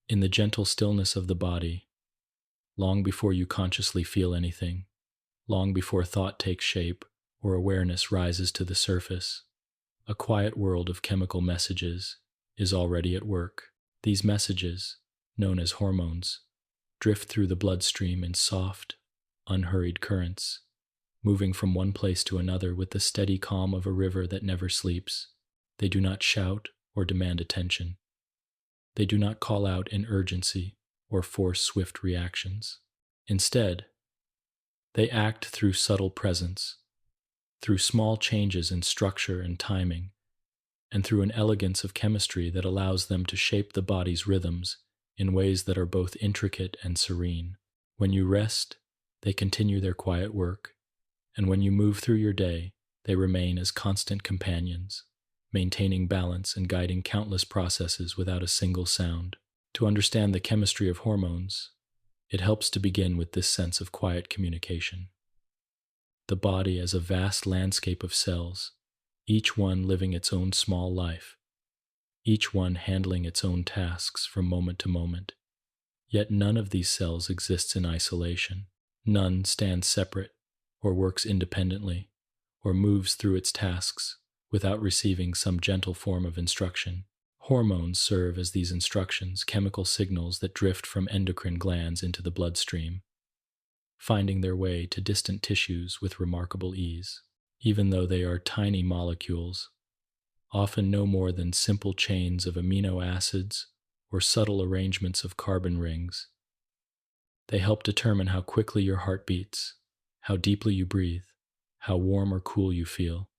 In the gentle stillness of the body, long before you consciously feel anything, long before thought takes shape or awareness rises to the surface, a quiet world of chemical messages is already at work. These messages, known as hormones, drift through the bloodstream in soft, unhurried currents, moving from one place to another with the steady calm of a river that never sleeps. They do not shout or demand attention. They do not call out in urgency or force swift reactions. Instead, they act through subtle presence, through small changes in structure and timing, and through an elegance of chemistry that allows them to shape the body's rhythms in ways that are both intricate and serene. When you rest, they continue their quiet work, and when you move through your day, they remain as constant companions, maintaining balance and guiding countless processes without a single sound. To understand the chemistry of hormones, it helps to begin with this sense of quiet communication. The body as a vast landscape of cells, each one living its own small life, each one handling its own tasks from moment to moment. Yet none of these cells exists in isolation. None stands separate, or works independently, or moves through its tasks without receiving some gentle form of instruction. Hormones serve as these instructions, chemical signals that drift from endocrine glands into the bloodstream, finding their way to distant tissues with remarkable ease. Even though they are tiny molecules, often no more than simple chains of amino acids or subtle arrangements of carbon rings, they help determine how quickly your heart beats, how deeply you breathe, how warm or cool you feel,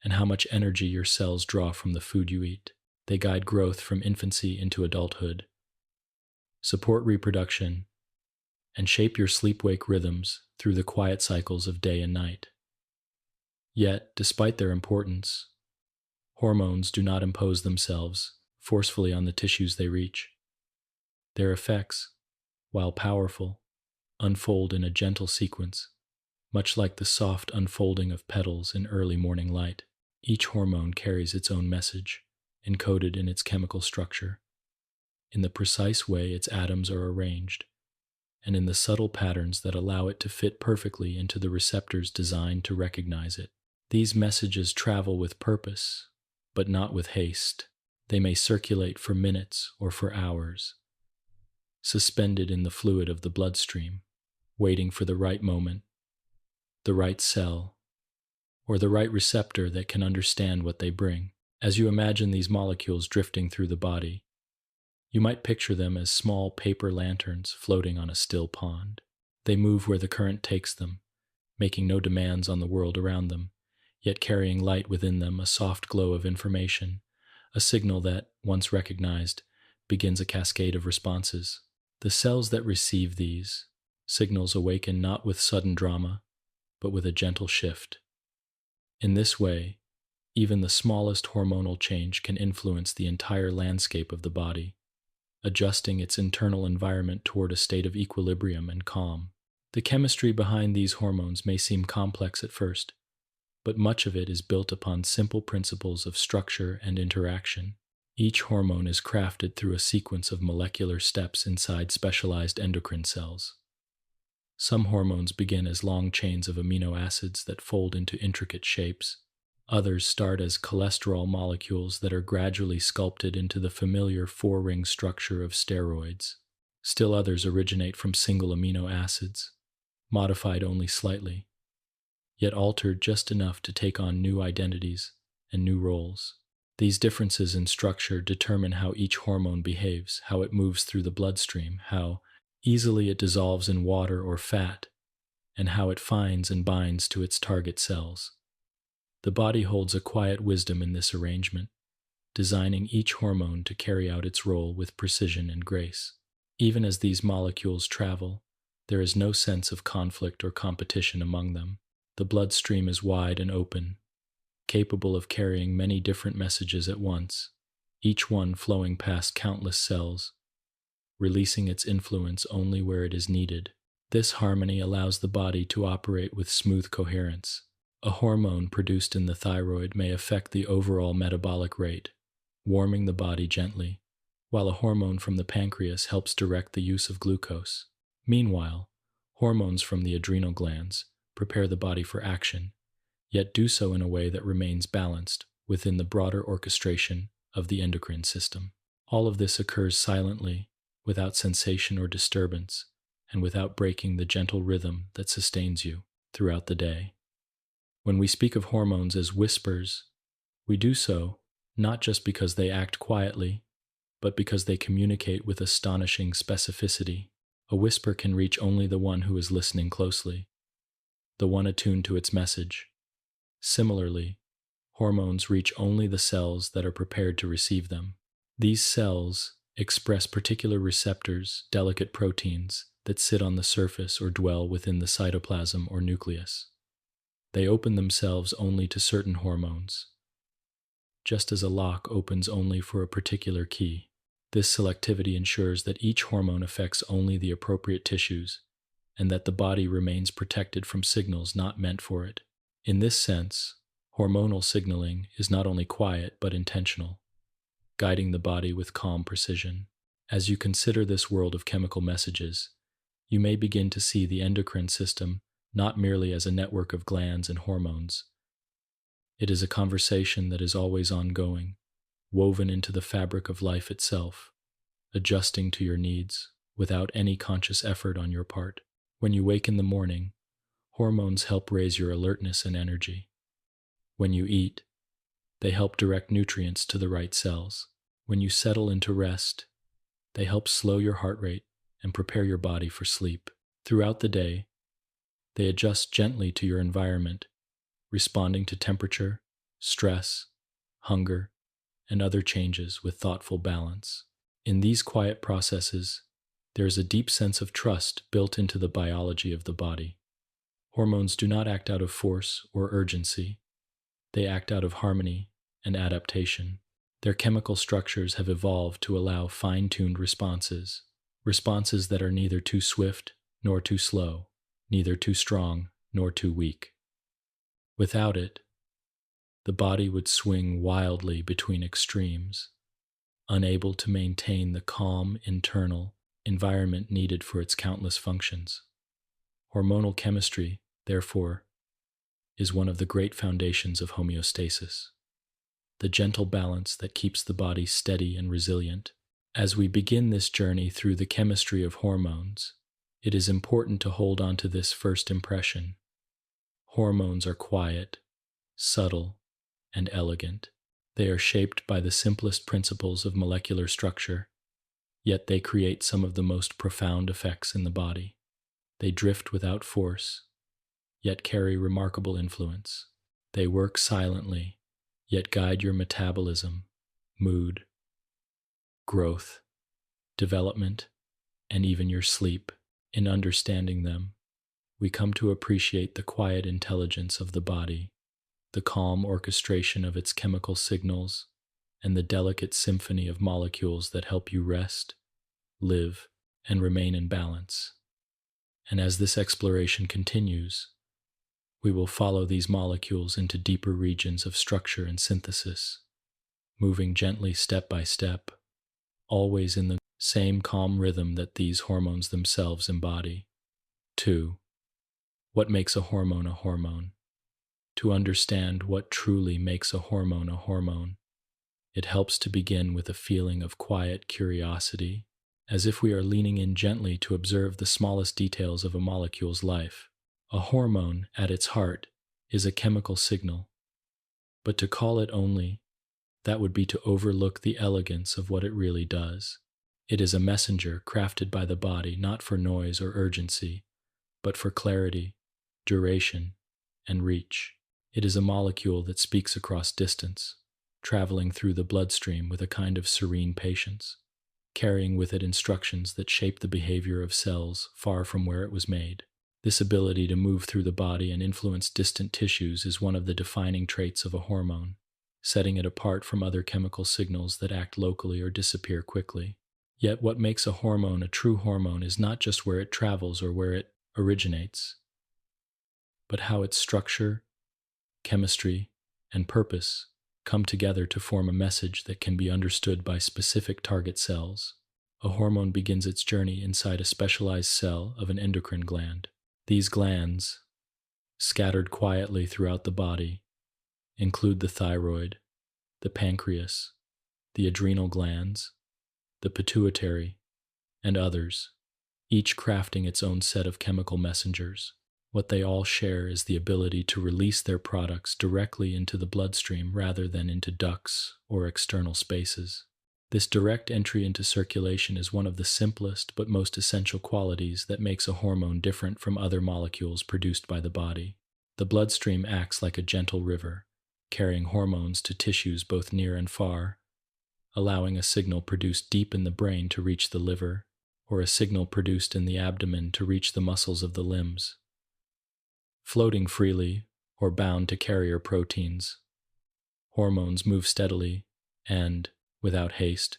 and how much energy your cells draw from the food you eat. They guide growth from infancy into adulthood, support reproduction, and shape your sleep-wake rhythms through the quiet cycles of day and night. Yet, despite their importance, hormones do not impose themselves forcefully on the tissues they reach. Their effects, while powerful, unfold in a gentle sequence, much like the soft unfolding of petals in early morning light. Each hormone carries its own message, encoded in its chemical structure, in the precise way its atoms are arranged, and in the subtle patterns that allow it to fit perfectly into the receptors designed to recognize it. These messages travel with purpose, but not with haste. They may circulate for minutes or for hours, suspended in the fluid of the bloodstream, waiting for the right moment, the right cell, or the right receptor that can understand what they bring. As you imagine these molecules drifting through the body, you might picture them as small paper lanterns floating on a still pond. They move where the current takes them, making no demands on the world around them, yet carrying light within them, a soft glow of information, a signal that, once recognized, begins a cascade of responses. The cells that receive these signals awaken not with sudden drama, but with a gentle shift. In this way, even the smallest hormonal change can influence the entire landscape of the body, adjusting its internal environment toward a state of equilibrium and calm. The chemistry behind these hormones may seem complex at first, but much of it is built upon simple principles of structure and interaction. Each hormone is crafted through a sequence of molecular steps inside specialized endocrine cells. Some hormones begin as long chains of amino acids that fold into intricate shapes. Others start as cholesterol molecules that are gradually sculpted into the familiar four-ring structure of steroids. Still others originate from single amino acids, modified only slightly, yet altered just enough to take on new identities and new roles. These differences in structure determine how each hormone behaves, how it moves through the bloodstream, how easily it dissolves in water or fat, and how it finds and binds to its target cells. The body holds a quiet wisdom in this arrangement, designing each hormone to carry out its role with precision and grace. Even as these molecules travel, there is no sense of conflict or competition among them. The bloodstream is wide and open, capable of carrying many different messages at once, each one flowing past countless cells, releasing its influence only where it is needed. This harmony allows the body to operate with smooth coherence. A hormone produced in the thyroid may affect the overall metabolic rate, warming the body gently, while a hormone from the pancreas helps direct the use of glucose. Meanwhile, hormones from the adrenal glands prepare the body for action, yet do so in a way that remains balanced within the broader orchestration of the endocrine system. All of this occurs silently, without sensation or disturbance, and without breaking the gentle rhythm that sustains you throughout the day. When we speak of hormones as whispers, we do so not just because they act quietly, but because they communicate with astonishing specificity. A whisper can reach only the one who is listening closely, the one attuned to its message. Similarly, hormones reach only the cells that are prepared to receive them. These cells express particular receptors, delicate proteins, that sit on the surface or dwell within the cytoplasm or nucleus. They open themselves only to certain hormones, just as a lock opens only for a particular key. This selectivity ensures that each hormone affects only the appropriate tissues, and that the body remains protected from signals not meant for it. In this sense, hormonal signaling is not only quiet but intentional, guiding the body with calm precision. As you consider this world of chemical messages, you may begin to see the endocrine system not merely as a network of glands and hormones. It is a conversation that is always ongoing, woven into the fabric of life itself, adjusting to your needs without any conscious effort on your part. When you wake in the morning, hormones help raise your alertness and energy. When you eat, they help direct nutrients to the right cells. When you settle into rest, they help slow your heart rate and prepare your body for sleep. Throughout the day, they adjust gently to your environment, responding to temperature, stress, hunger, and other changes with thoughtful balance. In these quiet processes, there is a deep sense of trust built into the biology of the body. Hormones do not act out of force or urgency. They act out of harmony and adaptation. Their chemical structures have evolved to allow fine-tuned responses that are neither too swift nor too slow, neither too strong nor too weak. Without it, the body would swing wildly between extremes, unable to maintain the calm internal environment needed for its countless functions. Hormonal chemistry, therefore, is one of the great foundations of homeostasis, the gentle balance that keeps the body steady and resilient. As we begin this journey through the chemistry of hormones, it is important to hold on to this first impression. Hormones are quiet, subtle, and elegant. They are shaped by the simplest principles of molecular structure, yet they create some of the most profound effects in the body. They drift without force, yet carry remarkable influence. They work silently, yet guide your metabolism, mood, growth, development, and even your sleep. In understanding them, we come to appreciate the quiet intelligence of the body, the calm orchestration of its chemical signals, and the delicate symphony of molecules that help you rest, live, and remain in balance. And as this exploration continues, we will follow these molecules into deeper regions of structure and synthesis, moving gently step by step, always in the same calm rhythm that these hormones themselves embody. 2. What makes a hormone a hormone? To understand what truly makes a hormone, it helps to begin with a feeling of quiet curiosity, as if we are leaning in gently to observe the smallest details of a molecule's life. A hormone, at its heart, is a chemical signal, but to call it only that would be to overlook the elegance of what it really does. It is a messenger crafted by the body not for noise or urgency, but for clarity, duration, and reach. It is a molecule that speaks across distance, traveling through the bloodstream with a kind of serene patience, carrying with it instructions that shape the behavior of cells far from where it was made. This ability to move through the body and influence distant tissues is one of the defining traits of a hormone, setting it apart from other chemical signals that act locally or disappear quickly. Yet what makes a hormone a true hormone is not just where it travels or where it originates, but how its structure, chemistry, and purpose come together to form a message that can be understood by specific target cells. A hormone begins its journey inside a specialized cell of an endocrine gland. These glands, scattered quietly throughout the body, include the thyroid, the pancreas, the adrenal glands, the pituitary, and others, each crafting its own set of chemical messengers. What they all share is the ability to release their products directly into the bloodstream rather than into ducts or external spaces. This direct entry into circulation is one of the simplest but most essential qualities that makes a hormone different from other molecules produced by the body. The bloodstream acts like a gentle river, carrying hormones to tissues both near and far, allowing a signal produced deep in the brain to reach the liver, or a signal produced in the abdomen to reach the muscles of the limbs. Floating freely, or bound to carrier proteins, hormones move steadily and, without haste,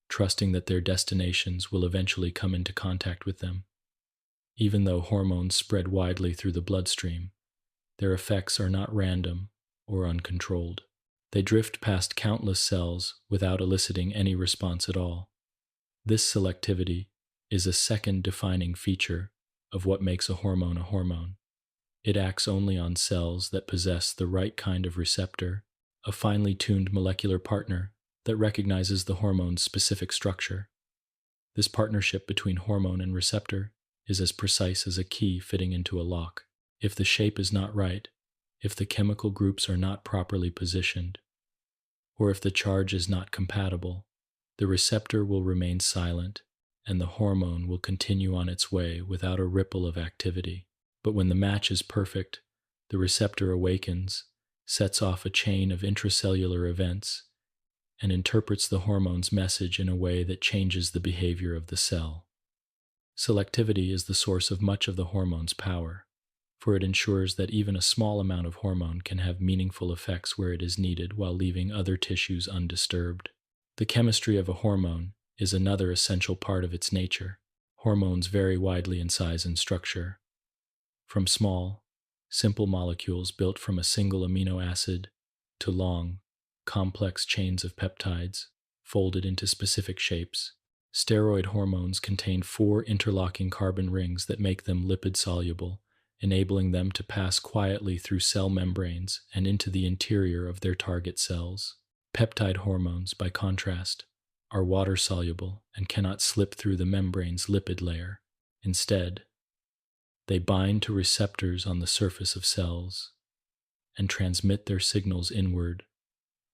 trusting that their destinations will eventually come into contact with them. Even though hormones spread widely through the bloodstream, their effects are not random or uncontrolled. They drift past countless cells without eliciting any response at all. This selectivity is a second defining feature of what makes a hormone a hormone. It acts only on cells that possess the right kind of receptor, a finely tuned molecular partner that recognizes the hormone's specific structure. This partnership between hormone and receptor is as precise as a key fitting into a lock. If the shape is not right, if the chemical groups are not properly positioned, or if the charge is not compatible, the receptor will remain silent and the hormone will continue on its way without a ripple of activity. But when the match is perfect, the receptor awakens, sets off a chain of intracellular events, and interprets the hormone's message in a way that changes the behavior of the cell. Selectivity is the source of much of the hormone's power, for it ensures that even a small amount of hormone can have meaningful effects where it is needed while leaving other tissues undisturbed. The chemistry of a hormone is another essential part of its nature. Hormones vary widely in size and structure, from small, simple molecules built from a single amino acid to long, complex chains of peptides folded into specific shapes. Steroid hormones contain 4 interlocking carbon rings that make them lipid-soluble, enabling them to pass quietly through cell membranes and into the interior of their target cells. Peptide hormones, by contrast, are water-soluble and cannot slip through the membrane's lipid layer. Instead, they bind to receptors on the surface of cells and transmit their signals inward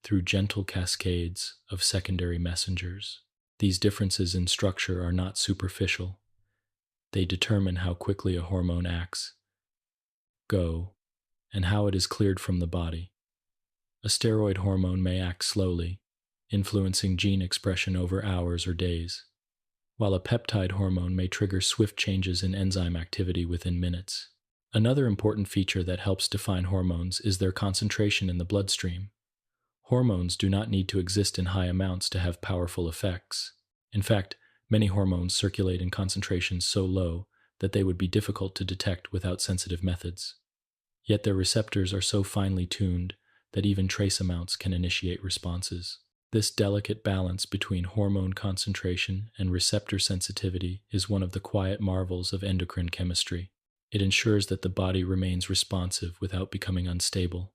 through gentle cascades of secondary messengers. These differences in structure are not superficial. They determine how quickly a hormone acts, and how it is cleared from the body. A steroid hormone may act slowly, influencing gene expression over hours or days, while a peptide hormone may trigger swift changes in enzyme activity within minutes. Another important feature that helps define hormones is their concentration in the bloodstream. Hormones do not need to exist in high amounts to have powerful effects. In fact, many hormones circulate in concentrations so low that they would be difficult to detect without sensitive methods. Yet their receptors are so finely tuned that even trace amounts can initiate responses. This delicate balance between hormone concentration and receptor sensitivity is one of the quiet marvels of endocrine chemistry. It ensures that the body remains responsive without becoming unstable,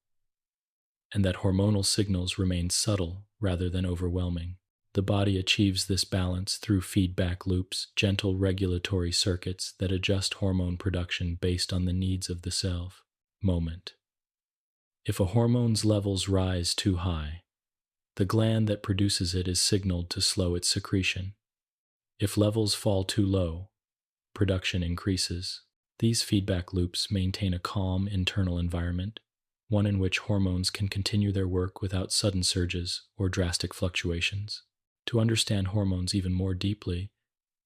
and that hormonal signals remain subtle rather than overwhelming. The body achieves this balance through feedback loops, gentle regulatory circuits that adjust hormone production based on the needs of the cell. Moment. If a hormone's levels rise too high, the gland that produces it is signaled to slow its secretion. If levels fall too low, production increases. These feedback loops maintain a calm internal environment, one in which hormones can continue their work without sudden surges or drastic fluctuations. To understand hormones even more deeply,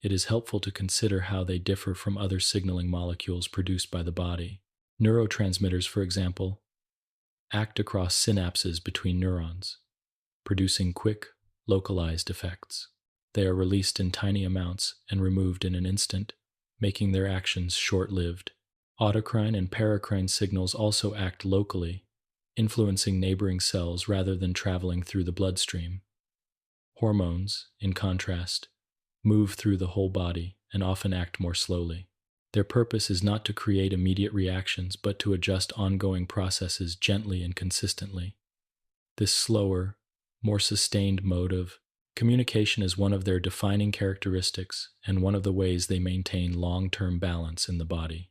it is helpful to consider how they differ from other signaling molecules produced by the body. Neurotransmitters, for example, act across synapses between neurons, producing quick, localized effects. They are released in tiny amounts and removed in an instant, making their actions short-lived. Autocrine and paracrine signals also act locally, influencing neighboring cells rather than traveling through the bloodstream. Hormones, in contrast, move through the whole body and often act more slowly. Their purpose is not to create immediate reactions, but to adjust ongoing processes gently and consistently. This slower, more sustained mode of communication is one of their defining characteristics and one of the ways they maintain long-term balance in the body.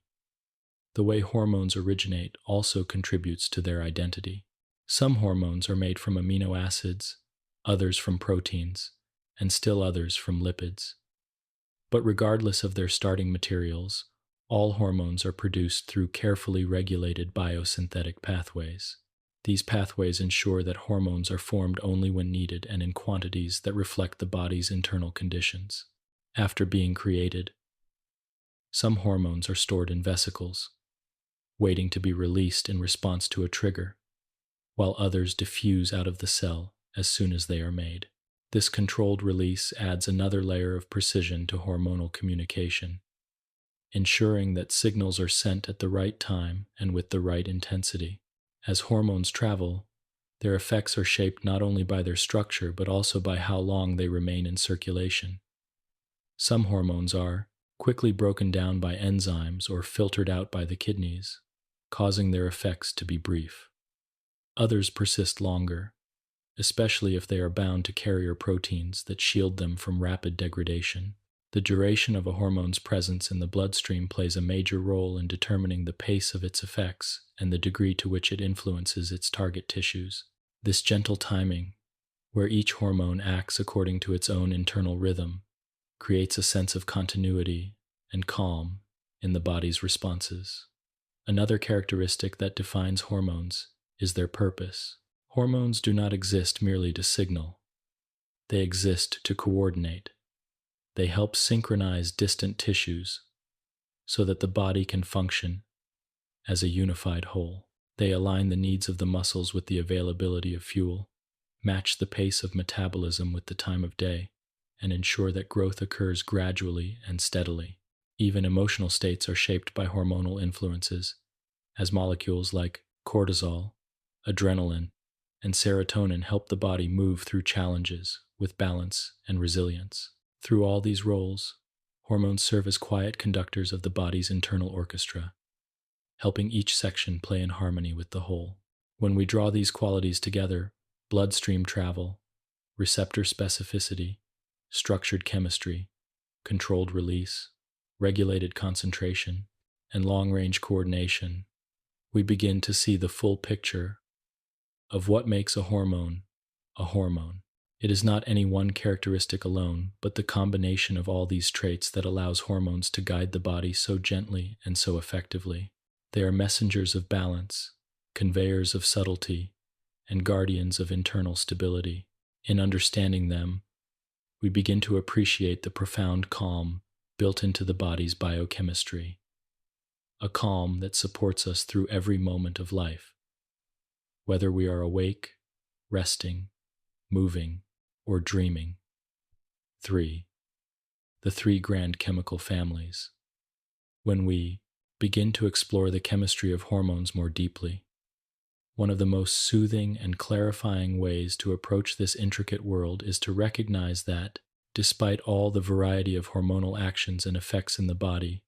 The way hormones originate also contributes to their identity. Some hormones are made from amino acids, others from proteins, and still others from lipids. But regardless of their starting materials, all hormones are produced through carefully regulated biosynthetic pathways. These pathways ensure that hormones are formed only when needed and in quantities that reflect the body's internal conditions. After being created, some hormones are stored in vesicles, waiting to be released in response to a trigger, while others diffuse out of the cell as soon as they are made. This controlled release adds another layer of precision to hormonal communication, ensuring that signals are sent at the right time and with the right intensity. As hormones travel, their effects are shaped not only by their structure but also by how long they remain in circulation. Some hormones are quickly broken down by enzymes or filtered out by the kidneys, causing their effects to be brief. Others persist longer, especially if they are bound to carrier proteins that shield them from rapid degradation. The duration of a hormone's presence in the bloodstream plays a major role in determining the pace of its effects and the degree to which it influences its target tissues. This gentle timing, where each hormone acts according to its own internal rhythm, creates a sense of continuity and calm in the body's responses. Another characteristic that defines hormones is their purpose. Hormones do not exist merely to signal. They exist to coordinate. They help synchronize distant tissues so that the body can function as a unified whole. They align the needs of the muscles with the availability of fuel, match the pace of metabolism with the time of day, and ensure that growth occurs gradually and steadily. Even emotional states are shaped by hormonal influences, as molecules like cortisol, adrenaline, and serotonin help the body move through challenges with balance and resilience. Through all these roles, hormones serve as quiet conductors of the body's internal orchestra, helping each section play in harmony with the whole. When we draw these qualities together, bloodstream travel, receptor specificity, structured chemistry, controlled release, regulated concentration, and long-range coordination, we begin to see the full picture of what makes a hormone a hormone. It is not any one characteristic alone, but the combination of all these traits that allows hormones to guide the body so gently and so effectively. They are messengers of balance, conveyors of subtlety, and guardians of internal stability. In understanding them, we begin to appreciate the profound calm built into the body's biochemistry, a calm that supports us through every moment of life, whether we are awake, resting, moving, or dreaming. 3. The three grand chemical families. When we begin to explore the chemistry of hormones more deeply, one of the most soothing and clarifying ways to approach this intricate world is to recognize that, despite all the variety of hormonal actions and effects in the body,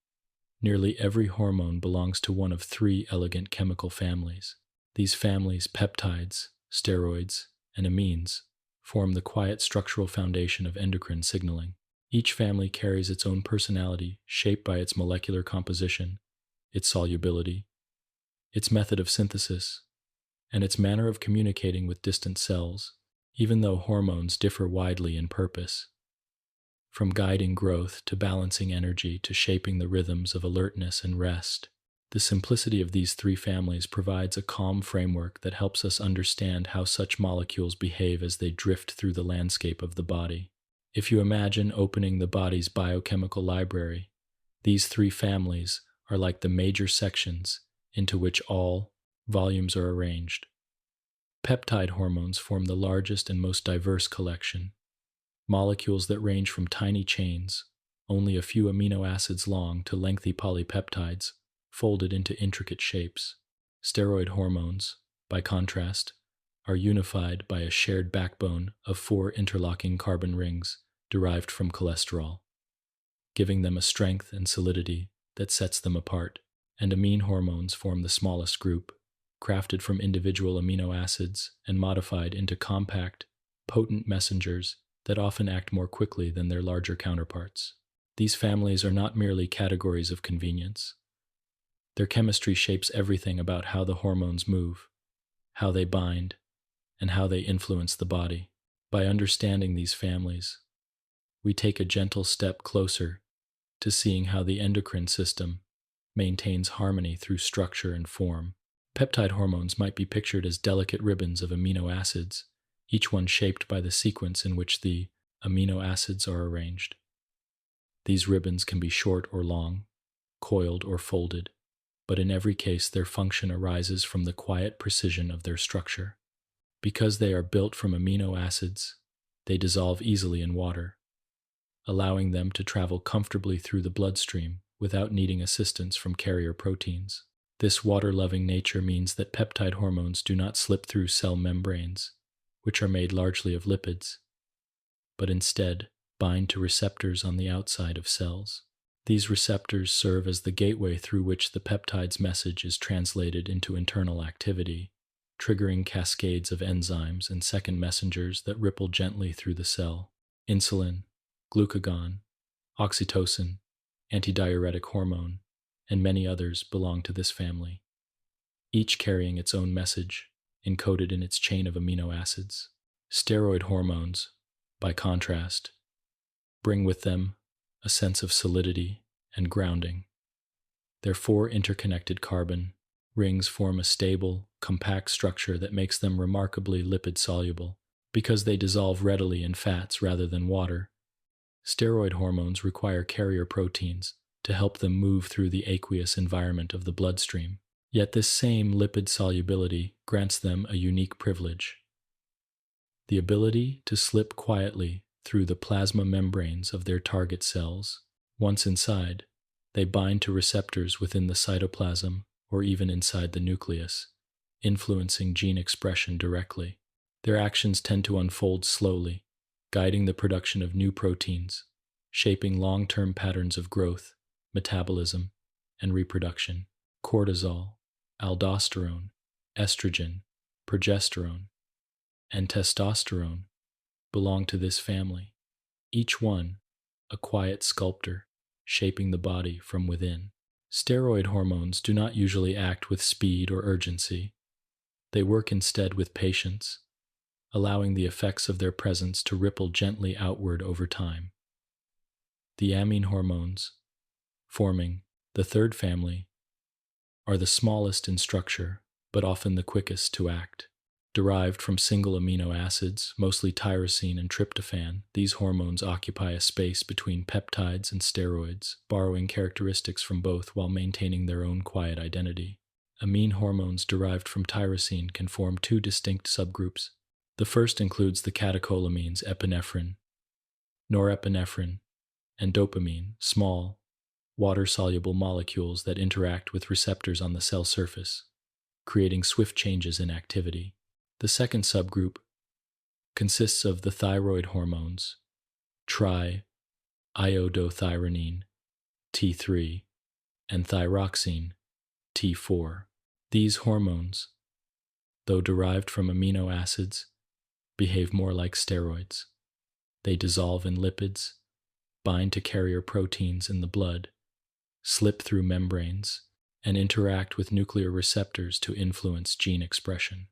nearly every hormone belongs to one of three elegant chemical families. These families, peptides, steroids, and amines, form the quiet structural foundation of endocrine signaling. Each family carries its own personality, shaped by its molecular composition, its solubility, its method of synthesis, and its manner of communicating with distant cells. Even though hormones differ widely in purpose, from guiding growth to balancing energy to shaping the rhythms of alertness and rest, the simplicity of these three families provides a calm framework that helps us understand how such molecules behave as they drift through the landscape of the body. If you imagine opening the body's biochemical library, these three families are like the major sections into which all volumes are arranged. Peptide hormones form the largest and most diverse collection, molecules that range from tiny chains, only a few amino acids long, to lengthy polypeptides, folded into intricate shapes. Steroid hormones, by contrast, are unified by a shared backbone of four interlocking carbon rings derived from cholesterol, giving them a strength and solidity that sets them apart. And amine hormones form the smallest group, crafted from individual amino acids and modified into compact, potent messengers that often act more quickly than their larger counterparts. These families are not merely categories of convenience. Their chemistry shapes everything about how the hormones move, how they bind, and how they influence the body. By understanding these families, we take a gentle step closer to seeing how the endocrine system maintains harmony through structure and form. Peptide hormones might be pictured as delicate ribbons of amino acids, each one shaped by the sequence in which the amino acids are arranged. These ribbons can be short or long, coiled or folded, but in every case their function arises from the quiet precision of their structure. Because they are built from amino acids, they dissolve easily in water, allowing them to travel comfortably through the bloodstream without needing assistance from carrier proteins. This water-loving nature means that peptide hormones do not slip through cell membranes, which are made largely of lipids, but instead bind to receptors on the outside of cells. These receptors serve as the gateway through which the peptide's message is translated into internal activity, triggering cascades of enzymes and second messengers that ripple gently through the cell. Insulin, glucagon, oxytocin, antidiuretic hormone, and many others belong to this family, each carrying its own message, encoded in its chain of amino acids. Steroid hormones, by contrast, bring with them a sense of solidity and grounding. Their four interconnected carbon rings form a stable, compact structure that makes them remarkably lipid-soluble. Because they dissolve readily in fats rather than water, steroid hormones require carrier proteins to help them move through the aqueous environment of the bloodstream. Yet this same lipid solubility grants them a unique privilege: the ability to slip quietly through the plasma membranes of their target cells. Once inside, they bind to receptors within the cytoplasm or even inside the nucleus, influencing gene expression directly. Their actions tend to unfold slowly, guiding the production of new proteins, shaping long-term patterns of growth, metabolism, and reproduction. Cortisol, aldosterone, estrogen, progesterone, and testosterone belong to this family, each one a quiet sculptor shaping the body from within. Steroid hormones do not usually act with speed or urgency. They work instead with patience, allowing the effects of their presence to ripple gently outward over time. The amine hormones, forming the third family, are the smallest in structure, but often the quickest to act. Derived from single amino acids, mostly tyrosine and tryptophan, these hormones occupy a space between peptides and steroids, borrowing characteristics from both while maintaining their own quiet identity. Amine hormones derived from tyrosine can form two distinct subgroups. The first includes the catecholamines epinephrine, norepinephrine, and dopamine, small, water-soluble molecules that interact with receptors on the cell surface, creating swift changes in activity. The second subgroup consists of the thyroid hormones, tri-iodothyronine, T3, and thyroxine, T4. These hormones, though derived from amino acids, behave more like steroids. They dissolve in lipids, bind to carrier proteins in the blood, slip through membranes, and interact with nuclear receptors to influence gene expression.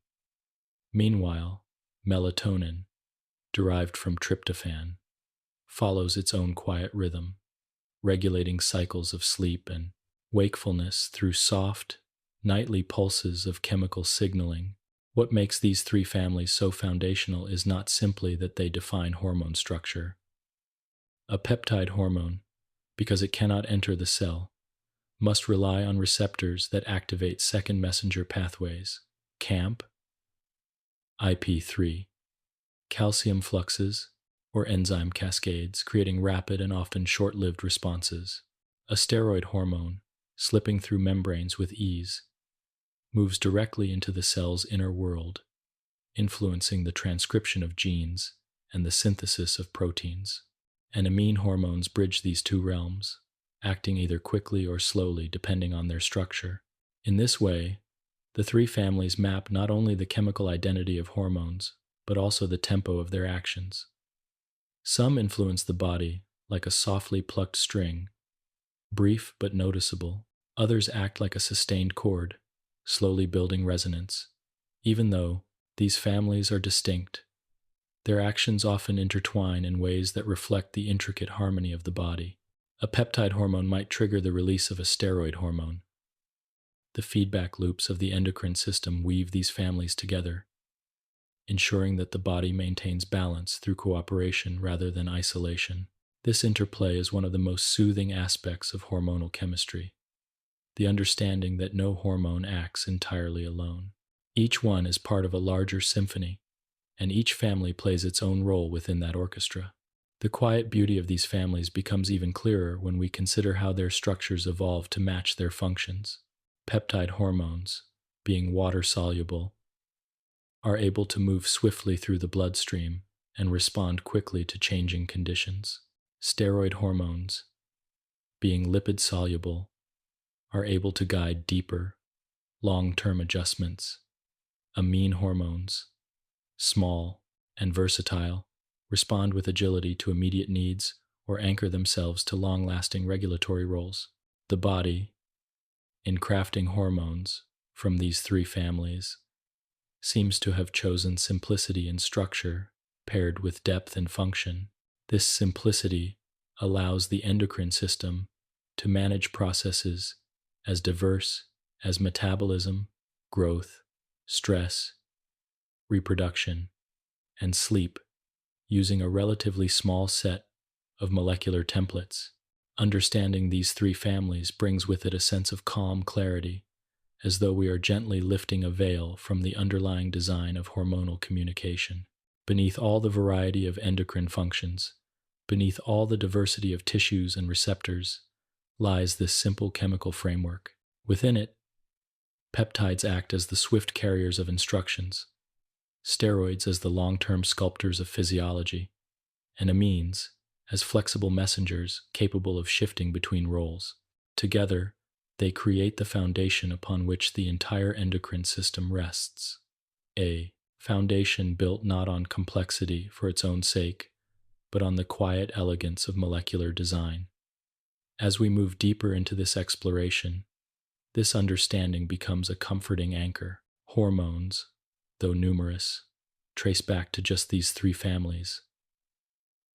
Meanwhile, melatonin, derived from tryptophan, follows its own quiet rhythm, regulating cycles of sleep and wakefulness through soft, nightly pulses of chemical signaling. What makes these three families so foundational is not simply that they define hormone structure. A peptide hormone, because it cannot enter the cell, must rely on receptors that activate second messenger pathways, CAMP, IP3, calcium fluxes, or enzyme cascades, creating rapid and often short-lived responses. A steroid hormone, slipping through membranes with ease, moves directly into the cell's inner world, influencing the transcription of genes and the synthesis of proteins. And amine hormones bridge these two realms, acting either quickly or slowly depending on their structure. In this way, the three families map not only the chemical identity of hormones, but also the tempo of their actions. Some influence the body like a softly plucked string, brief but noticeable. Others act like a sustained chord, slowly building resonance. Even though these families are distinct, their actions often intertwine in ways that reflect the intricate harmony of the body. A peptide hormone might trigger the release of a steroid hormone. The feedback loops of the endocrine system weave these families together, ensuring that the body maintains balance through cooperation rather than isolation. This interplay is one of the most soothing aspects of hormonal chemistry, the understanding that no hormone acts entirely alone. Each one is part of a larger symphony, and each family plays its own role within that orchestra. The quiet beauty of these families becomes even clearer when we consider how their structures evolved to match their functions. Peptide hormones, being water-soluble, are able to move swiftly through the bloodstream and respond quickly to changing conditions. Steroid hormones, being lipid-soluble, are able to guide deeper, long-term adjustments. Amine hormones, small and versatile, respond with agility to immediate needs or anchor themselves to long-lasting regulatory roles. The body, in crafting hormones from these three families, seems to have chosen simplicity in structure paired with depth and function. This simplicity allows the endocrine system to manage processes as diverse as metabolism, growth, stress, reproduction, and sleep, using a relatively small set of molecular templates. Understanding these three families brings with it a sense of calm clarity, as though we are gently lifting a veil from the underlying design of hormonal communication. Beneath all the variety of endocrine functions, beneath all the diversity of tissues and receptors, lies this simple chemical framework. Within it, peptides act as the swift carriers of instructions, steroids as the long-term sculptors of physiology, and amines as flexible messengers capable of shifting between roles. Together, they create the foundation upon which the entire endocrine system rests. A foundation built not on complexity for its own sake, but on the quiet elegance of molecular design. As we move deeper into this exploration, this understanding becomes a comforting anchor. Hormones, though numerous, trace back to just these three families,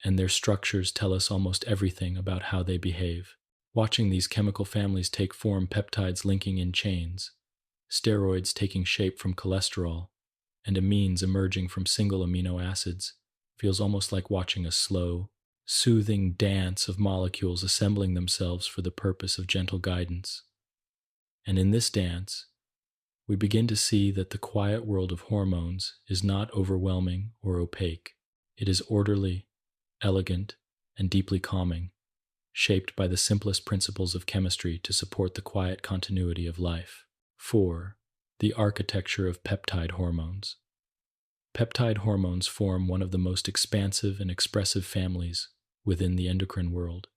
and their structures tell us almost everything about how they behave. Watching these chemical families take form, peptides linking in chains, steroids taking shape from cholesterol, and amines emerging from single amino acids, feels almost like watching a slow, soothing dance of molecules assembling themselves for the purpose of gentle guidance. And in this dance, we begin to see that the quiet world of hormones is not overwhelming or opaque. It is orderly, elegant, and deeply calming, shaped by the simplest principles of chemistry to support the quiet continuity of life. 4. The architecture of peptide hormones. Peptide hormones form one of the most expansive and expressive families within the endocrine world,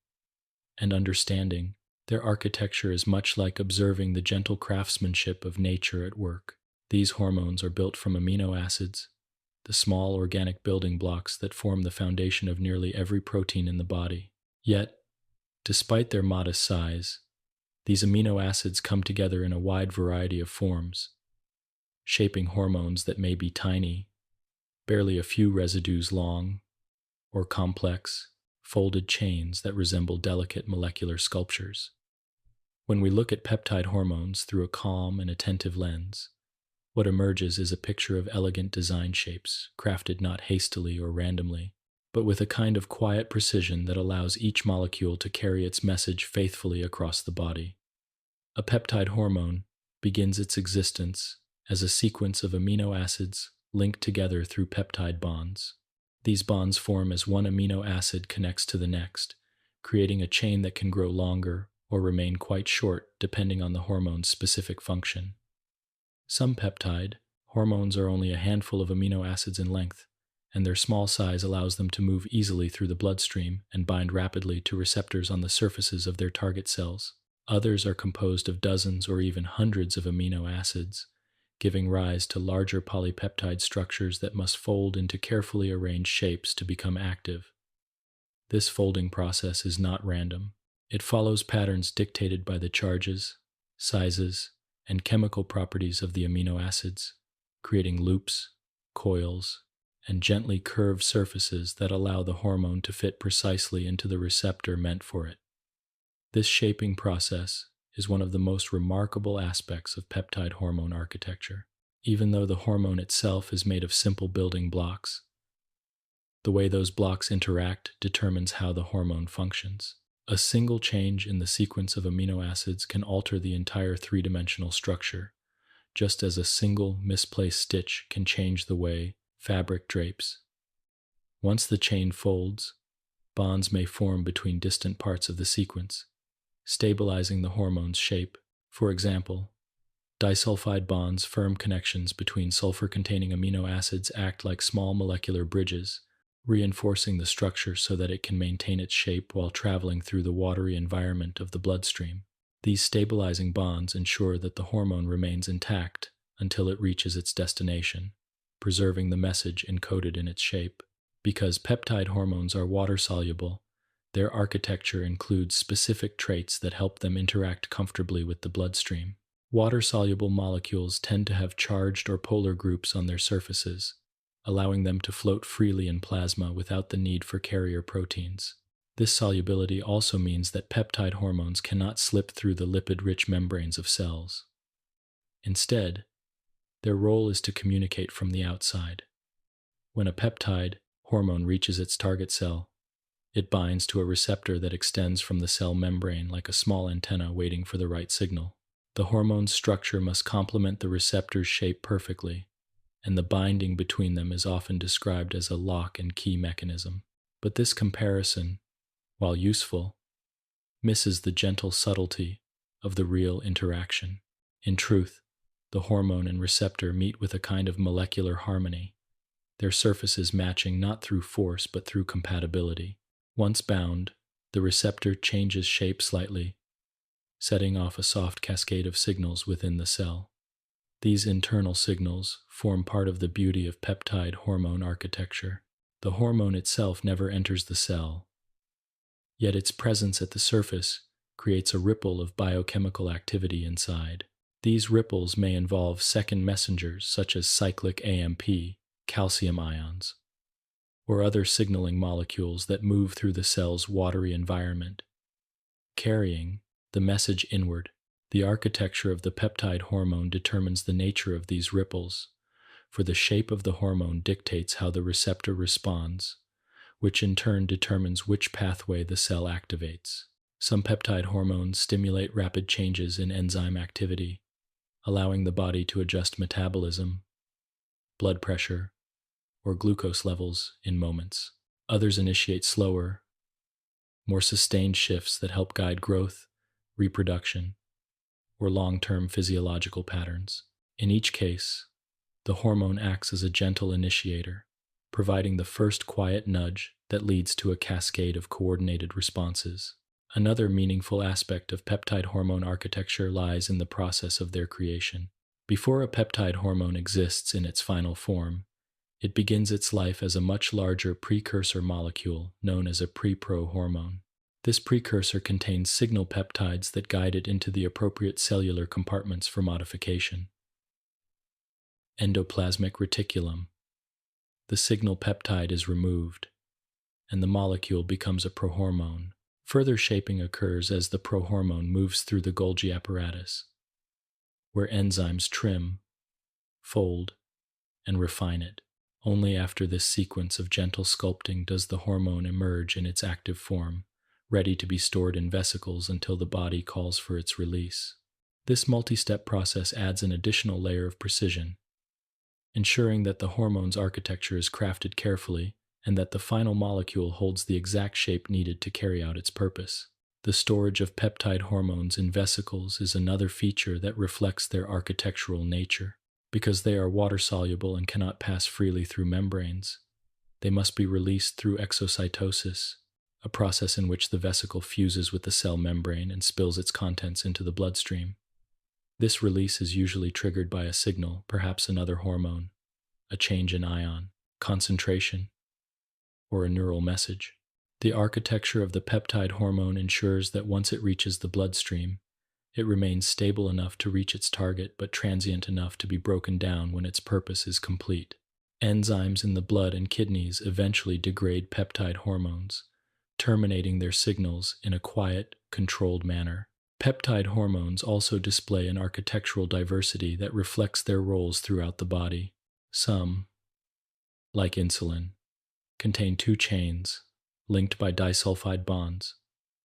and understanding their architecture is much like observing the gentle craftsmanship of nature at work. These hormones are built from amino acids, the small organic building blocks that form the foundation of nearly every protein in the body. Yet, despite their modest size, these amino acids come together in a wide variety of forms, shaping hormones that may be tiny, barely a few residues long, or complex, folded chains that resemble delicate molecular sculptures. When we look at peptide hormones through a calm and attentive lens, what emerges is a picture of elegant design shapes, crafted not hastily or randomly, but with a kind of quiet precision that allows each molecule to carry its message faithfully across the body. A peptide hormone begins its existence as a sequence of amino acids linked together through peptide bonds. These bonds form as one amino acid connects to the next, creating a chain that can grow longer or remain quite short depending on the hormone's specific function. Some peptide hormones are only a handful of amino acids in length, and their small size allows them to move easily through the bloodstream and bind rapidly to receptors on the surfaces of their target cells. Others are composed of dozens or even hundreds of amino acids, giving rise to larger polypeptide structures that must fold into carefully arranged shapes to become active. This folding process is not random. It follows patterns dictated by the charges, sizes, and chemical properties of the amino acids, creating loops, coils, and gently curved surfaces that allow the hormone to fit precisely into the receptor meant for it. This shaping process is one of the most remarkable aspects of peptide hormone architecture. Even though the hormone itself is made of simple building blocks, the way those blocks interact determines how the hormone functions. A single change in the sequence of amino acids can alter the entire three-dimensional structure, just as a single misplaced stitch can change the way fabric drapes. Once the chain folds, bonds may form between distant parts of the sequence, stabilizing the hormone's shape. For example, disulfide bonds, firm connections between sulfur-containing amino acids, act like small molecular bridges, reinforcing the structure so that it can maintain its shape while traveling through the watery environment of the bloodstream. These stabilizing bonds ensure that the hormone remains intact until it reaches its destination, preserving the message encoded in its shape. Because peptide hormones are water-soluble, their architecture includes specific traits that help them interact comfortably with the bloodstream. Water-soluble molecules tend to have charged or polar groups on their surfaces, allowing them to float freely in plasma without the need for carrier proteins. This solubility also means that peptide hormones cannot slip through the lipid-rich membranes of cells. Instead, their role is to communicate from the outside. When a peptide hormone reaches its target cell, it binds to a receptor that extends from the cell membrane like a small antenna waiting for the right signal. The hormone's structure must complement the receptor's shape perfectly, and the binding between them is often described as a lock and key mechanism. But this comparison, while useful, misses the gentle subtlety of the real interaction. In truth, the hormone and receptor meet with a kind of molecular harmony, their surfaces matching not through force but through compatibility. Once bound, the receptor changes shape slightly, setting off a soft cascade of signals within the cell. These internal signals form part of the beauty of peptide hormone architecture. The hormone itself never enters the cell, yet its presence at the surface creates a ripple of biochemical activity inside. These ripples may involve second messengers such as cyclic AMP, calcium ions, or other signaling molecules that move through the cell's watery environment, carrying the message inward. The architecture of the peptide hormone determines the nature of these ripples, for the shape of the hormone dictates how the receptor responds, which in turn determines which pathway the cell activates. Some peptide hormones stimulate rapid changes in enzyme activity, allowing the body to adjust metabolism, blood pressure, or glucose levels in moments. Others initiate slower, more sustained shifts that help guide growth, reproduction, or long-term physiological patterns. In each case, the hormone acts as a gentle initiator, providing the first quiet nudge that leads to a cascade of coordinated responses. Another meaningful aspect of peptide hormone architecture lies in the process of their creation. Before a peptide hormone exists in its final form, it begins its life as a much larger precursor molecule known as a pre-prohormone. This precursor contains signal peptides that guide it into the appropriate cellular compartments for modification. Endoplasmic reticulum. The signal peptide is removed, and the molecule becomes a prohormone. Further shaping occurs as the prohormone moves through the Golgi apparatus, where enzymes trim, fold, and refine it. Only after this sequence of gentle sculpting does the hormone emerge in its active form, ready to be stored in vesicles until the body calls for its release. This multi-step process adds an additional layer of precision, ensuring that the hormone's architecture is crafted carefully and that the final molecule holds the exact shape needed to carry out its purpose. The storage of peptide hormones in vesicles is another feature that reflects their architectural nature. Because they are water-soluble and cannot pass freely through membranes, they must be released through exocytosis, a process in which the vesicle fuses with the cell membrane and spills its contents into the bloodstream. This release is usually triggered by a signal, perhaps another hormone, a change in ion, concentration, or a neural message. The architecture of the peptide hormone ensures that once it reaches the bloodstream, it remains stable enough to reach its target but transient enough to be broken down when its purpose is complete. Enzymes in the blood and kidneys eventually degrade peptide hormones, terminating their signals in a quiet, controlled manner. Peptide hormones also display an architectural diversity that reflects their roles throughout the body. Some, like insulin, contain two chains linked by disulfide bonds,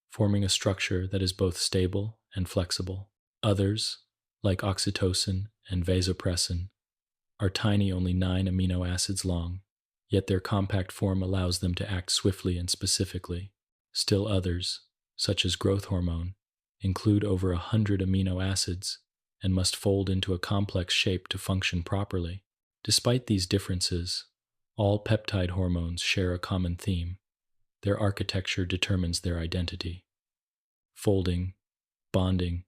forming a structure that is both stable and flexible. Others, like oxytocin and vasopressin, are tiny, only 9 amino acids long, yet their compact form allows them to act swiftly and specifically. Still others, such as growth hormone, include over 100 amino acids and must fold into a complex shape to function properly. Despite these differences, all peptide hormones share a common theme. Their architecture determines their identity. Folding, bonding,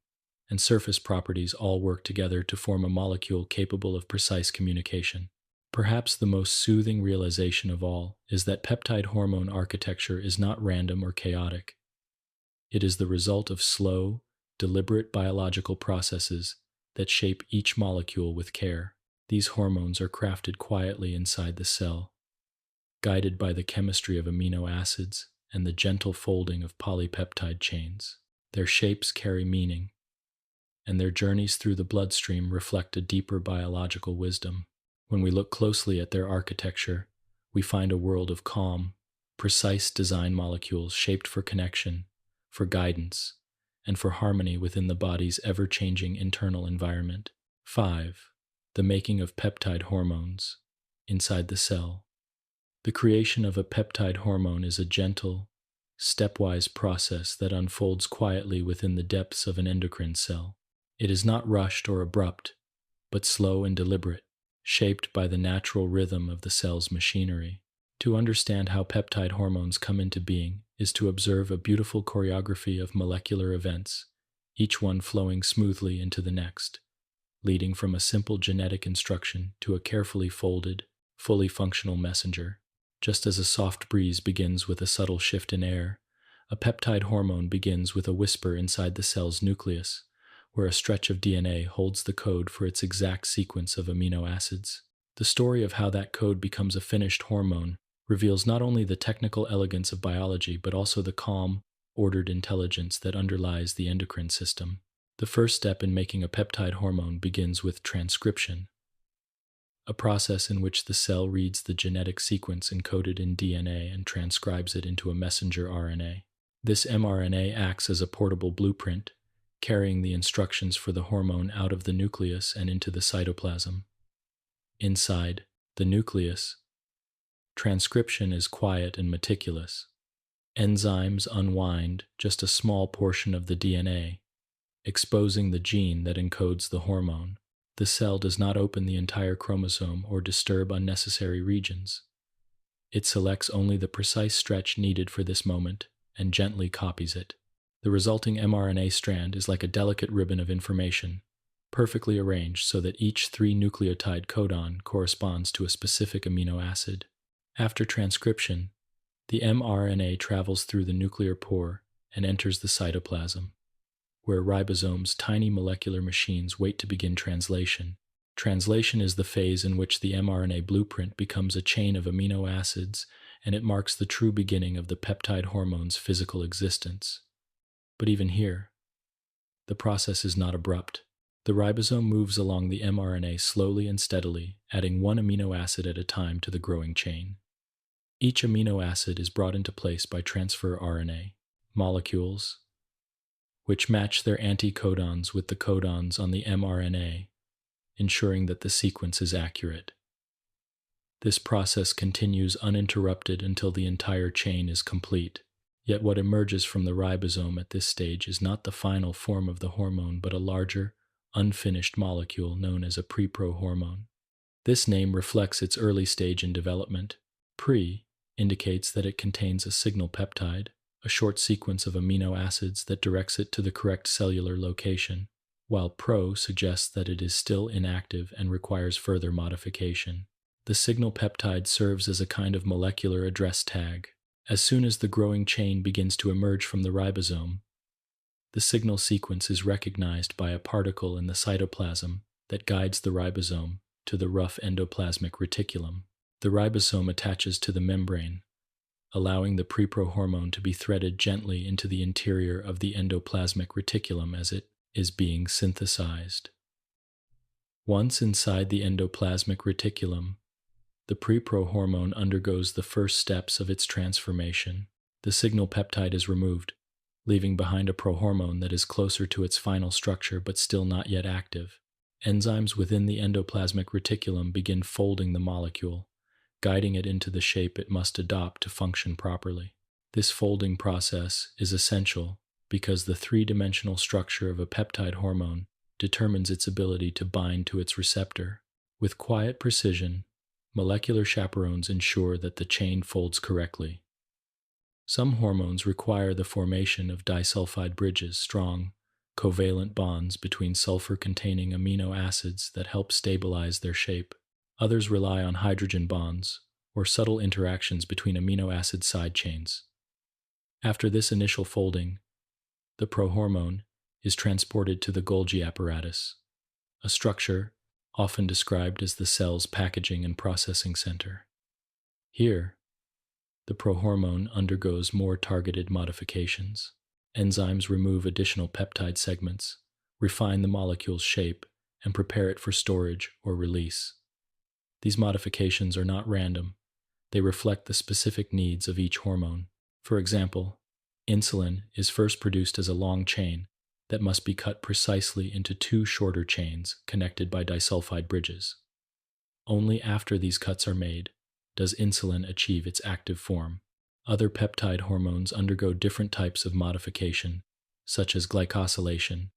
and surface properties all work together to form a molecule capable of precise communication. Perhaps the most soothing realization of all is that peptide hormone architecture is not random or chaotic. It is the result of slow, deliberate biological processes that shape each molecule with care. These hormones are crafted quietly inside the cell, guided by the chemistry of amino acids and the gentle folding of polypeptide chains. Their shapes carry meaning, and their journeys through the bloodstream reflect a deeper biological wisdom. When we look closely at their architecture, we find a world of calm, precise design molecules shaped for connection, for guidance, and for harmony within the body's ever-changing internal environment. 5. The making of peptide hormones inside the cell. The creation of a peptide hormone is a gentle, stepwise process that unfolds quietly within the depths of an endocrine cell. It is not rushed or abrupt, but slow and deliberate, shaped by the natural rhythm of the cell's machinery. To understand how peptide hormones come into being is to observe a beautiful choreography of molecular events, each one flowing smoothly into the next, leading from a simple genetic instruction to a carefully folded, fully functional messenger. Just as a soft breeze begins with a subtle shift in air, a peptide hormone begins with a whisper inside the cell's nucleus, where a stretch of DNA holds the code for its exact sequence of amino acids. The story of how that code becomes a finished hormone reveals not only the technical elegance of biology, but also the calm, ordered intelligence that underlies the endocrine system. The first step in making a peptide hormone begins with transcription, a process in which the cell reads the genetic sequence encoded in DNA and transcribes it into a messenger RNA. This mRNA acts as a portable blueprint, carrying the instructions for the hormone out of the nucleus and into the cytoplasm. Inside the nucleus, transcription is quiet and meticulous. Enzymes unwind just a small portion of the DNA, exposing the gene that encodes the hormone. The cell does not open the entire chromosome or disturb unnecessary regions. It selects only the precise stretch needed for this moment and gently copies it. The resulting mRNA strand is like a delicate ribbon of information, perfectly arranged so that each 3-nucleotide codon corresponds to a specific amino acid. After transcription, the mRNA travels through the nuclear pore and enters the cytoplasm, where ribosomes, tiny molecular machines, wait to begin translation. Translation is the phase in which the mRNA blueprint becomes a chain of amino acids, and it marks the true beginning of the peptide hormone's physical existence. But even here, the process is not abrupt. The ribosome moves along the mRNA slowly and steadily, adding 1 amino acid at a time to the growing chain. Each amino acid is brought into place by transfer RNA molecules, which match their anticodons with the codons on the mRNA, ensuring that the sequence is accurate. This process continues uninterrupted until the entire chain is complete. Yet what emerges from the ribosome at this stage is not the final form of the hormone, but a larger, unfinished molecule known as a pre-prohormone. This name reflects its early stage in development. Pre indicates that it contains a signal peptide, a short sequence of amino acids that directs it to the correct cellular location, while pro suggests that it is still inactive and requires further modification. The signal peptide serves as a kind of molecular address tag. As soon as the growing chain begins to emerge from the ribosome, the signal sequence is recognized by a particle in the cytoplasm that guides the ribosome to the rough endoplasmic reticulum. The ribosome attaches to the membrane, allowing the preprohormone to be threaded gently into the interior of the endoplasmic reticulum as it is being synthesized. Once inside the endoplasmic reticulum, the preprohormone undergoes the first steps of its transformation. The signal peptide is removed, leaving behind a prohormone that is closer to its final structure but still not yet active. Enzymes within the endoplasmic reticulum begin folding the molecule, guiding it into the shape it must adopt to function properly. This folding process is essential because the three-dimensional structure of a peptide hormone determines its ability to bind to its receptor. With quiet precision, molecular chaperones ensure that the chain folds correctly. Some hormones require the formation of disulfide bridges, strong, covalent bonds between sulfur-containing amino acids that help stabilize their shape. Others rely on hydrogen bonds or subtle interactions between amino acid side chains. After this initial folding, the prohormone is transported to the Golgi apparatus, a structure often described as the cell's packaging and processing center. Here, the prohormone undergoes more targeted modifications. Enzymes remove additional peptide segments, refine the molecule's shape, and prepare it for storage or release. These modifications are not random. They reflect the specific needs of each hormone. For example, insulin is first produced as a long chain that must be cut precisely into two shorter chains connected by disulfide bridges. Only after these cuts are made does insulin achieve its active form. Other peptide hormones undergo different types of modification, such as glycosylation,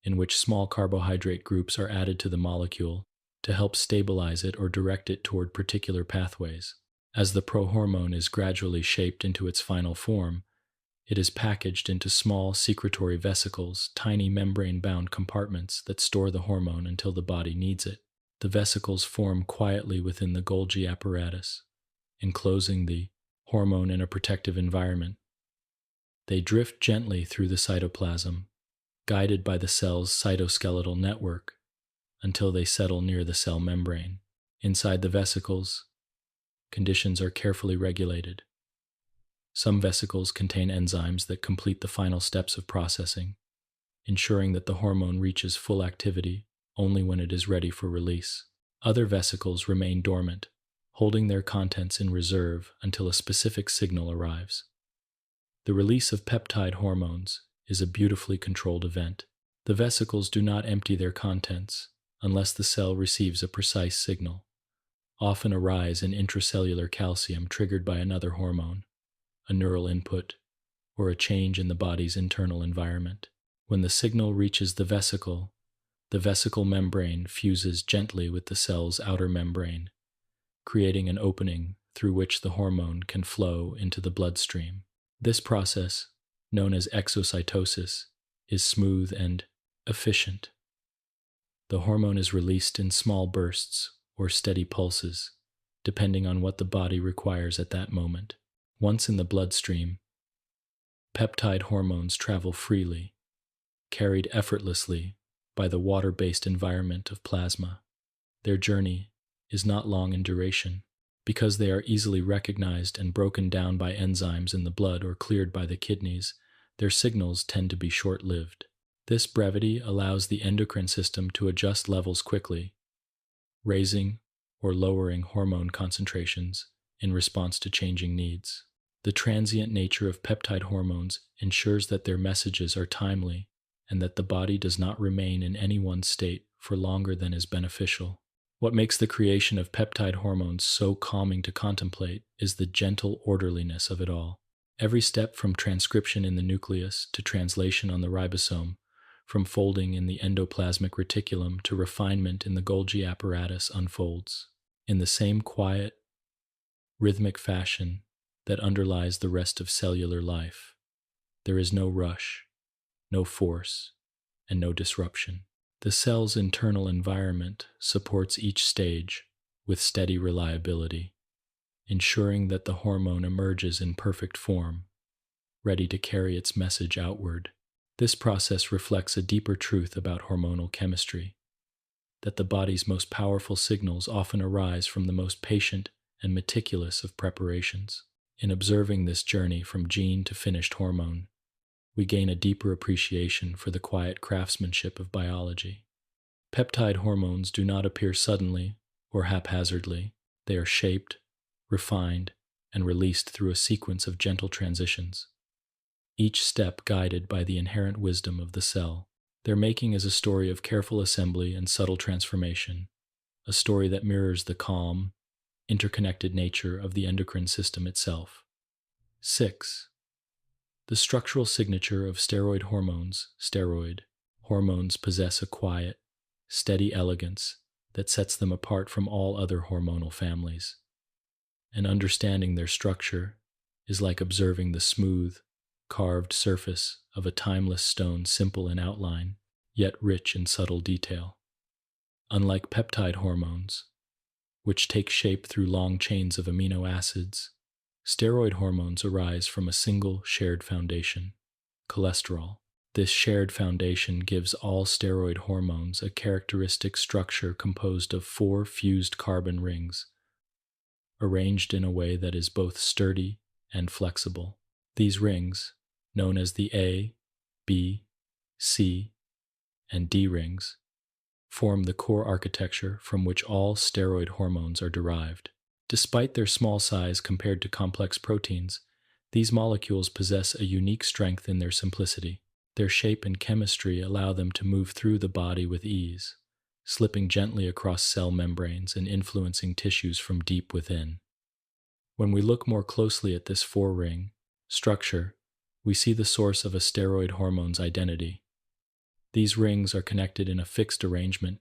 in which small carbohydrate groups are added to the molecule to help stabilize it or direct it toward particular pathways. As the prohormone is gradually shaped into its final form, it is packaged into small secretory vesicles, tiny membrane-bound compartments that store the hormone until the body needs it. The vesicles form quietly within the Golgi apparatus, enclosing the hormone in a protective environment. They drift gently through the cytoplasm, guided by the cell's cytoskeletal network, until they settle near the cell membrane. Inside the vesicles, conditions are carefully regulated. Some vesicles contain enzymes that complete the final steps of processing, ensuring that the hormone reaches full activity only when it is ready for release. Other vesicles remain dormant, holding their contents in reserve until a specific signal arrives. The release of peptide hormones is a beautifully controlled event. The vesicles do not empty their contents unless the cell receives a precise signal, often a rise in intracellular calcium triggered by another hormone, a neural input, or a change in the body's internal environment. When the signal reaches the vesicle membrane fuses gently with the cell's outer membrane, creating an opening through which the hormone can flow into the bloodstream. This process, known as exocytosis, is smooth and efficient. The hormone is released in small bursts or steady pulses, depending on what the body requires at that moment. Once in the bloodstream, peptide hormones travel freely, carried effortlessly by the water-based environment of plasma. Their journey is not long in duration. Because they are easily recognized and broken down by enzymes in the blood or cleared by the kidneys, their signals tend to be short-lived. This brevity allows the endocrine system to adjust levels quickly, raising or lowering hormone concentrations in response to changing needs. The transient nature of peptide hormones ensures that their messages are timely and that the body does not remain in any one state for longer than is beneficial. What makes the creation of peptide hormones so calming to contemplate is the gentle orderliness of it all. Every step from transcription in the nucleus to translation on the ribosome from folding in the endoplasmic reticulum to refinement in the Golgi apparatus unfolds, in the same quiet, rhythmic fashion that underlies the rest of cellular life. There is no rush, no force, and no disruption. The cell's internal environment supports each stage with steady reliability, ensuring that the hormone emerges in perfect form, ready to carry its message outward. This process reflects a deeper truth about hormonal chemistry, that the body's most powerful signals often arise from the most patient and meticulous of preparations. In observing this journey from gene to finished hormone, we gain a deeper appreciation for the quiet craftsmanship of biology. Peptide hormones do not appear suddenly or haphazardly. They are shaped, refined, and released through a sequence of gentle transitions, each step guided by the inherent wisdom of the cell. Their making is a story of careful assembly and subtle transformation, a story that mirrors the calm, interconnected nature of the endocrine system itself. 6. The structural signature of steroid hormones. Steroid hormones possess a quiet, steady elegance that sets them apart from all other hormonal families. And understanding their structure is like observing the smooth, carved surface of a timeless stone, simple in outline, yet rich in subtle detail. Unlike peptide hormones, which take shape through long chains of amino acids, steroid hormones arise from a single shared foundation, cholesterol. This shared foundation gives all steroid hormones a characteristic structure composed of 4 fused carbon rings, arranged in a way that is both sturdy and flexible. These rings, known as the A, B, C, and D rings, form the core architecture from which all steroid hormones are derived. Despite their small size compared to complex proteins, these molecules possess a unique strength in their simplicity. Their shape and chemistry allow them to move through the body with ease, slipping gently across cell membranes and influencing tissues from deep within. When we look more closely at this 4-ring structure, we see the source of a steroid hormone's identity. These rings are connected in a fixed arrangement,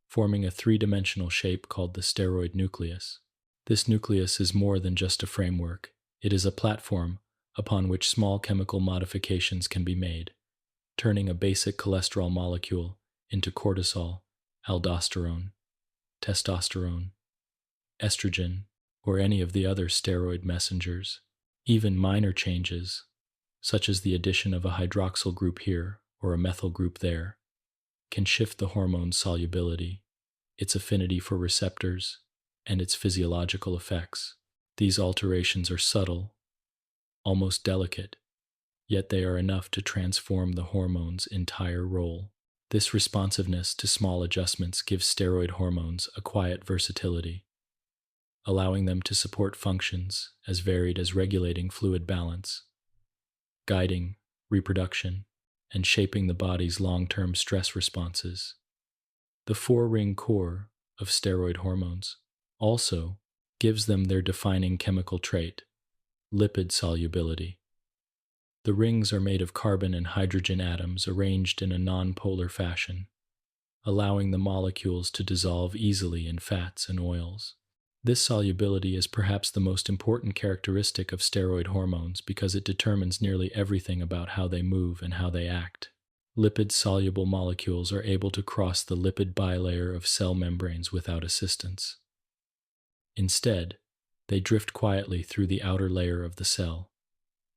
forming a 3-dimensional shape called the steroid nucleus. This nucleus is more than just a framework. It is a platform upon which small chemical modifications can be made, turning a basic cholesterol molecule into cortisol, aldosterone, testosterone, estrogen, or any of the other steroid messengers. Even minor changes, such as the addition of a hydroxyl group here or a methyl group there, can shift the hormone's solubility, its affinity for receptors, and its physiological effects. These alterations are subtle, almost delicate, yet they are enough to transform the hormone's entire role. This responsiveness to small adjustments gives steroid hormones a quiet versatility, allowing them to support functions as varied as regulating fluid balance, guiding reproduction, and shaping the body's long-term stress responses. The 4-ring core of steroid hormones also gives them their defining chemical trait, lipid solubility. The rings are made of carbon and hydrogen atoms arranged in a non-polar fashion, allowing the molecules to dissolve easily in fats and oils. This solubility is perhaps the most important characteristic of steroid hormones because it determines nearly everything about how they move and how they act. Lipid-soluble molecules are able to cross the lipid bilayer of cell membranes without assistance. Instead, they drift quietly through the outer layer of the cell,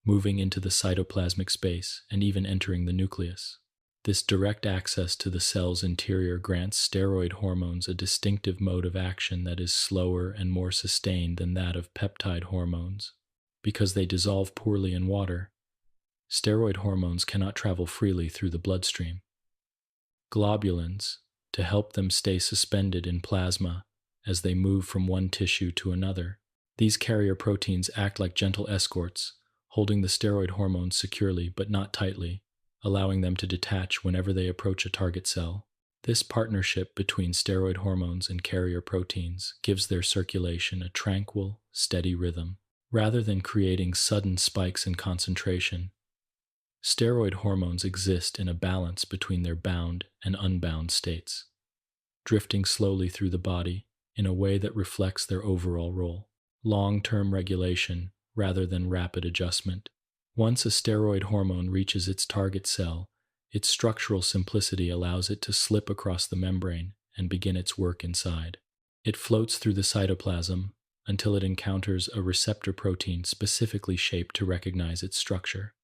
moving into the cytoplasmic space and even entering the nucleus. This direct access to the cell's interior grants steroid hormones a distinctive mode of action that is slower and more sustained than that of peptide hormones. Because they dissolve poorly in water, steroid hormones cannot travel freely through the bloodstream. Globulins, to help them stay suspended in plasma as they move from one tissue to another, these carrier proteins act like gentle escorts, holding the steroid hormones securely but not tightly, allowing them to detach whenever they approach a target cell. This partnership between steroid hormones and carrier proteins gives their circulation a tranquil, steady rhythm. Rather than creating sudden spikes in concentration, Steroid hormones exist in a balance between their bound and unbound states, drifting slowly through the body in a way that reflects their overall role. Long-term regulation rather than rapid adjustment. Once a steroid hormone reaches its target cell, its structural simplicity allows it to slip across the membrane and begin its work inside. It floats through the cytoplasm until it encounters a receptor protein specifically shaped to recognize its structure.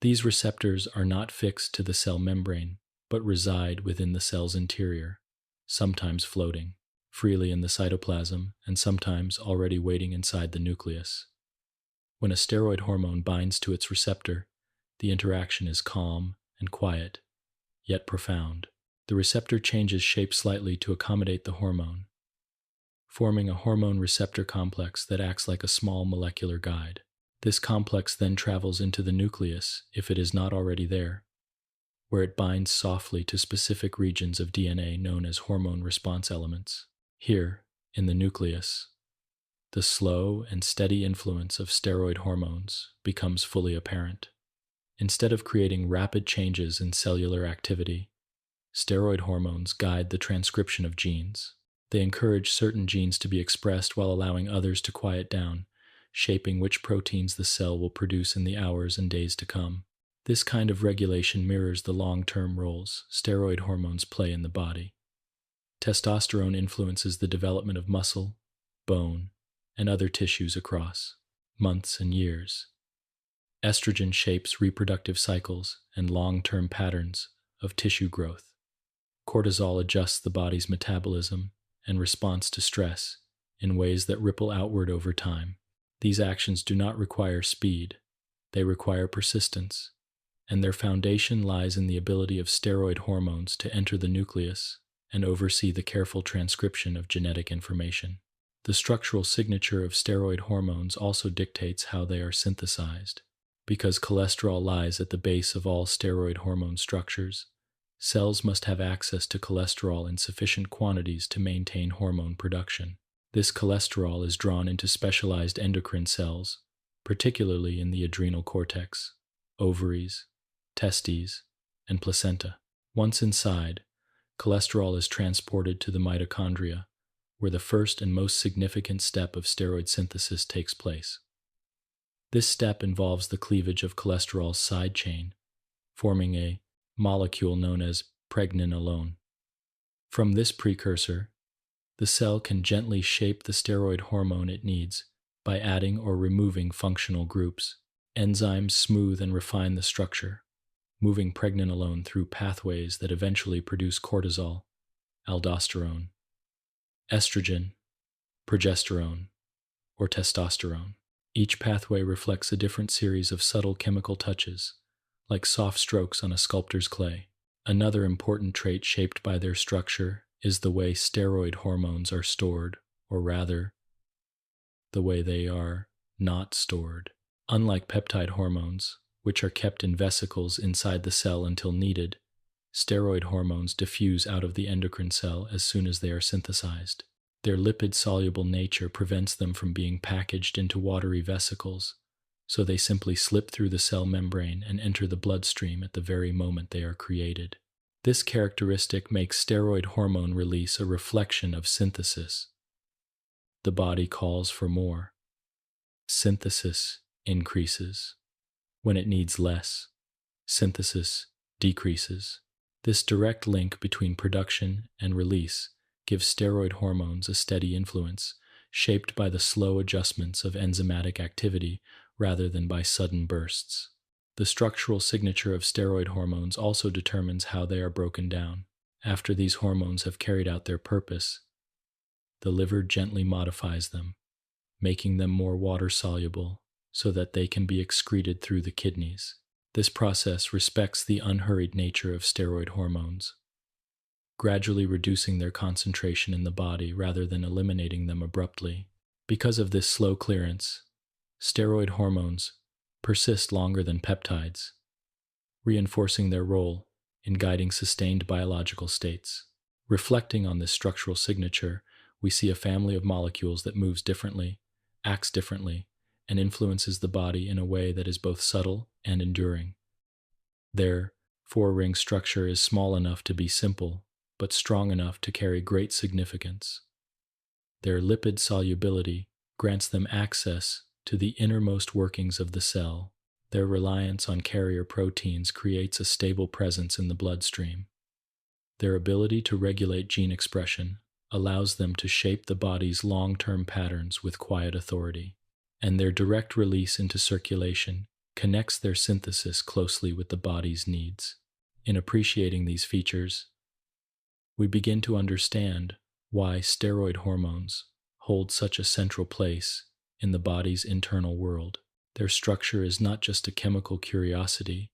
These receptors are not fixed to the cell membrane, but reside within the cell's interior, sometimes floating freely in the cytoplasm and sometimes already waiting inside the nucleus. When a steroid hormone binds to its receptor, the interaction is calm and quiet, yet profound. The receptor changes shape slightly to accommodate the hormone, forming a hormone receptor complex that acts like a small molecular guide. This complex then travels into the nucleus, if it is not already there, where it binds softly to specific regions of DNA known as hormone response elements. Here, in the nucleus, the slow and steady influence of steroid hormones becomes fully apparent. Instead of creating rapid changes in cellular activity, steroid hormones guide the transcription of genes. They encourage certain genes to be expressed while allowing others to quiet down, shaping which proteins the cell will produce in the hours and days to come. This kind of regulation mirrors the long-term roles steroid hormones play in the body. Testosterone influences the development of muscle, bone, and other tissues across months and years. Estrogen shapes reproductive cycles and long-term patterns of tissue growth. Cortisol adjusts the body's metabolism and response to stress in ways that ripple outward over time. These actions do not require speed, they require persistence, and their foundation lies in the ability of steroid hormones to enter the nucleus and oversee the careful transcription of genetic information. The structural signature of steroid hormones also dictates how they are synthesized. Because cholesterol lies at the base of all steroid hormone structures, cells must have access to cholesterol in sufficient quantities to maintain hormone production. This cholesterol is drawn into specialized endocrine cells, particularly in the adrenal cortex, ovaries, testes, and placenta. Once inside, cholesterol is transported to the mitochondria, where the first and most significant step of steroid synthesis takes place. This step involves the cleavage of cholesterol's side chain, forming a molecule known as pregnenolone. From this precursor, the cell can gently shape the steroid hormone it needs by adding or removing functional groups. Enzymes smooth and refine the structure, moving pregnenolone through pathways that eventually produce cortisol, aldosterone, estrogen, progesterone, or testosterone. Each pathway reflects a different series of subtle chemical touches, like soft strokes on a sculptor's clay. Another important trait shaped by their structure is the way steroid hormones are stored, or rather, the way they are not stored. Unlike peptide hormones, which are kept in vesicles inside the cell until needed, steroid hormones diffuse out of the endocrine cell as soon as they are synthesized. Their lipid-soluble nature prevents them from being packaged into watery vesicles, so they simply slip through the cell membrane and enter the bloodstream at the very moment they are created. This characteristic makes steroid hormone release a reflection of synthesis. The body calls for more. Synthesis increases. When it needs less, synthesis decreases. This direct link between production and release gives steroid hormones a steady influence, shaped by the slow adjustments of enzymatic activity rather than by sudden bursts. The structural signature of steroid hormones also determines how they are broken down. After these hormones have carried out their purpose, the liver gently modifies them, making them more water-soluble so that they can be excreted through the kidneys. This process respects the unhurried nature of steroid hormones, gradually reducing their concentration in the body rather than eliminating them abruptly. Because of this slow clearance, steroid hormones persist longer than peptides, reinforcing their role in guiding sustained biological states. Reflecting on this structural signature, we see a family of molecules that moves differently, acts differently, and influences the body in a way that is both subtle and enduring. Their four-ring structure is small enough to be simple, but strong enough to carry great significance. Their lipid solubility grants them access to the innermost workings of the cell. Their reliance on carrier proteins creates a stable presence in the bloodstream. Their ability to regulate gene expression allows them to shape the body's long-term patterns with quiet authority, and their direct release into circulation connects their synthesis closely with the body's needs. In appreciating these features, we begin to understand why steroid hormones hold such a central place in the body's internal world. Their structure is not just a chemical curiosity,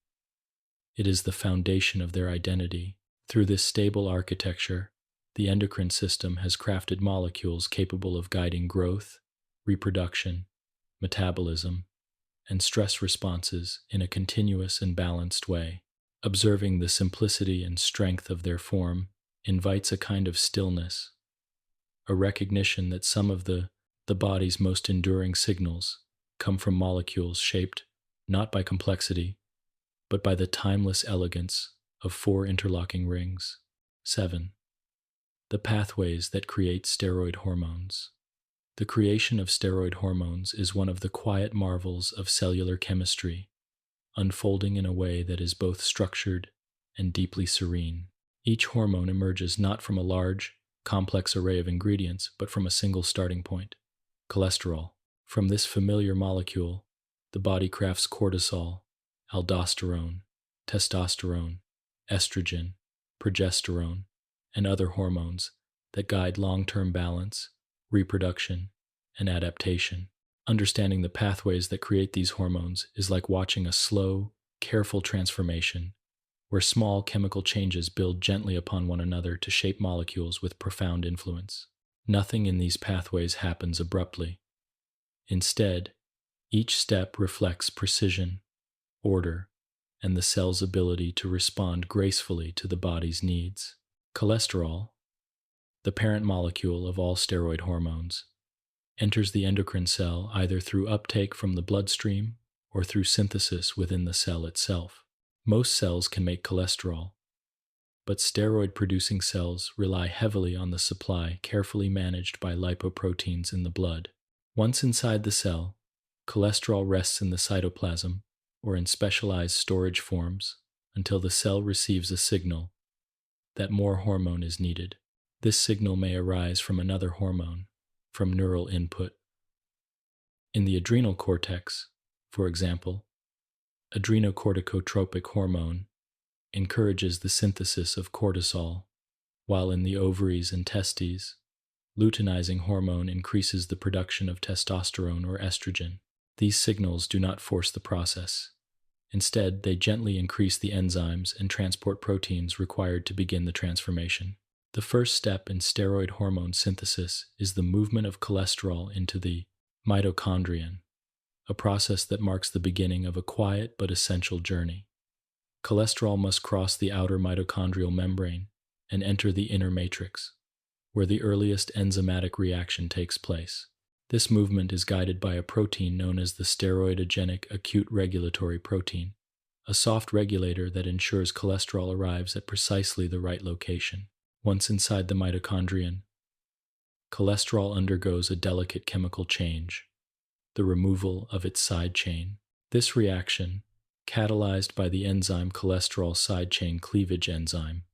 it is the foundation of their identity. Through this stable architecture, the endocrine system has crafted molecules capable of guiding growth, reproduction, metabolism, and stress responses in a continuous and balanced way. Observing the simplicity and strength of their form invites a kind of stillness, a recognition that some of the body's most enduring signals come from molecules shaped not by complexity, but by the timeless elegance of four interlocking rings. 7. The pathways that create steroid hormones. The creation of steroid hormones is one of the quiet marvels of cellular chemistry, unfolding in a way that is both structured and deeply serene. Each hormone emerges not from a large, complex array of ingredients, but from a single starting point: cholesterol. From this familiar molecule, the body crafts cortisol, aldosterone, testosterone, estrogen, progesterone, and other hormones that guide long-term balance, reproduction, and adaptation. Understanding the pathways that create these hormones is like watching a slow, careful transformation, where small chemical changes build gently upon one another to shape molecules with profound influence. Nothing in these pathways happens abruptly. Instead, each step reflects precision, order, and the cell's ability to respond gracefully to the body's needs. Cholesterol, the parent molecule of all steroid hormones, enters the endocrine cell either through uptake from the bloodstream or through synthesis within the cell itself. Most cells can make cholesterol, but steroid-producing cells rely heavily on the supply carefully managed by lipoproteins in the blood. Once inside the cell, cholesterol rests in the cytoplasm or in specialized storage forms until the cell receives a signal that more hormone is needed. This signal may arise from another hormone, from neural input. In the adrenal cortex, for example, adrenocorticotropic hormone encourages the synthesis of cortisol, while in the ovaries and testes, luteinizing hormone increases the production of testosterone or estrogen. These signals do not force the process. Instead, they gently increase the enzymes and transport proteins required to begin the transformation. The first step in steroid hormone synthesis is the movement of cholesterol into the mitochondrion, a process that marks the beginning of a quiet but essential journey. Cholesterol must cross the outer mitochondrial membrane and enter the inner matrix, where the earliest enzymatic reaction takes place. This movement is guided by a protein known as the steroidogenic acute regulatory protein, a soft regulator that ensures cholesterol arrives at precisely the right location. Once inside the mitochondrion, cholesterol undergoes a delicate chemical change, the removal of its side chain. This reaction, catalyzed by the enzyme cholesterol side chain cleavage enzyme,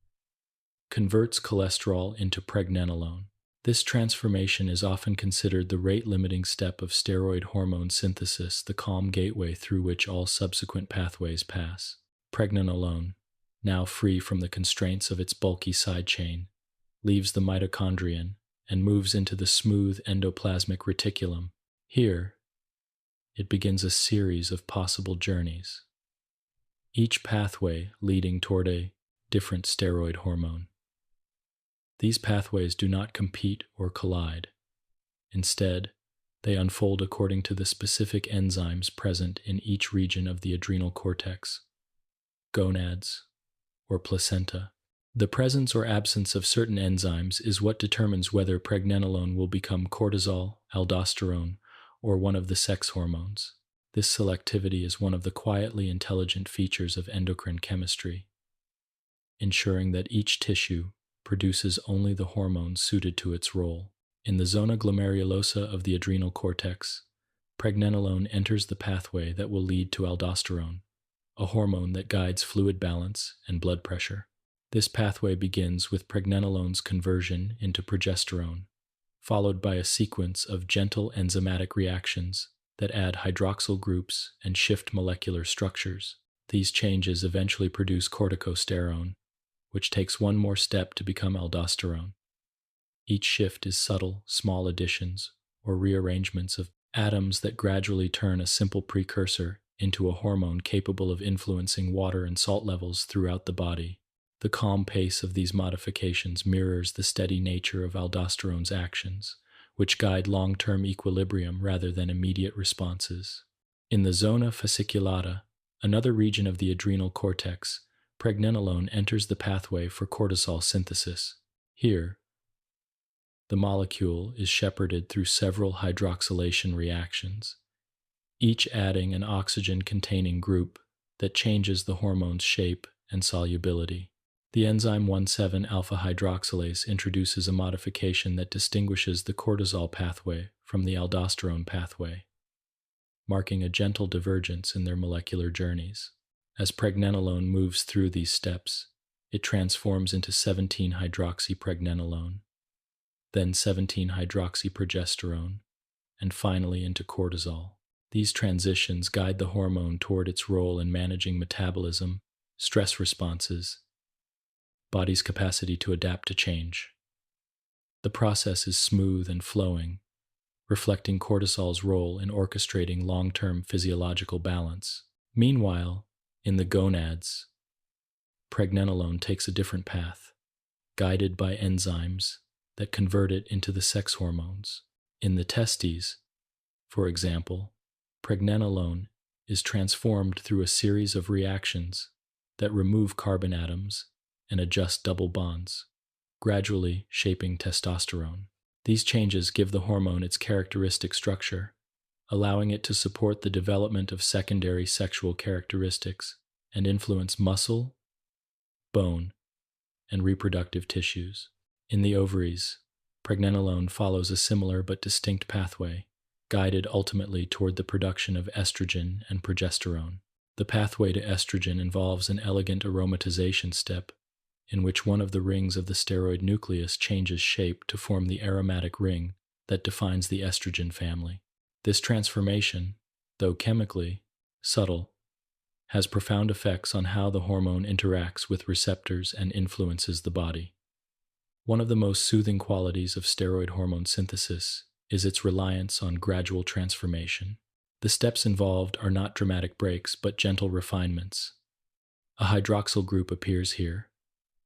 converts cholesterol into pregnenolone. This transformation is often considered the rate-limiting step of steroid hormone synthesis, the calm gateway through which all subsequent pathways pass. Pregnenolone, now free from the constraints of its bulky side chain, leaves the mitochondrion and moves into the smooth endoplasmic reticulum. Here, it begins a series of possible journeys, each pathway leading toward a different steroid hormone. These pathways do not compete or collide. Instead, they unfold according to the specific enzymes present in each region of the adrenal cortex, gonads, or placenta. The presence or absence of certain enzymes is what determines whether pregnenolone will become cortisol, aldosterone, or one of the sex hormones. This selectivity is one of the quietly intelligent features of endocrine chemistry, ensuring that each tissue produces only the hormones suited to its role. In the zona glomerulosa of the adrenal cortex, pregnenolone enters the pathway that will lead to aldosterone, a hormone that guides fluid balance and blood pressure. This pathway begins with pregnenolone's conversion into progesterone, followed by a sequence of gentle enzymatic reactions that add hydroxyl groups and shift molecular structures. These changes eventually produce corticosterone, which takes one more step to become aldosterone. Each shift is subtle, small additions or rearrangements of atoms that gradually turn a simple precursor into a hormone capable of influencing water and salt levels throughout the body. The calm pace of these modifications mirrors the steady nature of aldosterone's actions, which guide long-term equilibrium rather than immediate responses. In the zona fasciculata, another region of the adrenal cortex, pregnenolone enters the pathway for cortisol synthesis. Here, the molecule is shepherded through several hydroxylation reactions, each adding an oxygen-containing group that changes the hormone's shape and solubility. The enzyme 1,7-alpha-hydroxylase introduces a modification that distinguishes the cortisol pathway from the aldosterone pathway, marking a gentle divergence in their molecular journeys. As pregnenolone moves through these steps, it transforms into 17-hydroxypregnenolone, then 17-hydroxyprogesterone, and finally into cortisol. These transitions guide the hormone toward its role in managing metabolism, stress responses, body's capacity to adapt to change. The process is smooth and flowing, reflecting cortisol's role in orchestrating long-term physiological balance. Meanwhile, in the gonads, pregnenolone takes a different path, guided by enzymes that convert it into the sex hormones. In the testes, for example, pregnenolone is transformed through a series of reactions that remove carbon atoms and adjust double bonds, gradually shaping testosterone. These changes give the hormone its characteristic structure, allowing it to support the development of secondary sexual characteristics and influence muscle, bone, and reproductive tissues. In the ovaries, pregnenolone follows a similar but distinct pathway, guided ultimately toward the production of estrogen and progesterone. The pathway to estrogen involves an elegant aromatization step in which one of the rings of the steroid nucleus changes shape to form the aromatic ring that defines the estrogen family. This transformation, though chemically subtle, has profound effects on how the hormone interacts with receptors and influences the body. One of the most soothing qualities of steroid hormone synthesis is its reliance on gradual transformation. The steps involved are not dramatic breaks, but gentle refinements. A hydroxyl group appears here,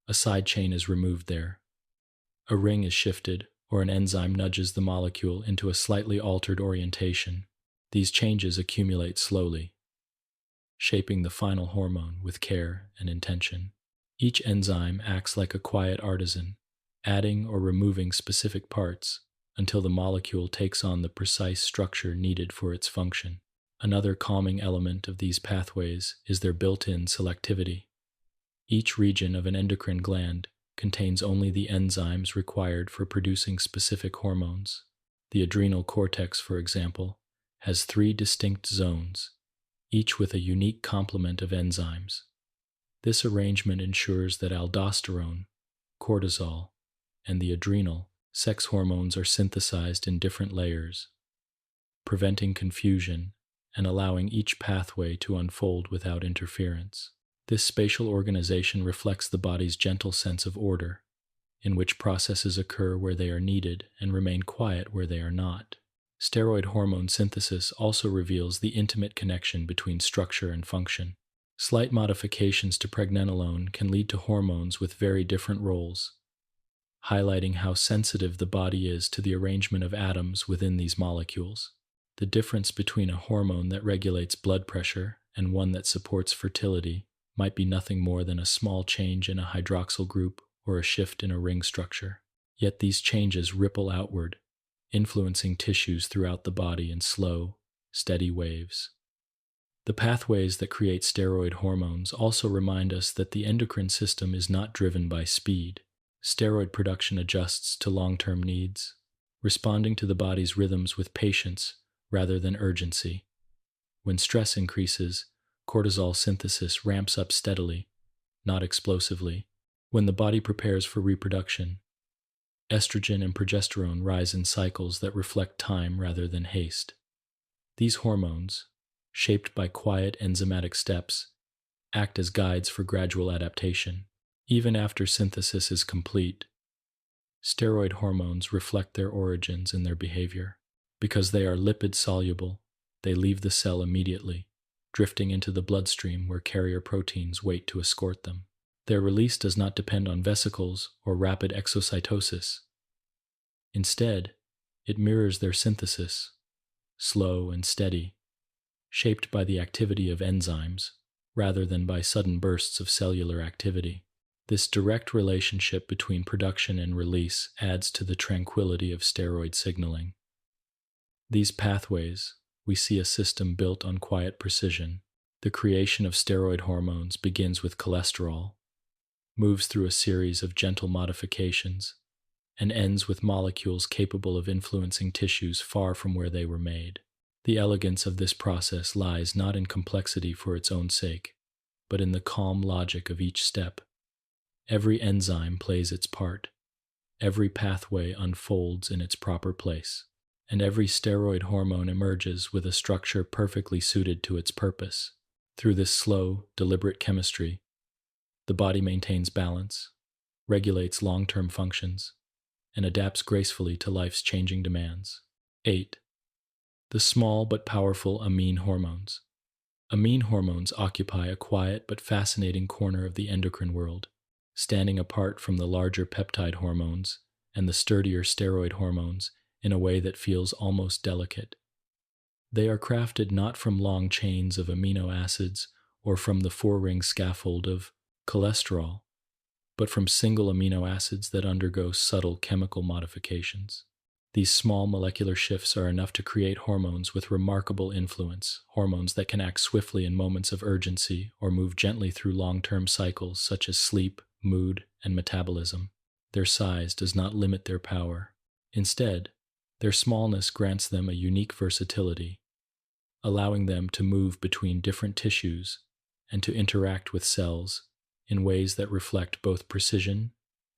a side chain is removed there, a ring is shifted, or an enzyme nudges the molecule into a slightly altered orientation. These changes accumulate slowly, shaping the final hormone with care and intention. Each enzyme acts like a quiet artisan, adding or removing specific parts until the molecule takes on the precise structure needed for its function. Another calming element of these pathways is their built-in selectivity. Each region of an endocrine gland contains only the enzymes required for producing specific hormones. The adrenal cortex, for example, has 3 distinct zones, each with a unique complement of enzymes. This arrangement ensures that aldosterone, cortisol, and the adrenal sex hormones are synthesized in different layers, preventing confusion and allowing each pathway to unfold without interference. This spatial organization reflects the body's gentle sense of order, in which processes occur where they are needed and remain quiet where they are not. Steroid hormone synthesis also reveals the intimate connection between structure and function. Slight modifications to pregnenolone can lead to hormones with very different roles, highlighting how sensitive the body is to the arrangement of atoms within these molecules. The difference between a hormone that regulates blood pressure and one that supports fertility might be nothing more than a small change in a hydroxyl group or a shift in a ring structure. Yet these changes ripple outward, influencing tissues throughout the body in slow, steady waves. The pathways that create steroid hormones also remind us that the endocrine system is not driven by speed. Steroid production adjusts to long-term needs, responding to the body's rhythms with patience rather than urgency. When stress increases, cortisol synthesis ramps up steadily, not explosively. When the body prepares for reproduction, estrogen and progesterone rise in cycles that reflect time rather than haste. These hormones, shaped by quiet enzymatic steps, act as guides for gradual adaptation. Even after synthesis is complete, steroid hormones reflect their origins in their behavior. Because they are lipid-soluble, they leave the cell immediately, drifting into the bloodstream where carrier proteins wait to escort them. Their release does not depend on vesicles or rapid exocytosis. Instead, it mirrors their synthesis, slow and steady, shaped by the activity of enzymes rather than by sudden bursts of cellular activity. This direct relationship between production and release adds to the tranquility of steroid signaling. These pathways, we see a system built on quiet precision. The creation of steroid hormones begins with cholesterol, moves through a series of gentle modifications, and ends with molecules capable of influencing tissues far from where they were made. The elegance of this process lies not in complexity for its own sake, but in the calm logic of each step. Every enzyme plays its part, every pathway unfolds in its proper place, and every steroid hormone emerges with a structure perfectly suited to its purpose. Through this slow, deliberate chemistry, the body maintains balance, regulates long-term functions, and adapts gracefully to life's changing demands. 8. The small but powerful amine hormones. Amine hormones occupy a quiet but fascinating corner of the endocrine world, standing apart from the larger peptide hormones and the sturdier steroid hormones in a way that feels almost delicate. They are crafted not from long chains of amino acids or from the four-ring scaffold of cholesterol, but from single amino acids that undergo subtle chemical modifications. These small molecular shifts are enough to create hormones with remarkable influence, hormones that can act swiftly in moments of urgency or move gently through long-term cycles such as sleep, mood, and metabolism. Their size does not limit their power. Instead, their smallness grants them a unique versatility, allowing them to move between different tissues and to interact with cells in ways that reflect both precision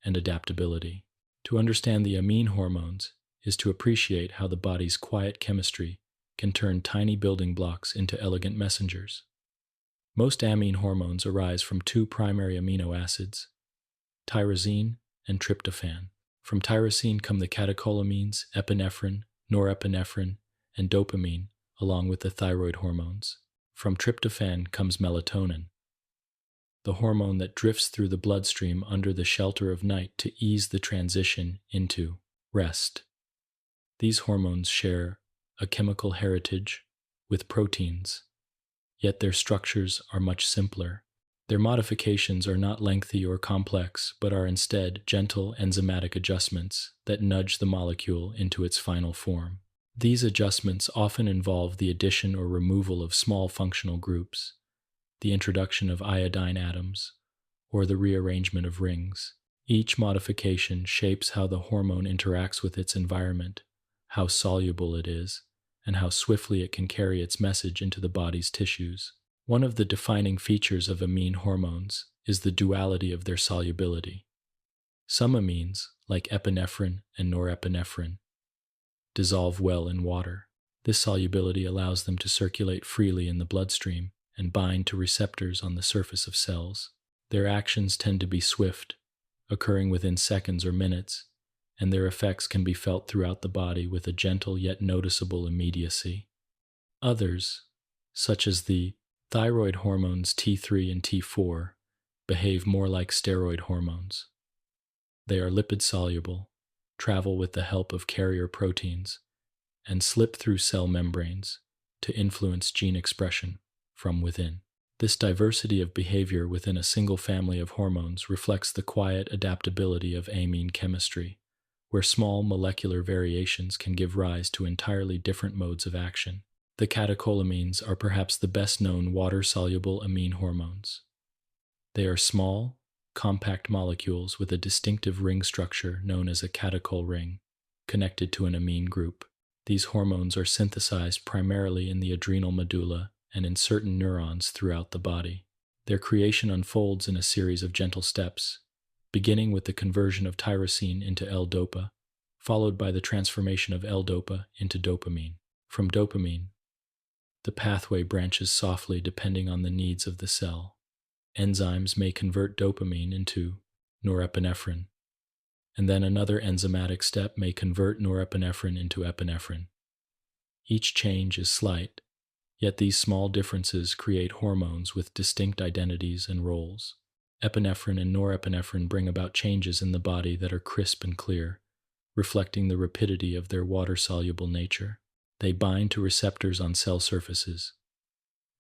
and adaptability. To understand the amine hormones is to appreciate how the body's quiet chemistry can turn tiny building blocks into elegant messengers. Most amine hormones arise from two primary amino acids, tyrosine and tryptophan. From tyrosine come the catecholamines, epinephrine, norepinephrine, and dopamine, along with the thyroid hormones. From tryptophan comes melatonin, the hormone that drifts through the bloodstream under the shelter of night to ease the transition into rest. These hormones share a chemical heritage with proteins, yet their structures are much simpler. Their modifications are not lengthy or complex, but are instead gentle enzymatic adjustments that nudge the molecule into its final form. These adjustments often involve the addition or removal of small functional groups, the introduction of iodine atoms, or the rearrangement of rings. Each modification shapes how the hormone interacts with its environment, how soluble it is, and how swiftly it can carry its message into the body's tissues. One of the defining features of amine hormones is the duality of their solubility. Some amines, like epinephrine and norepinephrine, dissolve well in water. This solubility allows them to circulate freely in the bloodstream and bind to receptors on the surface of cells. Their actions tend to be swift, occurring within seconds or minutes, and their effects can be felt throughout the body with a gentle yet noticeable immediacy. Others, such as the thyroid hormones T3 and T4, behave more like steroid hormones. They are lipid-soluble, travel with the help of carrier proteins, and slip through cell membranes to influence gene expression from within. This diversity of behavior within a single family of hormones reflects the quiet adaptability of amine chemistry, where small molecular variations can give rise to entirely different modes of action. The catecholamines are perhaps the best-known water-soluble amine hormones. They are small, compact molecules with a distinctive ring structure known as a catechol ring, connected to an amine group. These hormones are synthesized primarily in the adrenal medulla and in certain neurons throughout the body. Their creation unfolds in a series of gentle steps, beginning with the conversion of tyrosine into L-dopa, followed by the transformation of L-dopa into dopamine. From dopamine, the pathway branches softly depending on the needs of the cell. Enzymes may convert dopamine into norepinephrine, and then another enzymatic step may convert norepinephrine into epinephrine. Each change is slight, yet these small differences create hormones with distinct identities and roles. Epinephrine and norepinephrine bring about changes in the body that are crisp and clear, reflecting the rapidity of their water-soluble nature. They bind to receptors on cell surfaces,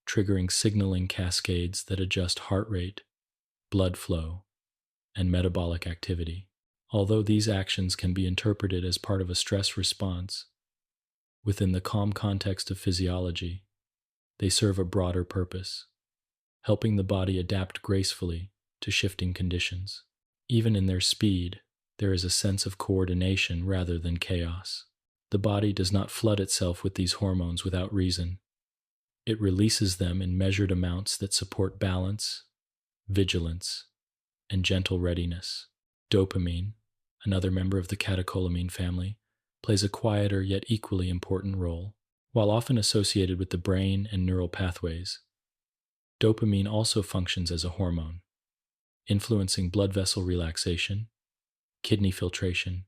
triggering signaling cascades that adjust heart rate, blood flow, and metabolic activity. Although these actions can be interpreted as part of a stress response, within the calm context of physiology, they serve a broader purpose, helping the body adapt gracefully to shifting conditions. Even in their speed, there is a sense of coordination rather than chaos. The body does not flood itself with these hormones without reason. It releases them in measured amounts that support balance, vigilance, and gentle readiness. Dopamine, another member of the catecholamine family, plays a quieter yet equally important role. While often associated with the brain and neural pathways, dopamine also functions as a hormone, influencing blood vessel relaxation, kidney filtration,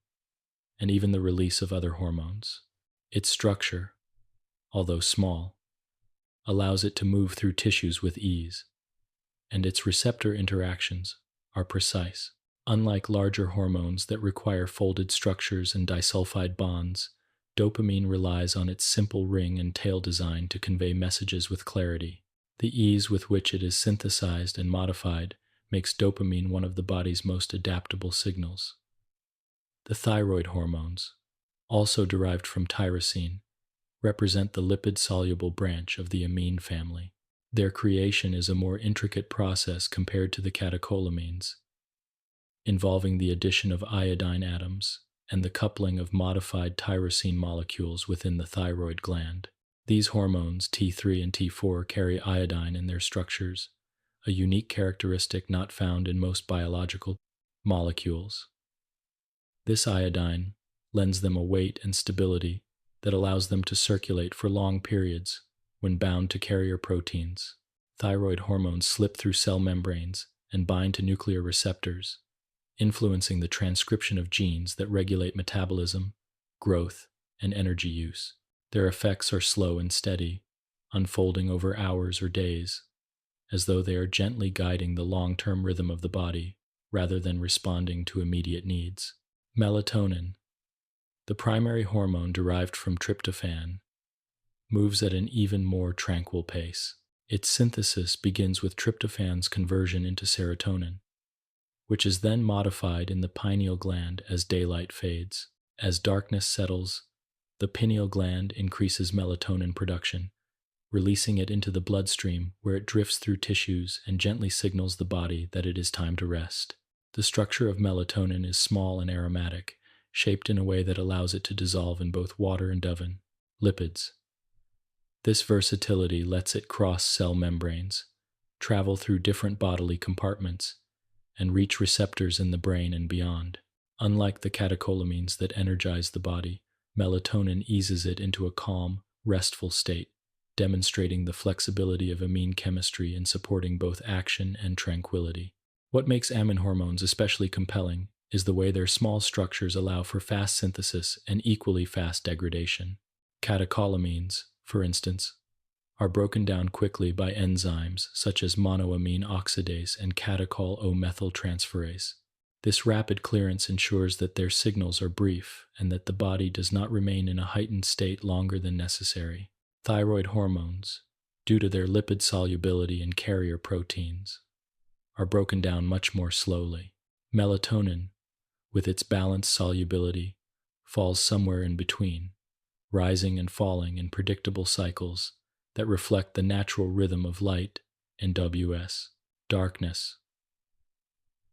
and even the release of other hormones. Its structure, although small, allows it to move through tissues with ease, and its receptor interactions are precise. Unlike larger hormones that require folded structures and disulfide bonds, dopamine relies on its simple ring and tail design to convey messages with clarity. The ease with which it is synthesized and modified makes dopamine one of the body's most adaptable signals. The thyroid hormones, also derived from tyrosine, represent the lipid-soluble branch of the amine family. Their creation is a more intricate process compared to the catecholamines, involving the addition of iodine atoms and the coupling of modified tyrosine molecules within the thyroid gland. These hormones, T3 and T4, carry iodine in their structures, a unique characteristic not found in most biological molecules. This iodine lends them a weight and stability that allows them to circulate for long periods when bound to carrier proteins. Thyroid hormones slip through cell membranes and bind to nuclear receptors, influencing the transcription of genes that regulate metabolism, growth, and energy use. Their effects are slow and steady, unfolding over hours or days, as though they are gently guiding the long-term rhythm of the body rather than responding to immediate needs. Melatonin, the primary hormone derived from tryptophan, moves at an even more tranquil pace. Its synthesis begins with tryptophan's conversion into serotonin, which is then modified in the pineal gland as daylight fades. As darkness settles, the pineal gland increases melatonin production, releasing it into the bloodstream where it drifts through tissues and gently signals the body that it is time to rest. The structure of melatonin is small and aromatic, shaped in a way that allows it to dissolve in both water and lipids. This versatility lets it cross cell membranes, travel through different bodily compartments, and reach receptors in the brain and beyond. Unlike the catecholamines that energize the body, melatonin eases it into a calm, restful state, demonstrating the flexibility of amine chemistry in supporting both action and tranquility. What makes amine hormones especially compelling is the way their small structures allow for fast synthesis and equally fast degradation. Catecholamines, for instance, are broken down quickly by enzymes such as monoamine oxidase and catechol O-methyltransferase. This rapid clearance ensures that their signals are brief and that the body does not remain in a heightened state longer than necessary. Thyroid hormones, due to their lipid solubility in carrier proteins, are broken down much more slowly. Melatonin, with its balanced solubility, falls somewhere in between, rising and falling in predictable cycles that reflect the natural rhythm of light and darkness.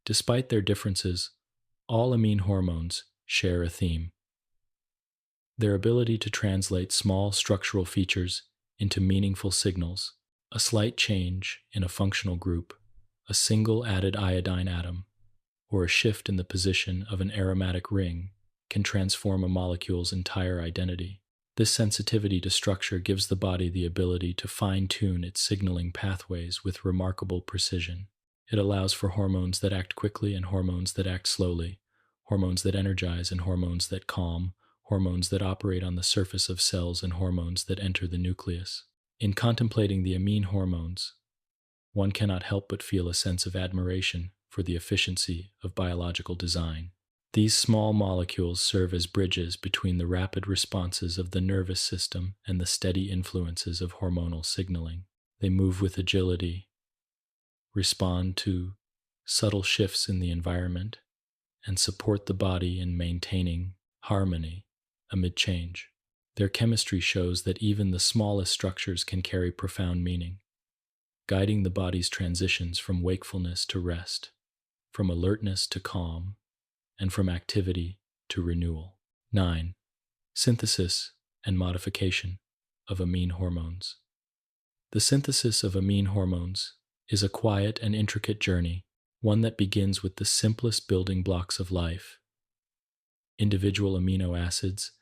Despite their differences, all amine hormones share a theme: their ability to translate small structural features into meaningful signals. A slight change in a functional group, a single added iodine atom, or a shift in the position of an aromatic ring can transform a molecule's entire identity. This sensitivity to structure gives the body the ability to fine-tune its signaling pathways with remarkable precision. It allows for hormones that act quickly and hormones that act slowly, hormones that energize and hormones that calm, hormones that operate on the surface of cells and hormones that enter the nucleus. In contemplating the amine hormones, one cannot help but feel a sense of admiration for the efficiency of biological design. These small molecules serve as bridges between the rapid responses of the nervous system and the steady influences of hormonal signaling. They move with agility, respond to subtle shifts in the environment, and support the body in maintaining harmony amid change. Their chemistry shows that even the smallest structures can carry profound meaning, guiding the body's transitions from wakefulness to rest, from alertness to calm, and from activity to renewal. 9. Synthesis and modification of amine hormones. The synthesis of amine hormones is a quiet and intricate journey, one that begins with the simplest building blocks of life, individual amino acids,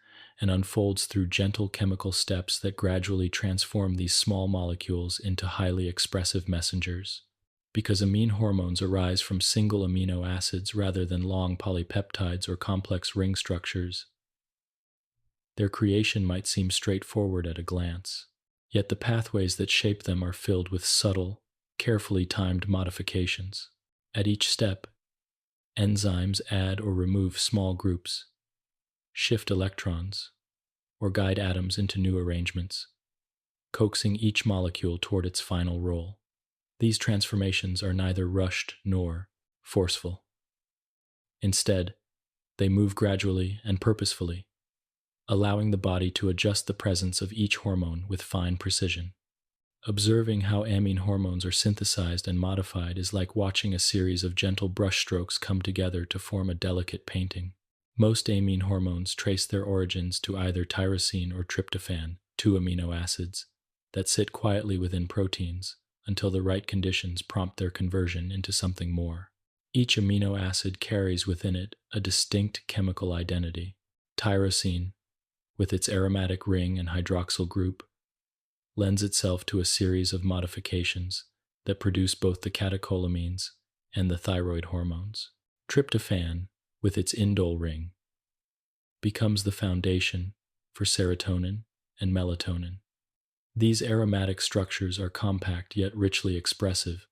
and unfolds through gentle chemical steps that gradually transform these small molecules into highly expressive messengers. Because amine hormones arise from single amino acids rather than long polypeptides or complex ring structures, their creation might seem straightforward at a glance. Yet the pathways that shape them are filled with subtle, carefully timed modifications. At each step, enzymes add or remove small groups, shift electrons, or guide atoms into new arrangements, coaxing each molecule toward its final role. These transformations are neither rushed nor forceful. Instead, they move gradually and purposefully, allowing the body to adjust the presence of each hormone with fine precision. Observing how amine hormones are synthesized and modified is like watching a series of gentle brushstrokes come together to form a delicate painting. Most amine hormones trace their origins to either tyrosine or tryptophan, two amino acids, that sit quietly within proteins until the right conditions prompt their conversion into something more. Each amino acid carries within it a distinct chemical identity. Tyrosine, with its aromatic ring and hydroxyl group, lends itself to a series of modifications that produce both the catecholamines and the thyroid hormones. Tryptophan, with its indole ring, becomes the foundation for serotonin and melatonin. These aromatic structures are compact yet richly expressive,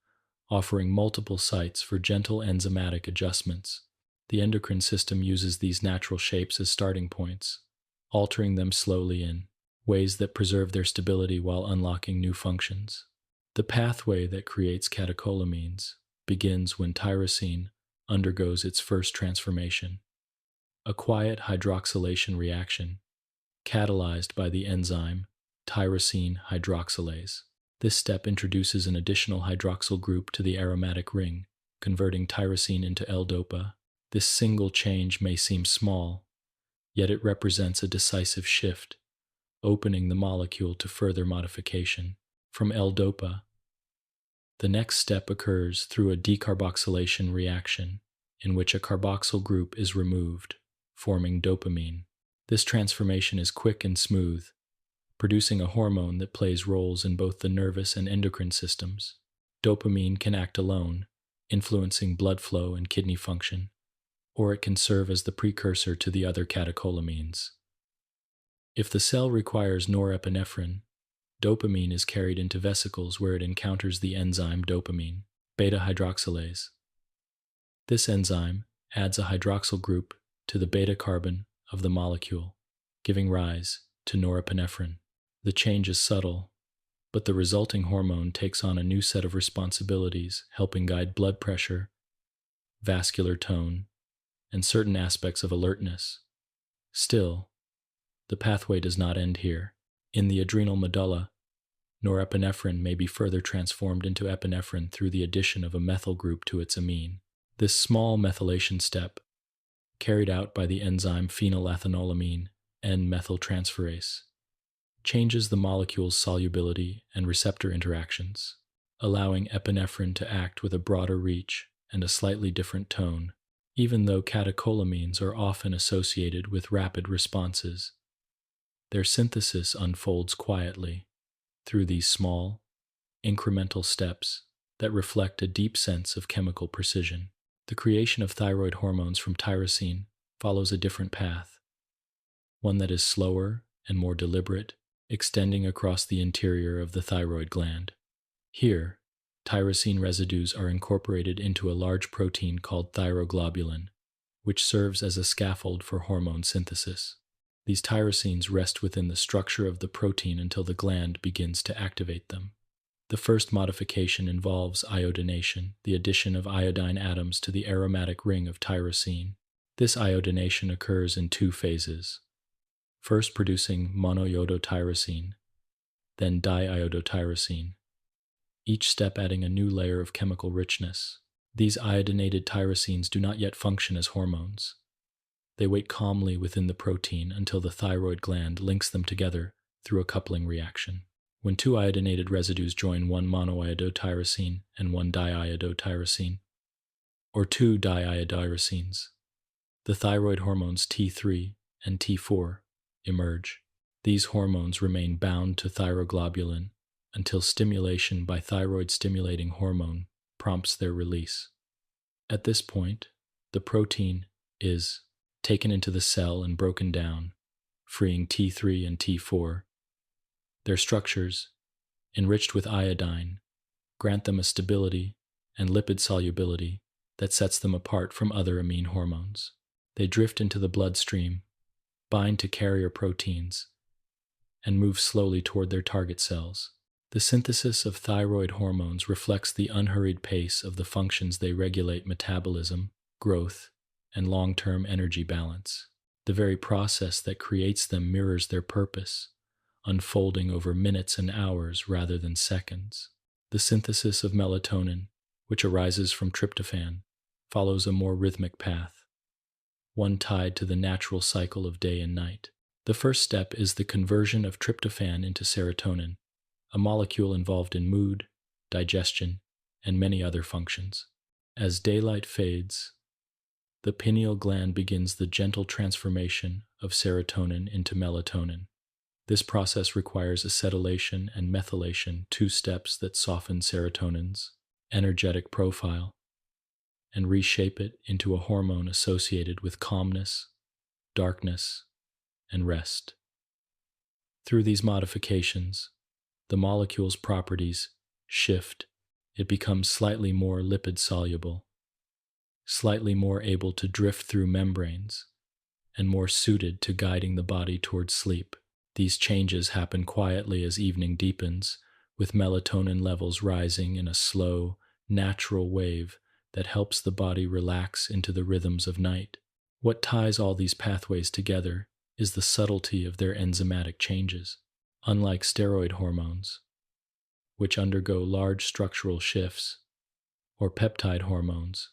offering multiple sites for gentle enzymatic adjustments. The endocrine system uses these natural shapes as starting points, altering them slowly in ways that preserve their stability while unlocking new functions. The pathway that creates catecholamines begins when tyrosine undergoes its first transformation, a quiet hydroxylation reaction catalyzed by the enzyme tyrosine hydroxylase. This step introduces an additional hydroxyl group to the aromatic ring, converting tyrosine into L-DOPA. This single change may seem small, yet it represents a decisive shift, opening the molecule to further modification. From L-DOPA, the next step occurs through a decarboxylation reaction, in which a carboxyl group is removed, forming dopamine. This transformation is quick and smooth, producing a hormone that plays roles in both the nervous and endocrine systems. Dopamine can act alone, influencing blood flow and kidney function, or it can serve as the precursor to the other catecholamines. If the cell requires norepinephrine, dopamine is carried into vesicles where it encounters the enzyme dopamine beta-hydroxylase. This enzyme adds a hydroxyl group to the beta carbon of the molecule, giving rise to norepinephrine. The change is subtle, but the resulting hormone takes on a new set of responsibilities, helping guide blood pressure, vascular tone, and certain aspects of alertness. Still, the pathway does not end here. In the adrenal medulla, norepinephrine may be further transformed into epinephrine through the addition of a methyl group to its amine. This small methylation step, carried out by the enzyme phenylethanolamine N-methyltransferase, changes the molecule's solubility and receptor interactions, allowing epinephrine to act with a broader reach and a slightly different tone. Even though catecholamines are often associated with rapid responses, their synthesis unfolds quietly through these small, incremental steps that reflect a deep sense of chemical precision. The creation of thyroid hormones from tyrosine follows a different path, one that is slower and more deliberate, extending across the interior of the thyroid gland. Here, tyrosine residues are incorporated into a large protein called thyroglobulin, which serves as a scaffold for hormone synthesis. These tyrosines rest within the structure of the protein until the gland begins to activate them. The first modification involves iodination, the addition of iodine atoms to the aromatic ring of tyrosine. This iodination occurs in two phases, first producing monoiodotyrosine, then diiodotyrosine, each step adding a new layer of chemical richness. These iodinated tyrosines do not yet function as hormones. They wait calmly within the protein until the thyroid gland links them together through a coupling reaction. When two iodinated residues join one monoiodotyrosine and one diiodotyrosine, or two diiodyrosines, the thyroid hormones T3 and T4 emerge. These hormones remain bound to thyroglobulin until stimulation by thyroid-stimulating hormone prompts their release. At this point, the protein is taken into the cell and broken down, freeing T3 and T4. Their structures, enriched with iodine, grant them a stability and lipid solubility that sets them apart from other amine hormones. They drift into the bloodstream, bind to carrier proteins, and move slowly toward their target cells. The synthesis of thyroid hormones reflects the unhurried pace of the functions they regulate: metabolism, growth, and long-term energy balance. The very process that creates them mirrors their purpose, unfolding over minutes and hours rather than seconds. The synthesis of melatonin, which arises from tryptophan, follows a more rhythmic path, one tied to the natural cycle of day and night. The first step is the conversion of tryptophan into serotonin, a molecule involved in mood, digestion, and many other functions. As daylight fades, the pineal gland begins the gentle transformation of serotonin into melatonin. This process requires acetylation and methylation, two steps that soften serotonin's energetic profile and reshape it into a hormone associated with calmness, darkness, and rest. Through these modifications, the molecule's properties shift. It becomes slightly more lipid-soluble, slightly more able to drift through membranes, and more suited to guiding the body towards sleep. These changes happen quietly as evening deepens, with melatonin levels rising in a slow, natural wave that helps the body relax into the rhythms of night. What ties all these pathways together is the subtlety of their enzymatic changes. Unlike steroid hormones, which undergo large structural shifts, or peptide hormones,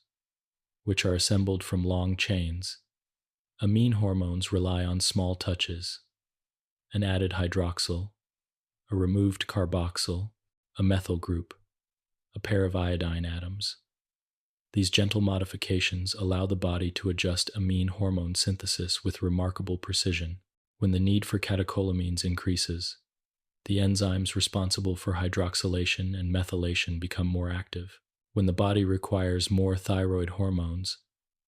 which are assembled from long chains, amine hormones rely on small touches: an added hydroxyl, a removed carboxyl, a methyl group, a pair of iodine atoms. These gentle modifications allow the body to adjust amine hormone synthesis with remarkable precision. When the need for catecholamines increases, the enzymes responsible for hydroxylation and methylation become more active. When the body requires more thyroid hormones,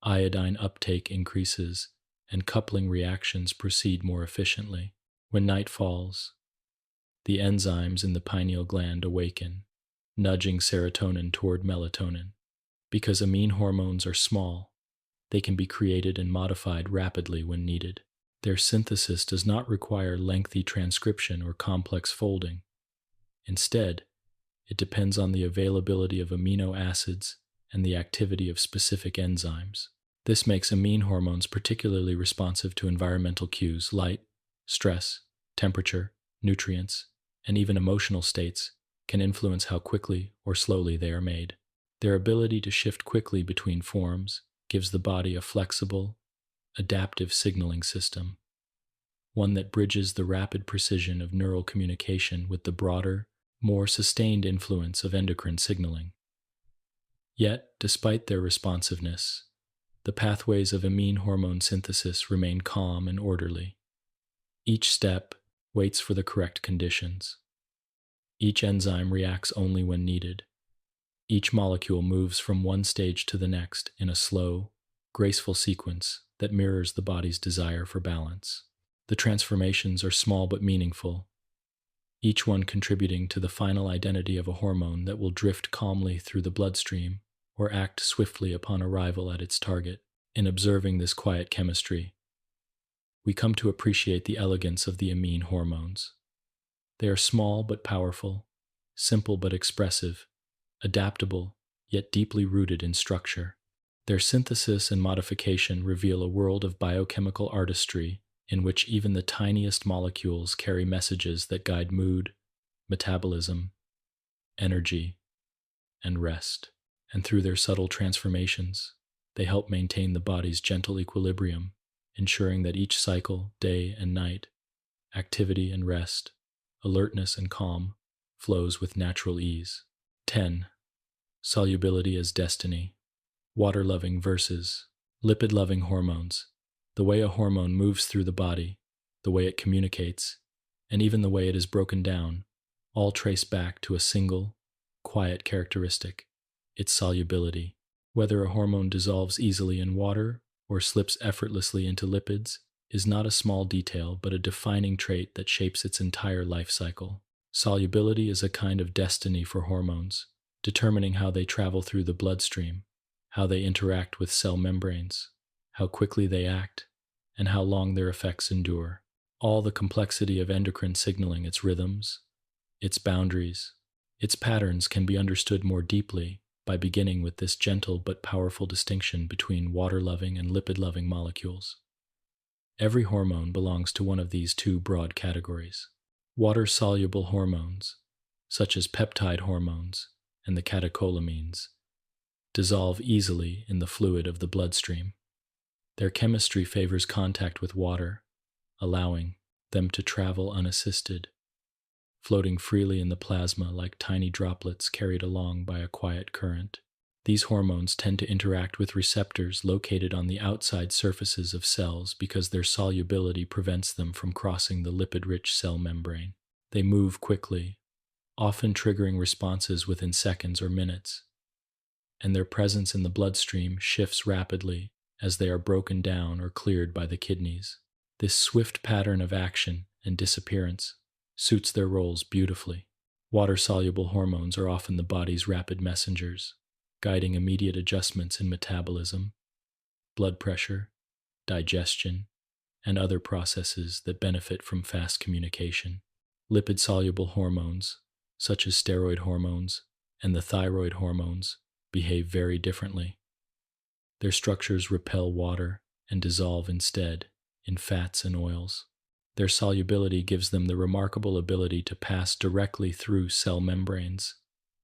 iodine uptake increases and coupling reactions proceed more efficiently. When night falls, the enzymes in the pineal gland awaken, nudging serotonin toward melatonin. Because amine hormones are small, they can be created and modified rapidly when needed. Their synthesis does not require lengthy transcription or complex folding. Instead, it depends on the availability of amino acids and the activity of specific enzymes. This makes amine hormones particularly responsive to environmental cues: light, Stress, temperature, nutrients, and even emotional states can influence how quickly or slowly they are made. Their ability to shift quickly between forms gives the body a flexible, adaptive signaling system, one that bridges the rapid precision of neural communication with the broader, more sustained influence of endocrine signaling. Yet, despite their responsiveness, the pathways of amine hormone synthesis remain calm and orderly. Each step waits for the correct conditions. Each enzyme reacts only when needed. Each molecule moves from one stage to the next in a slow, graceful sequence that mirrors the body's desire for balance. The transformations are small but meaningful, each one contributing to the final identity of a hormone that will drift calmly through the bloodstream or act swiftly upon arrival at its target. In observing this quiet chemistry, we come to appreciate the elegance of the amine hormones. They are small but powerful, simple but expressive, adaptable yet deeply rooted in structure. Their synthesis and modification reveal a world of biochemical artistry in which even the tiniest molecules carry messages that guide mood, metabolism, energy, and rest. And through their subtle transformations, they help maintain the body's gentle equilibrium, ensuring that each cycle, day and night, activity and rest, alertness and calm, flows with natural ease. 10. Solubility as destiny. Water-loving versus lipid-loving hormones. The way a hormone moves through the body, the way it communicates, and even the way it is broken down, all trace back to a single, quiet characteristic: its solubility. Whether a hormone dissolves easily in water or slips effortlessly into lipids is not a small detail but a defining trait that shapes its entire life cycle. Solubility is a kind of destiny for hormones, determining how they travel through the bloodstream, how they interact with cell membranes, how quickly they act, and how long their effects endure. All the complexity of endocrine signaling, its rhythms, its boundaries, its patterns can be understood more deeply by beginning with this gentle but powerful distinction between water-loving and lipid-loving molecules. Every hormone belongs to one of these two broad categories. Water-soluble hormones, such as peptide hormones and the catecholamines, dissolve easily in the fluid of the bloodstream. Their chemistry favors contact with water, allowing them to travel unassisted, floating freely in the plasma like tiny droplets carried along by a quiet current. These hormones tend to interact with receptors located on the outside surfaces of cells because their solubility prevents them from crossing the lipid-rich cell membrane. They move quickly, often triggering responses within seconds or minutes, and their presence in the bloodstream shifts rapidly as they are broken down or cleared by the kidneys. This swift pattern of action and disappearance suits their roles beautifully. Water-soluble hormones are often the body's rapid messengers, guiding immediate adjustments in metabolism, blood pressure, digestion, and other processes that benefit from fast communication. Lipid-soluble hormones, such as steroid hormones and the thyroid hormones, behave very differently. Their structures repel water and dissolve instead in fats and oils. Their solubility gives them the remarkable ability to pass directly through cell membranes,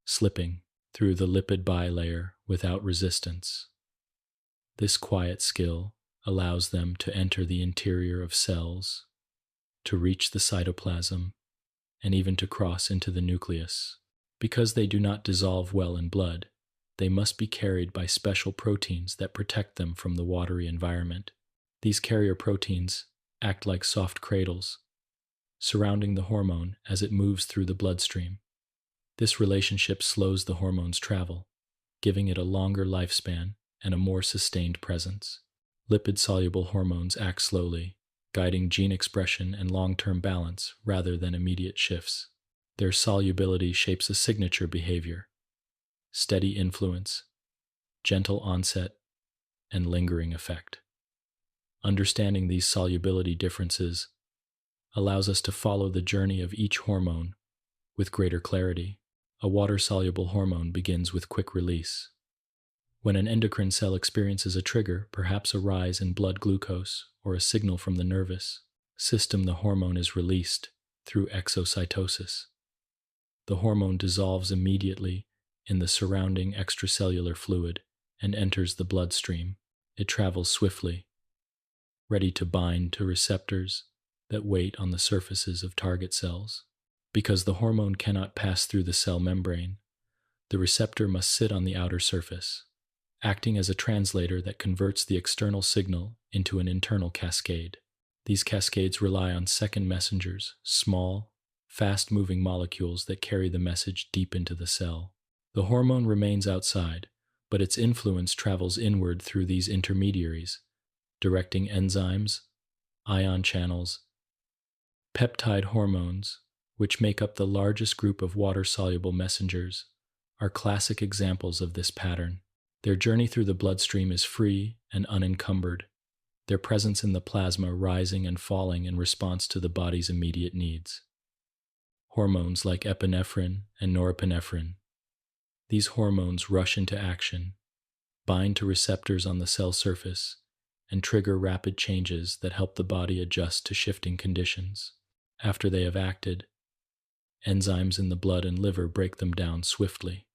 slipping through the lipid bilayer without resistance. This quiet skill allows them to enter the interior of cells, to reach the cytoplasm, and even to cross into the nucleus. Because they do not dissolve well in blood, they must be carried by special proteins that protect them from the watery environment. These carrier proteins act like soft cradles, surrounding the hormone as it moves through the bloodstream. This relationship slows the hormone's travel, giving it a longer lifespan and a more sustained presence. Lipid-soluble hormones act slowly, guiding gene expression and long-term balance rather than immediate shifts. Their solubility shapes a signature behavior: steady influence, gentle onset, and lingering effect. Understanding these solubility differences allows us to follow the journey of each hormone with greater clarity. A water-soluble hormone begins with quick release. When an endocrine cell experiences a trigger, perhaps a rise in blood glucose or a signal from the nervous system, the hormone is released through exocytosis. The hormone dissolves immediately in the surrounding extracellular fluid and enters the bloodstream. It travels swiftly, ready to bind to receptors that wait on the surfaces of target cells. Because the hormone cannot pass through the cell membrane, the receptor must sit on the outer surface, acting as a translator that converts the external signal into an internal cascade. These cascades rely on second messengers, small, fast-moving molecules that carry the message deep into the cell. The hormone remains outside, but its influence travels inward through these intermediaries, directing enzymes, ion channels, peptide hormones, which make up the largest group of water-soluble messengers, are classic examples of this pattern. Their journey through the bloodstream is free and unencumbered, their presence in the plasma rising and falling in response to the body's immediate needs. Hormones like epinephrine and norepinephrine. These hormones rush into action, bind to receptors on the cell surface, and trigger rapid changes that help the body adjust to shifting conditions. After they have acted, enzymes in the blood and liver break them down swiftly.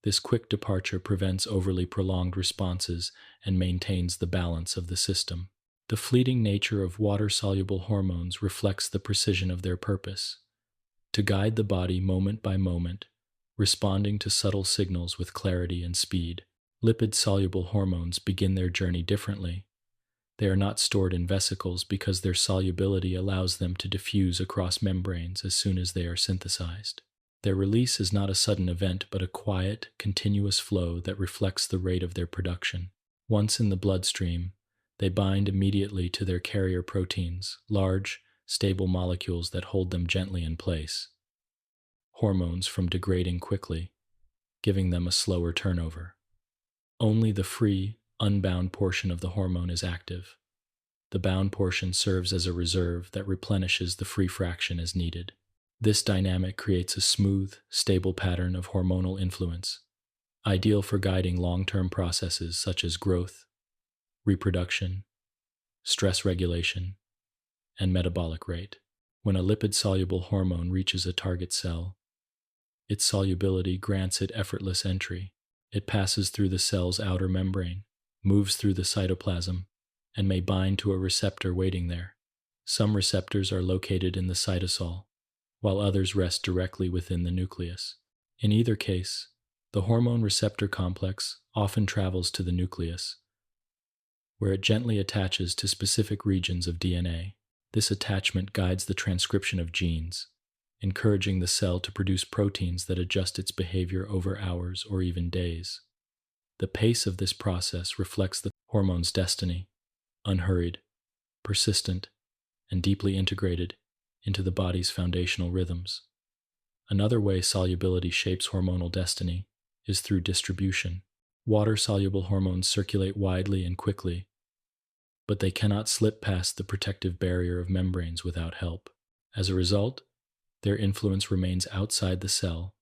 This quick departure prevents overly prolonged responses and maintains the balance of the system. The fleeting nature of water-soluble hormones reflects the precision of their purpose, to guide the body moment by moment, responding to subtle signals with clarity and speed. Lipid-soluble hormones begin their journey differently. They are not stored in vesicles because their solubility allows them to diffuse across membranes as soon as they are synthesized. Their release is not a sudden event, but a quiet, continuous flow that reflects the rate of their production. Once in the bloodstream, they bind immediately to their carrier proteins, large, stable molecules that hold them gently in place. Hormones from degrading quickly, giving them a slower turnover. Only the free, unbound portion of the hormone is active. The bound portion serves as a reserve that replenishes the free fraction as needed. This dynamic creates a smooth, stable pattern of hormonal influence, ideal for guiding long-term processes such as growth, reproduction, stress regulation, and metabolic rate. When a lipid-soluble hormone reaches a target cell, its solubility grants it effortless entry. It passes through the cell's outer membrane, moves through the cytoplasm, and may bind to a receptor waiting there. Some receptors are located in the cytosol, while others rest directly within the nucleus. In either case, the hormone receptor complex often travels to the nucleus, where it gently attaches to specific regions of DNA. This attachment guides the transcription of genes, encouraging the cell to produce proteins that adjust its behavior over hours or even days. The pace of this process reflects the hormone's destiny, unhurried, persistent, and deeply integrated into the body's foundational rhythms. Another way solubility shapes hormonal destiny is through distribution. Water-soluble hormones circulate widely and quickly, but they cannot slip past the protective barrier of membranes without help. As a result, their influence remains outside the cell,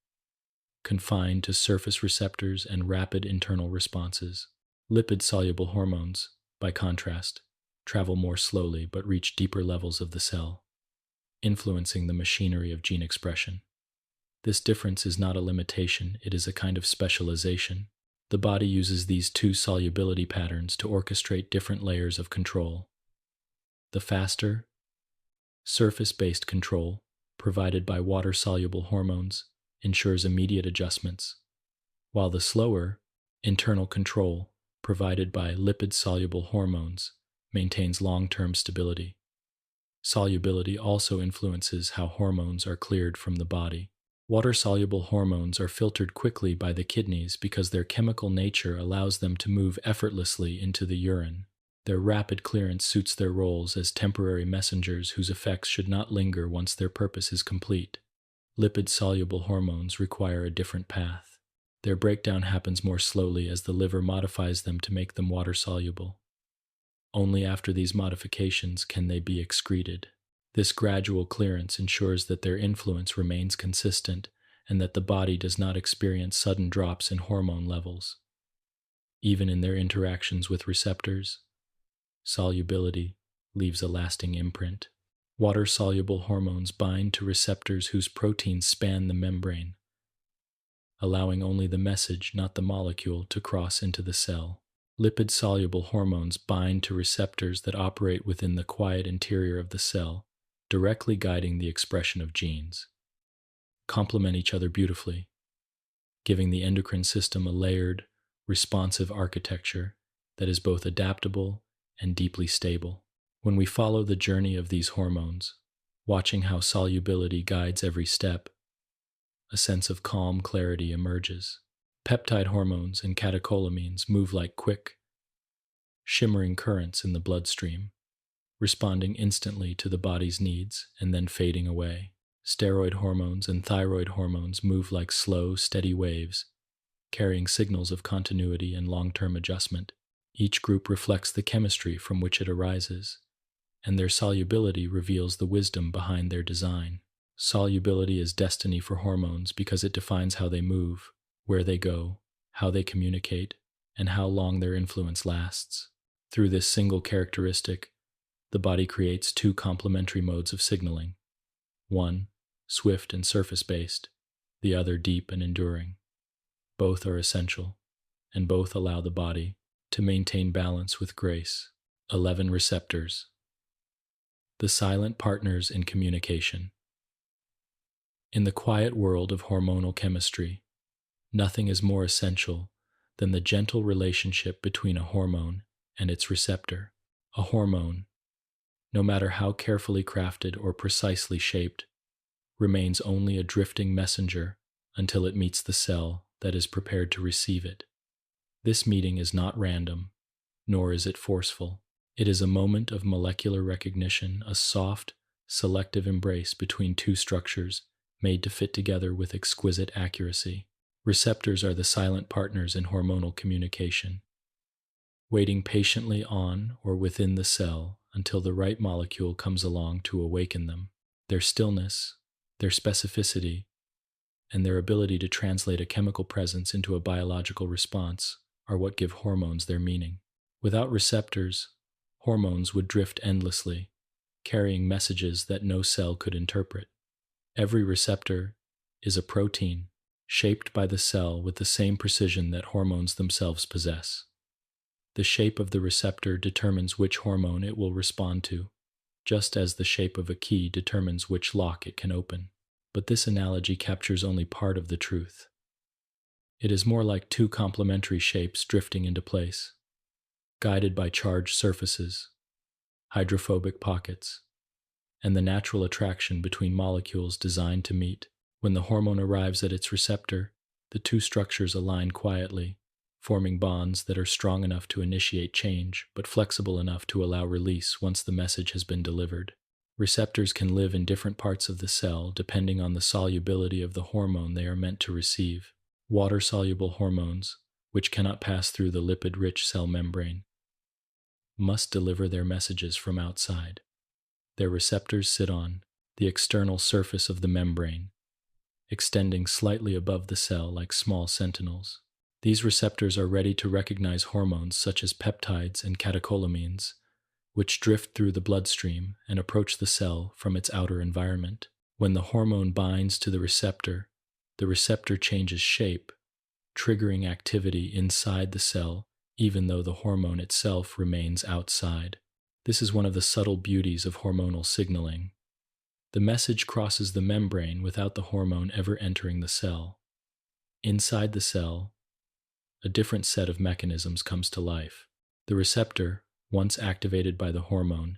confined to surface receptors and rapid internal responses. Lipid-soluble hormones, by contrast, travel more slowly but reach deeper levels of the cell, influencing the machinery of gene expression. This difference is not a limitation, it is a kind of specialization. The body uses these two solubility patterns to orchestrate different layers of control. The faster, surface-based control, provided by water-soluble hormones, ensures immediate adjustments, while the slower, internal control, provided by lipid-soluble hormones, maintains long-term stability. Solubility also influences how hormones are cleared from the body. Water-soluble hormones are filtered quickly by the kidneys because their chemical nature allows them to move effortlessly into the urine. Their rapid clearance suits their roles as temporary messengers whose effects should not linger once their purpose is complete. Lipid-soluble hormones require a different path. Their breakdown happens more slowly as the liver modifies them to make them water-soluble. Only after these modifications can they be excreted. This gradual clearance ensures that their influence remains consistent and that the body does not experience sudden drops in hormone levels. Even in their interactions with receptors, solubility leaves a lasting imprint. Water-soluble hormones bind to receptors whose proteins span the membrane, allowing only the message, not the molecule, to cross into the cell. Lipid-soluble hormones bind to receptors that operate within the quiet interior of the cell, directly guiding the expression of genes. Complement each other beautifully, giving the endocrine system a layered, responsive architecture that is both adaptable and deeply stable. When we follow the journey of these hormones, watching how solubility guides every step, a sense of calm clarity emerges. Peptide hormones and catecholamines move like quick, shimmering currents in the bloodstream, responding instantly to the body's needs and then fading away. Steroid hormones and thyroid hormones move like slow, steady waves, carrying signals of continuity and long-term adjustment. Each group reflects the chemistry from which it arises, and their solubility reveals the wisdom behind their design. Solubility is destiny for hormones because it defines how they move, where they go, how they communicate, and how long their influence lasts. Through this single characteristic, the body creates two complementary modes of signaling. One, swift and surface-based, the other deep and enduring. Both are essential, and both allow the body to maintain balance with grace. 11 receptors. The silent partners in communication. In the quiet world of hormonal chemistry, nothing is more essential than the gentle relationship between a hormone and its receptor. A hormone, no matter how carefully crafted or precisely shaped, remains only a drifting messenger until it meets the cell that is prepared to receive it. This meeting is not random, nor is it forceful. It is a moment of molecular recognition, a soft, selective embrace between two structures made to fit together with exquisite accuracy. Receptors are the silent partners in hormonal communication, waiting patiently on or within the cell until the right molecule comes along to awaken them. Their stillness, their specificity, and their ability to translate a chemical presence into a biological response are what give hormones their meaning. Without receptors, hormones would drift endlessly, carrying messages that no cell could interpret. Every receptor is a protein, shaped by the cell with the same precision that hormones themselves possess. The shape of the receptor determines which hormone it will respond to, just as the shape of a key determines which lock it can open. But this analogy captures only part of the truth. It is more like two complementary shapes drifting into place, guided by charged surfaces, hydrophobic pockets, and the natural attraction between molecules designed to meet. When the hormone arrives at its receptor, the two structures align quietly, forming bonds that are strong enough to initiate change, but flexible enough to allow release once the message has been delivered. Receptors can live in different parts of the cell depending on the solubility of the hormone they are meant to receive. Water-soluble hormones, which cannot pass through the lipid-rich cell membrane, must deliver their messages from outside. Their receptors sit on the external surface of the membrane, extending slightly above the cell like small sentinels. These receptors are ready to recognize hormones such as peptides and catecholamines, which drift through the bloodstream and approach the cell from its outer environment. When the hormone binds to the receptor changes shape, triggering activity inside the cell, even though the hormone itself remains outside. This is one of the subtle beauties of hormonal signaling. The message crosses the membrane without the hormone ever entering the cell. Inside the cell, a different set of mechanisms comes to life. The receptor, once activated by the hormone,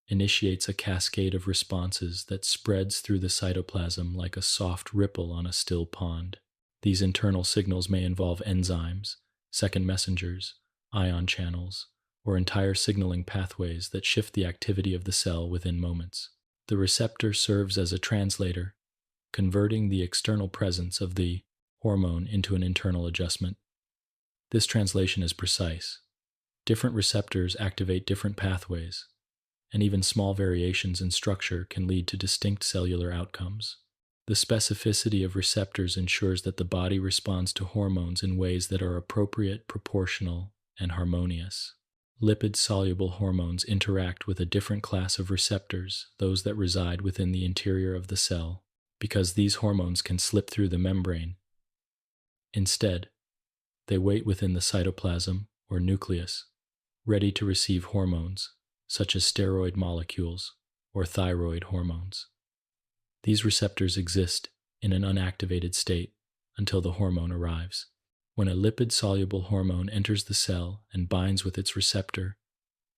initiates a cascade of responses that spreads through the cytoplasm like a soft ripple on a still pond. These internal signals may involve enzymes, second messengers, ion channels, or entire signaling pathways that shift the activity of the cell within moments. The receptor serves as a translator, converting the external presence of the hormone into an internal adjustment. This translation is precise. Different receptors activate different pathways, and even small variations in structure can lead to distinct cellular outcomes. The specificity of receptors ensures that the body responds to hormones in ways that are appropriate, proportional, and harmonious. Lipid-soluble hormones interact with a different class of receptors, those that reside within the interior of the cell, because these hormones can slip through the membrane. Instead, they wait within the cytoplasm or nucleus, ready to receive hormones, such as steroid molecules or thyroid hormones. These receptors exist in an unactivated state until the hormone arrives. When a lipid-soluble hormone enters the cell and binds with its receptor,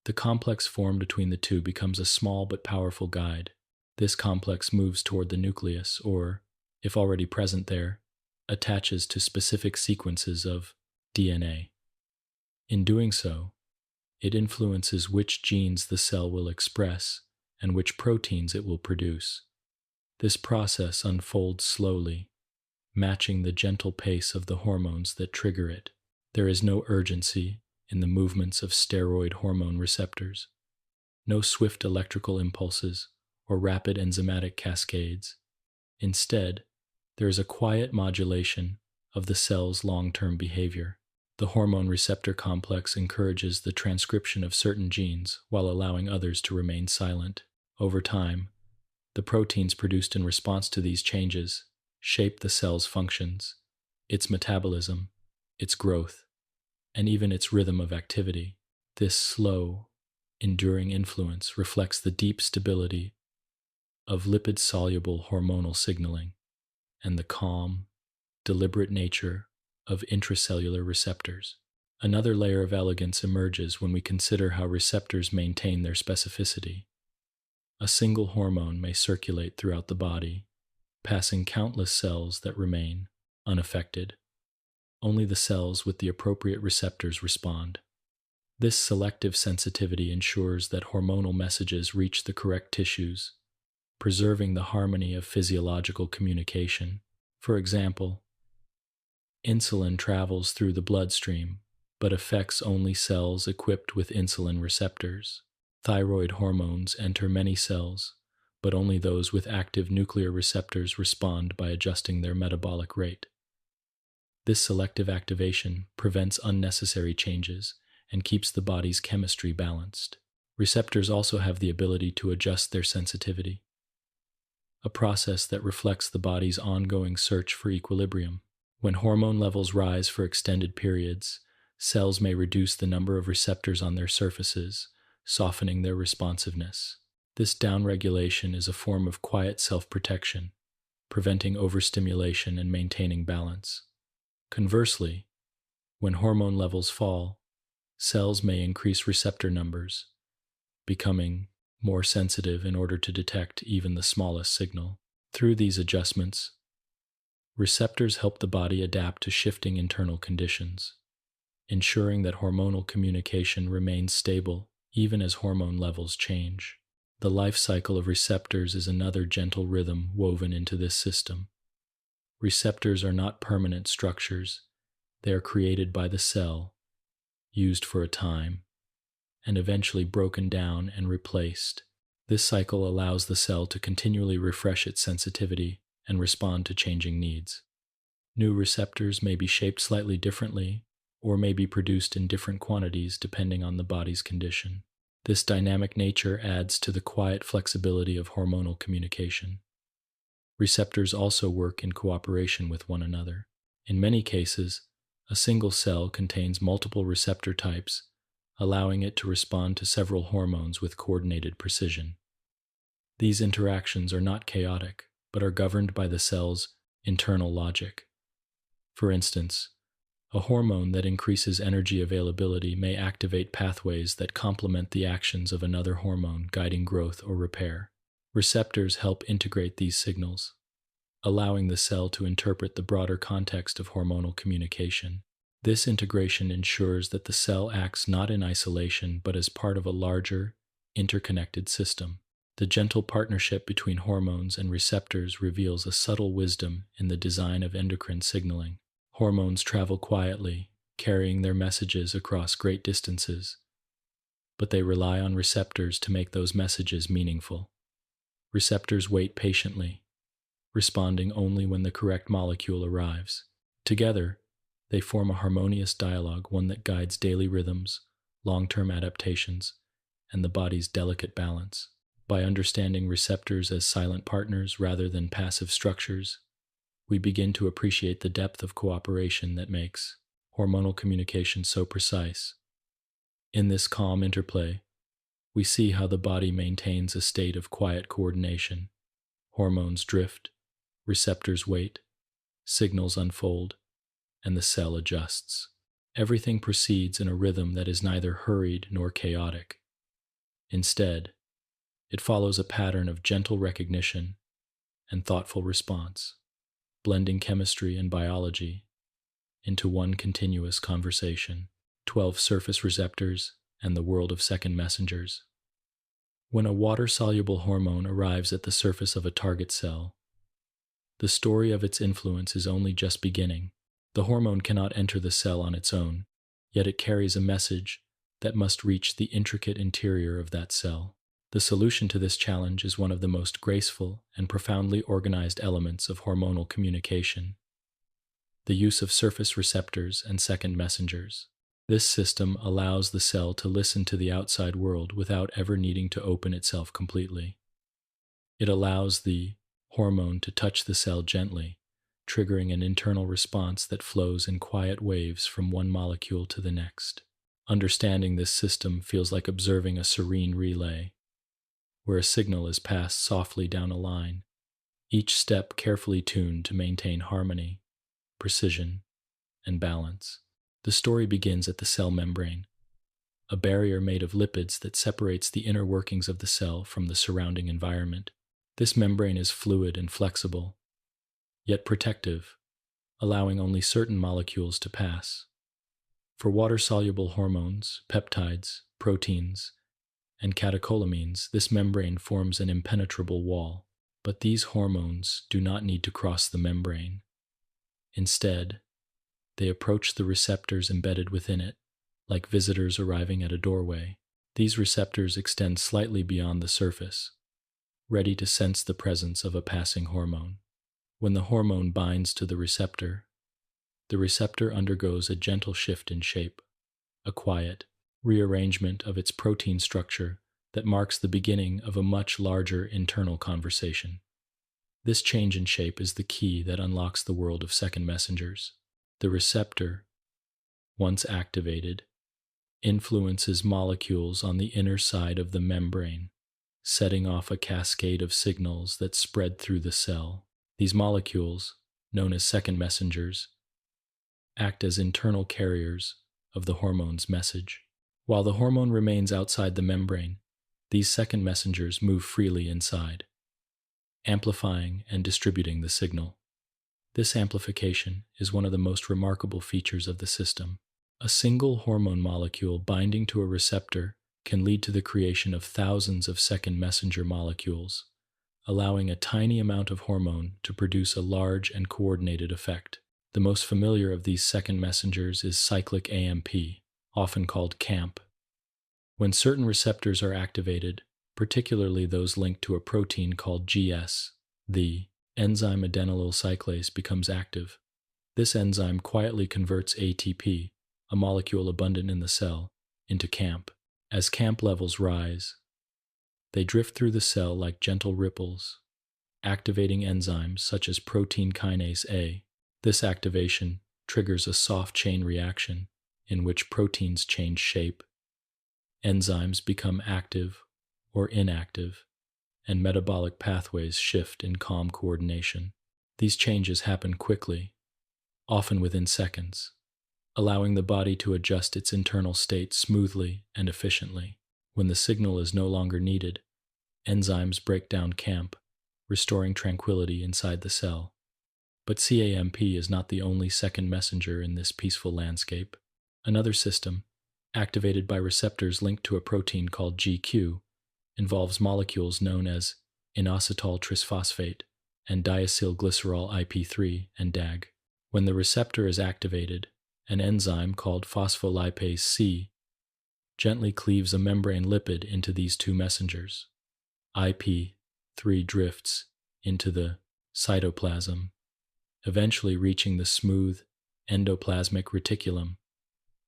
the complex formed between the two becomes a small but powerful guide. This complex moves toward the nucleus or, if already present there, attaches to specific sequences of DNA. In doing so, it influences which genes the cell will express and which proteins it will produce. This process unfolds slowly, matching the gentle pace of the hormones that trigger it. There is no urgency in the movements of steroid hormone receptors, no swift electrical impulses or rapid enzymatic cascades. Instead, there is a quiet modulation of the cell's long-term behavior. The hormone receptor complex encourages the transcription of certain genes while allowing others to remain silent. Over time, the proteins produced in response to these changes shape the cell's functions, its metabolism, its growth, and even its rhythm of activity. This slow, enduring influence reflects the deep stability of lipid-soluble hormonal signaling and the calm, deliberate nature of intracellular receptors. Another layer of elegance emerges when we consider how receptors maintain their specificity. A single hormone may circulate throughout the body, passing countless cells that remain unaffected. Only the cells with the appropriate receptors respond. This selective sensitivity ensures that hormonal messages reach the correct tissues, preserving the harmony of physiological communication. For example, insulin travels through the bloodstream, but affects only cells equipped with insulin receptors. Thyroid hormones enter many cells, but only those with active nuclear receptors respond by adjusting their metabolic rate. This selective activation prevents unnecessary changes and keeps the body's chemistry balanced. Receptors also have the ability to adjust their sensitivity, a process that reflects the body's ongoing search for equilibrium. When hormone levels rise for extended periods, cells may reduce the number of receptors on their surfaces, softening their responsiveness. This downregulation is a form of quiet self-protection, preventing overstimulation and maintaining balance. Conversely, when hormone levels fall, cells may increase receptor numbers, becoming more sensitive in order to detect even the smallest signal. Through these adjustments, receptors help the body adapt to shifting internal conditions, ensuring that hormonal communication remains stable even as hormone levels change. The life cycle of receptors is another gentle rhythm woven into this system. Receptors are not permanent structures. They are created by the cell, used for a time, and eventually broken down and replaced. This cycle allows the cell to continually refresh its sensitivity and respond to changing needs. New receptors may be shaped slightly differently or may be produced in different quantities depending on the body's condition. This dynamic nature adds to the quiet flexibility of hormonal communication. Receptors also work in cooperation with one another. In many cases, a single cell contains multiple receptor types, allowing it to respond to several hormones with coordinated precision. These interactions are not chaotic, but are governed by the cell's internal logic. For instance, a hormone that increases energy availability may activate pathways that complement the actions of another hormone guiding growth or repair. Receptors help integrate these signals, allowing the cell to interpret the broader context of hormonal communication. This integration ensures that the cell acts not in isolation but as part of a larger, interconnected system. The gentle partnership between hormones and receptors reveals a subtle wisdom in the design of endocrine signaling. Hormones travel quietly, carrying their messages across great distances, but they rely on receptors to make those messages meaningful. Receptors wait patiently, responding only when the correct molecule arrives. Together, they form a harmonious dialogue, one that guides daily rhythms long-term adaptations, and the body's delicate balance. By understanding receptors as silent partners rather than passive structures, we begin to appreciate the depth of cooperation that makes hormonal communication so precise. In this calm interplay, we see how the body maintains a state of quiet coordination. Hormones drift, receptors wait, signals unfold, and the cell adjusts. Everything proceeds in a rhythm that is neither hurried nor chaotic. Instead, it follows a pattern of gentle recognition and thoughtful response, blending chemistry and biology into one continuous conversation. 12 surface receptors and the world of second messengers. When a water-soluble hormone arrives at the surface of a target cell, the story of its influence is only just beginning. The hormone cannot enter the cell on its own, yet it carries a message that must reach the intricate interior of that cell. The solution to this challenge is one of the most graceful and profoundly organized elements of hormonal communication: the use of surface receptors and second messengers. This system allows the cell to listen to the outside world without ever needing to open itself completely. It allows the hormone to touch the cell gently, triggering an internal response that flows in quiet waves from one molecule to the next. Understanding this system feels like observing a serene relay, where a signal is passed softly down a line, each step carefully tuned to maintain harmony, precision, and balance. The story begins at the cell membrane, a barrier made of lipids that separates the inner workings of the cell from the surrounding environment. This membrane is fluid and flexible, yet protective, allowing only certain molecules to pass. For water-soluble hormones, peptides, proteins, and catecholamines, this membrane forms an impenetrable wall. But these hormones do not need to cross the membrane. Instead, they approach the receptors embedded within it, like visitors arriving at a doorway. These receptors extend slightly beyond the surface, ready to sense the presence of a passing hormone. When the hormone binds to the receptor undergoes a gentle shift in shape, a quiet rearrangement of its protein structure that marks the beginning of a much larger internal conversation. This change in shape is the key that unlocks the world of second messengers. The receptor, once activated, influences molecules on the inner side of the membrane, setting off a cascade of signals that spread through the cell. These molecules, known as second messengers, act as internal carriers of the hormone's message. While the hormone remains outside the membrane, these second messengers move freely inside, amplifying and distributing the signal. This amplification is one of the most remarkable features of the system. A single hormone molecule binding to a receptor can lead to the creation of thousands of second messenger molecules, allowing a tiny amount of hormone to produce a large and coordinated effect. The most familiar of these second messengers is cyclic AMP, often called CAMP. When certain receptors are activated, particularly those linked to a protein called GS, the enzyme adenylyl cyclase becomes active. This enzyme quietly converts ATP, a molecule abundant in the cell, into CAMP. As CAMP levels rise, they drift through the cell like gentle ripples, activating enzymes such as protein kinase A. This activation triggers a soft chain reaction in which proteins change shape, enzymes become active or inactive, and metabolic pathways shift in calm coordination. These changes happen quickly, often within seconds, allowing the body to adjust its internal state smoothly and efficiently. When the signal is no longer needed, enzymes break down CAMP, restoring tranquility inside the cell. But CAMP is not the only second messenger in this peaceful landscape. Another system, activated by receptors linked to a protein called GQ, involves molecules known as inositol trisphosphate and diacylglycerol IP3 and DAG. When the receptor is activated, an enzyme called phospholipase C gently cleaves a membrane lipid into these two messengers. IP3 drifts into the cytoplasm, eventually reaching the smooth endoplasmic reticulum,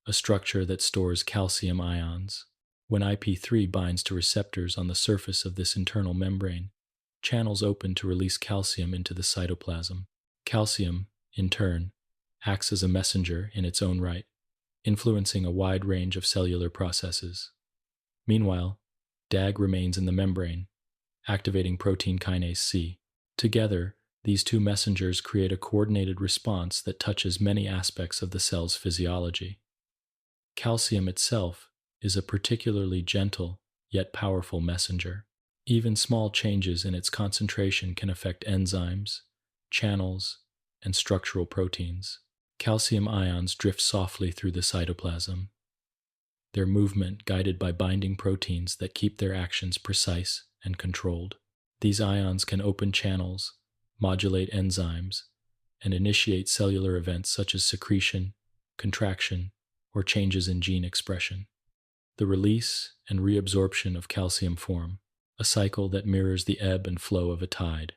a structure that stores calcium ions. When IP3 binds to receptors on the surface of this internal membrane, channels open to release calcium into the cytoplasm. Calcium, in turn, acts as a messenger in its own right, influencing a wide range of cellular processes. Meanwhile, DAG remains in the membrane, activating protein kinase C. Together, these two messengers create a coordinated response that touches many aspects of the cell's physiology. Calcium itself is a particularly gentle yet powerful messenger. Even small changes in its concentration can affect enzymes, channels, and structural proteins. Calcium ions drift softly through the cytoplasm, their movement guided by binding proteins that keep their actions precise and controlled. These ions can open channels, modulate enzymes, and initiate cellular events such as secretion, contraction, or changes in gene expression. The release and reabsorption of calcium form a cycle that mirrors the ebb and flow of a tide,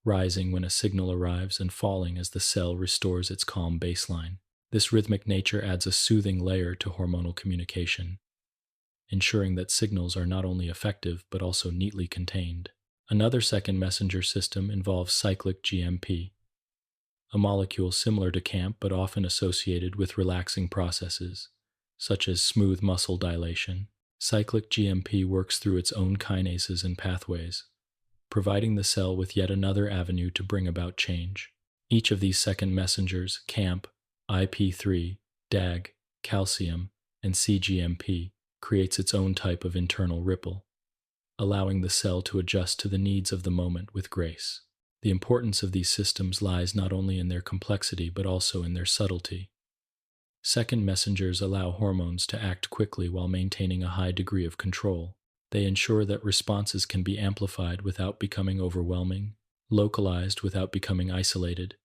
rising when a signal arrives and falling as the cell restores its calm baseline. This rhythmic nature adds a soothing layer to hormonal communication, ensuring that signals are not only effective but also neatly contained. Another second messenger system involves cyclic GMP, a molecule similar to CAMP but often associated with relaxing processes, such as smooth muscle dilation. Cyclic GMP works through its own kinases and pathways, providing the cell with yet another avenue to bring about change. Each of these second messengers, CAMP, IP3, DAG, calcium, and cGMP, creates its own type of internal ripple, allowing the cell to adjust to the needs of the moment with grace. The importance of these systems lies not only in their complexity but also in their subtlety. Second messengers allow hormones to act quickly while maintaining a high degree of control. They ensure that responses can be amplified without becoming overwhelming, localized without becoming isolated,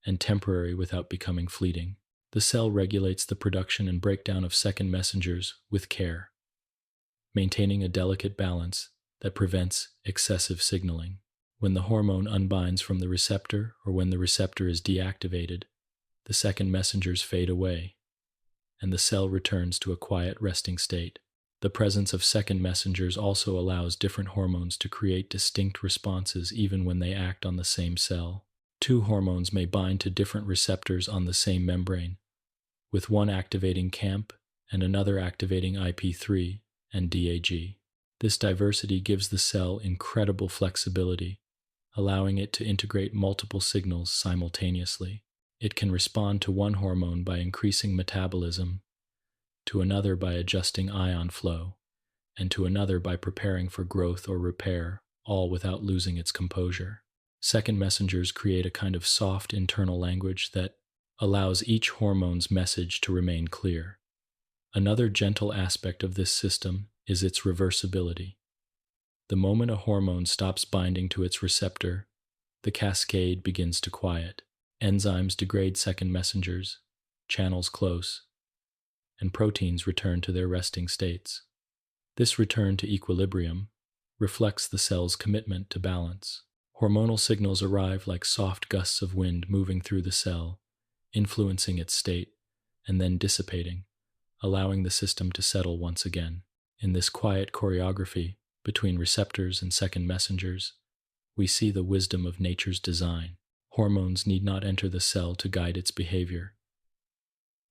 and temporary without becoming fleeting. The cell regulates the production and breakdown of second messengers with care, maintaining a delicate balance that prevents excessive signaling. When the hormone unbinds from the receptor or when the receptor is deactivated, the second messengers fade away, and the cell returns to a quiet resting state. The presence of second messengers also allows different hormones to create distinct responses even when they act on the same cell. Two hormones may bind to different receptors on the same membrane, with one activating CAMP and another activating IP3 and DAG. This diversity gives the cell incredible flexibility, allowing it to integrate multiple signals simultaneously. It can respond to one hormone by increasing metabolism, to another by adjusting ion flow, and to another by preparing for growth or repair, all without losing its composure. Second messengers create a kind of soft internal language that allows each hormone's message to remain clear. Another gentle aspect of this system is its reversibility. The moment a hormone stops binding to its receptor, the cascade begins to quiet. Enzymes degrade second messengers, channels close, and proteins return to their resting states. This return to equilibrium reflects the cell's commitment to balance. Hormonal signals arrive like soft gusts of wind moving through the cell, influencing its state, and then dissipating, allowing the system to settle once again. In this quiet choreography between receptors and second messengers, we see the wisdom of nature's design. Hormones need not enter the cell to guide its behavior.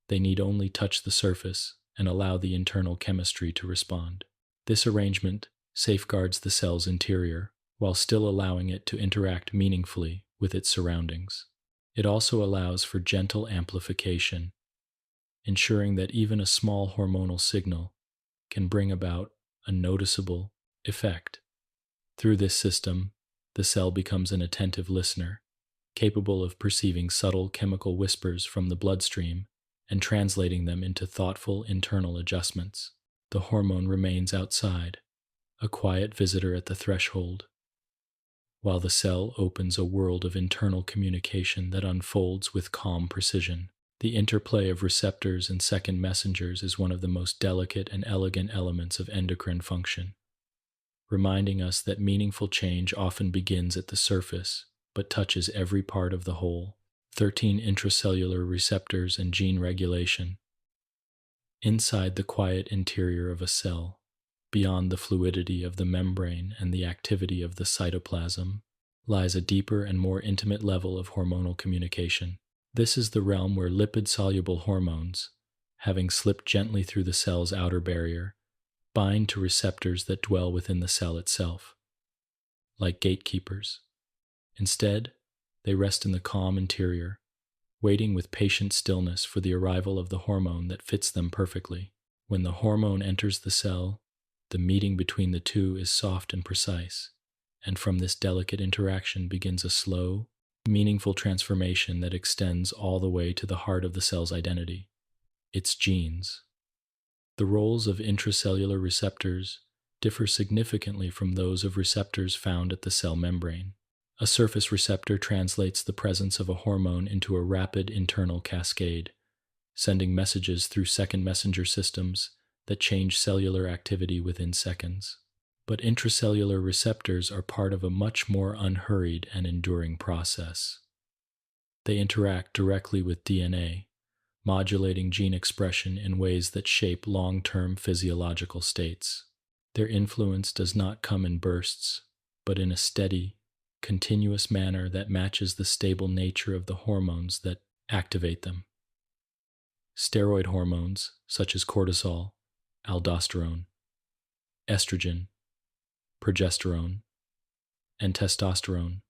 They need only touch the surface and allow the internal chemistry to respond. This arrangement safeguards the cell's interior while still allowing it to interact meaningfully with its surroundings. It also allows for gentle amplification, ensuring that even a small hormonal signal can bring about a noticeable effect. Through this system, the cell becomes an attentive listener, capable of perceiving subtle chemical whispers from the bloodstream and translating them into thoughtful internal adjustments. The hormone remains outside, a quiet visitor at the threshold, while the cell opens a world of internal communication that unfolds with calm precision. The interplay of receptors and second messengers is one of the most delicate and elegant elements of endocrine function, reminding us that meaningful change often begins at the surface but touches every part of the whole. 13 intracellular receptors and gene regulation. Inside the quiet interior of a cell, beyond the fluidity of the membrane and the activity of the cytoplasm, lies a deeper and more intimate level of hormonal communication. This is the realm where lipid-soluble hormones, having slipped gently through the cell's outer barrier, bind to receptors that dwell within the cell itself. Like gatekeepers. Instead, they rest in the calm interior, waiting with patient stillness for the arrival of the hormone that fits them perfectly. When the hormone enters the cell, the meeting between the two is soft and precise, and from this delicate interaction begins a slow, meaningful transformation that extends all the way to the heart of the cell's identity, its genes. The roles of intracellular receptors differ significantly from those of receptors found at the cell membrane. A surface receptor translates the presence of a hormone into a rapid internal cascade, sending messages through second messenger systems that change cellular activity within seconds. But intracellular receptors are part of a much more unhurried and enduring process. They interact directly with DNA, modulating gene expression in ways that shape long-term physiological states. Their influence does not come in bursts, but in a steady, continuous manner that matches the stable nature of the hormones that activate them. Steroid hormones, such as cortisol, aldosterone, estrogen, progesterone, and testosterone,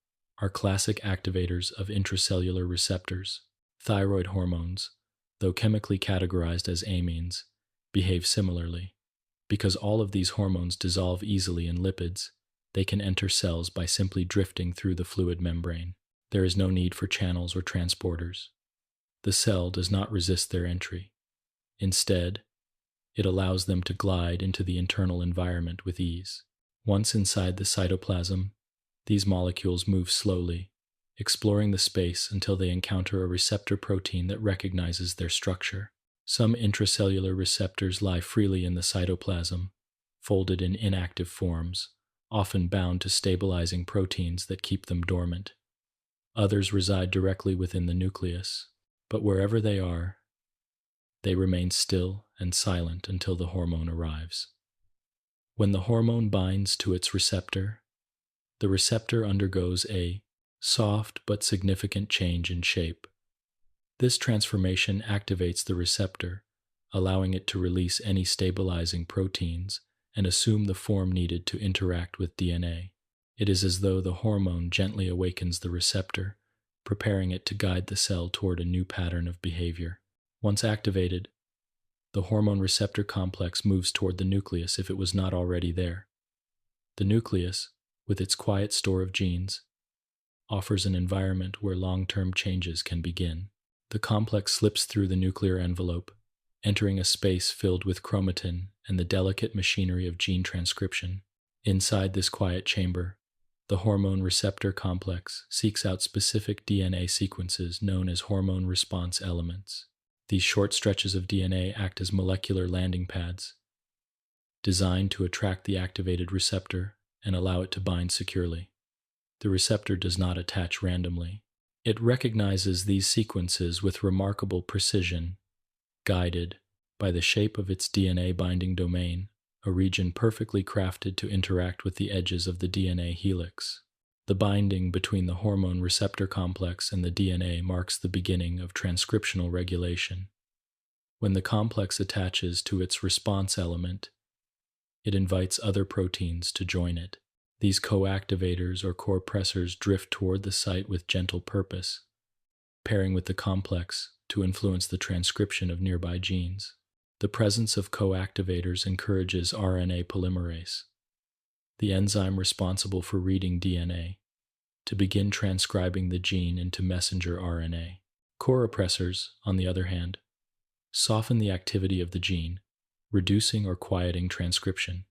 are classic activators of intracellular receptors. Thyroid hormones, though chemically categorized as amines, behave similarly. Because all of these hormones dissolve easily in lipids, they can enter cells by simply drifting through the fluid membrane. There is no need for channels or transporters. The cell does not resist their entry. Instead, it allows them to glide into the internal environment with ease. Once inside the cytoplasm, these molecules move slowly, exploring the space until they encounter a receptor protein that recognizes their structure. Some intracellular receptors lie freely in the cytoplasm, folded in inactive forms, often bound to stabilizing proteins that keep them dormant. Others reside directly within the nucleus, but wherever they are, they remain still and silent until the hormone arrives. When the hormone binds to its receptor, the receptor undergoes a soft but significant change in shape. This transformation activates the receptor, allowing it to release any stabilizing proteins and assume the form needed to interact with DNA. It is as though the hormone gently awakens the receptor, preparing it to guide the cell toward a new pattern of behavior. Once activated, the hormone receptor complex moves toward the nucleus if it was not already there. The nucleus, with its quiet store of genes, offers an environment where long-term changes can begin. The complex slips through the nuclear envelope, entering a space filled with chromatin and the delicate machinery of gene transcription. Inside this quiet chamber, the hormone receptor complex seeks out specific DNA sequences known as hormone response elements. These short stretches of DNA act as molecular landing pads, designed to attract the activated receptor and allow it to bind securely. The receptor does not attach randomly. It recognizes these sequences with remarkable precision, guided by the shape of its DNA binding domain, a region perfectly crafted to interact with the edges of the DNA helix. The binding between the hormone receptor complex and the DNA marks the beginning of transcriptional regulation. When the complex attaches to its response element, it invites other proteins to join it. These coactivators or copressors drift toward the site with gentle purpose, pairing with the complex to influence the transcription of nearby genes. The presence of coactivators encourages RNA polymerase, the enzyme responsible for reading DNA, to begin transcribing the gene into messenger RNA. Copressors, on the other hand, soften the activity of the gene, reducing or quieting transcription.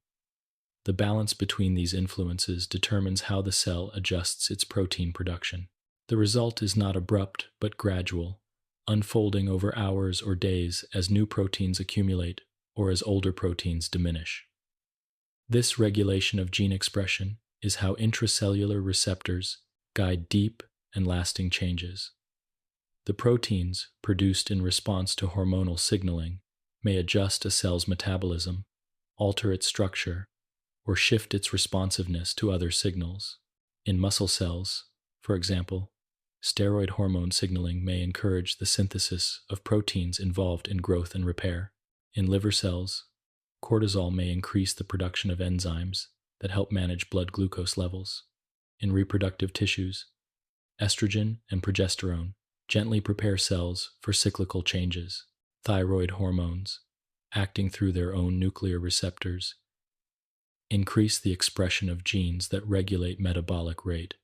The balance between these influences determines how the cell adjusts its protein production. The result is not abrupt but gradual, unfolding over hours or days as new proteins accumulate or as older proteins diminish. This regulation of gene expression is how intracellular receptors guide deep and lasting changes. The proteins produced in response to hormonal signaling may adjust a cell's metabolism, alter its structure, or shift its responsiveness to other signals. In muscle cells, for example, steroid hormone signaling may encourage the synthesis of proteins involved in growth and repair. In liver cells, cortisol may increase the production of enzymes that help manage blood glucose levels. In reproductive tissues, estrogen and progesterone gently prepare cells for cyclical changes. Thyroid hormones, acting through their own nuclear receptors, increase the expression of genes that regulate metabolic rate,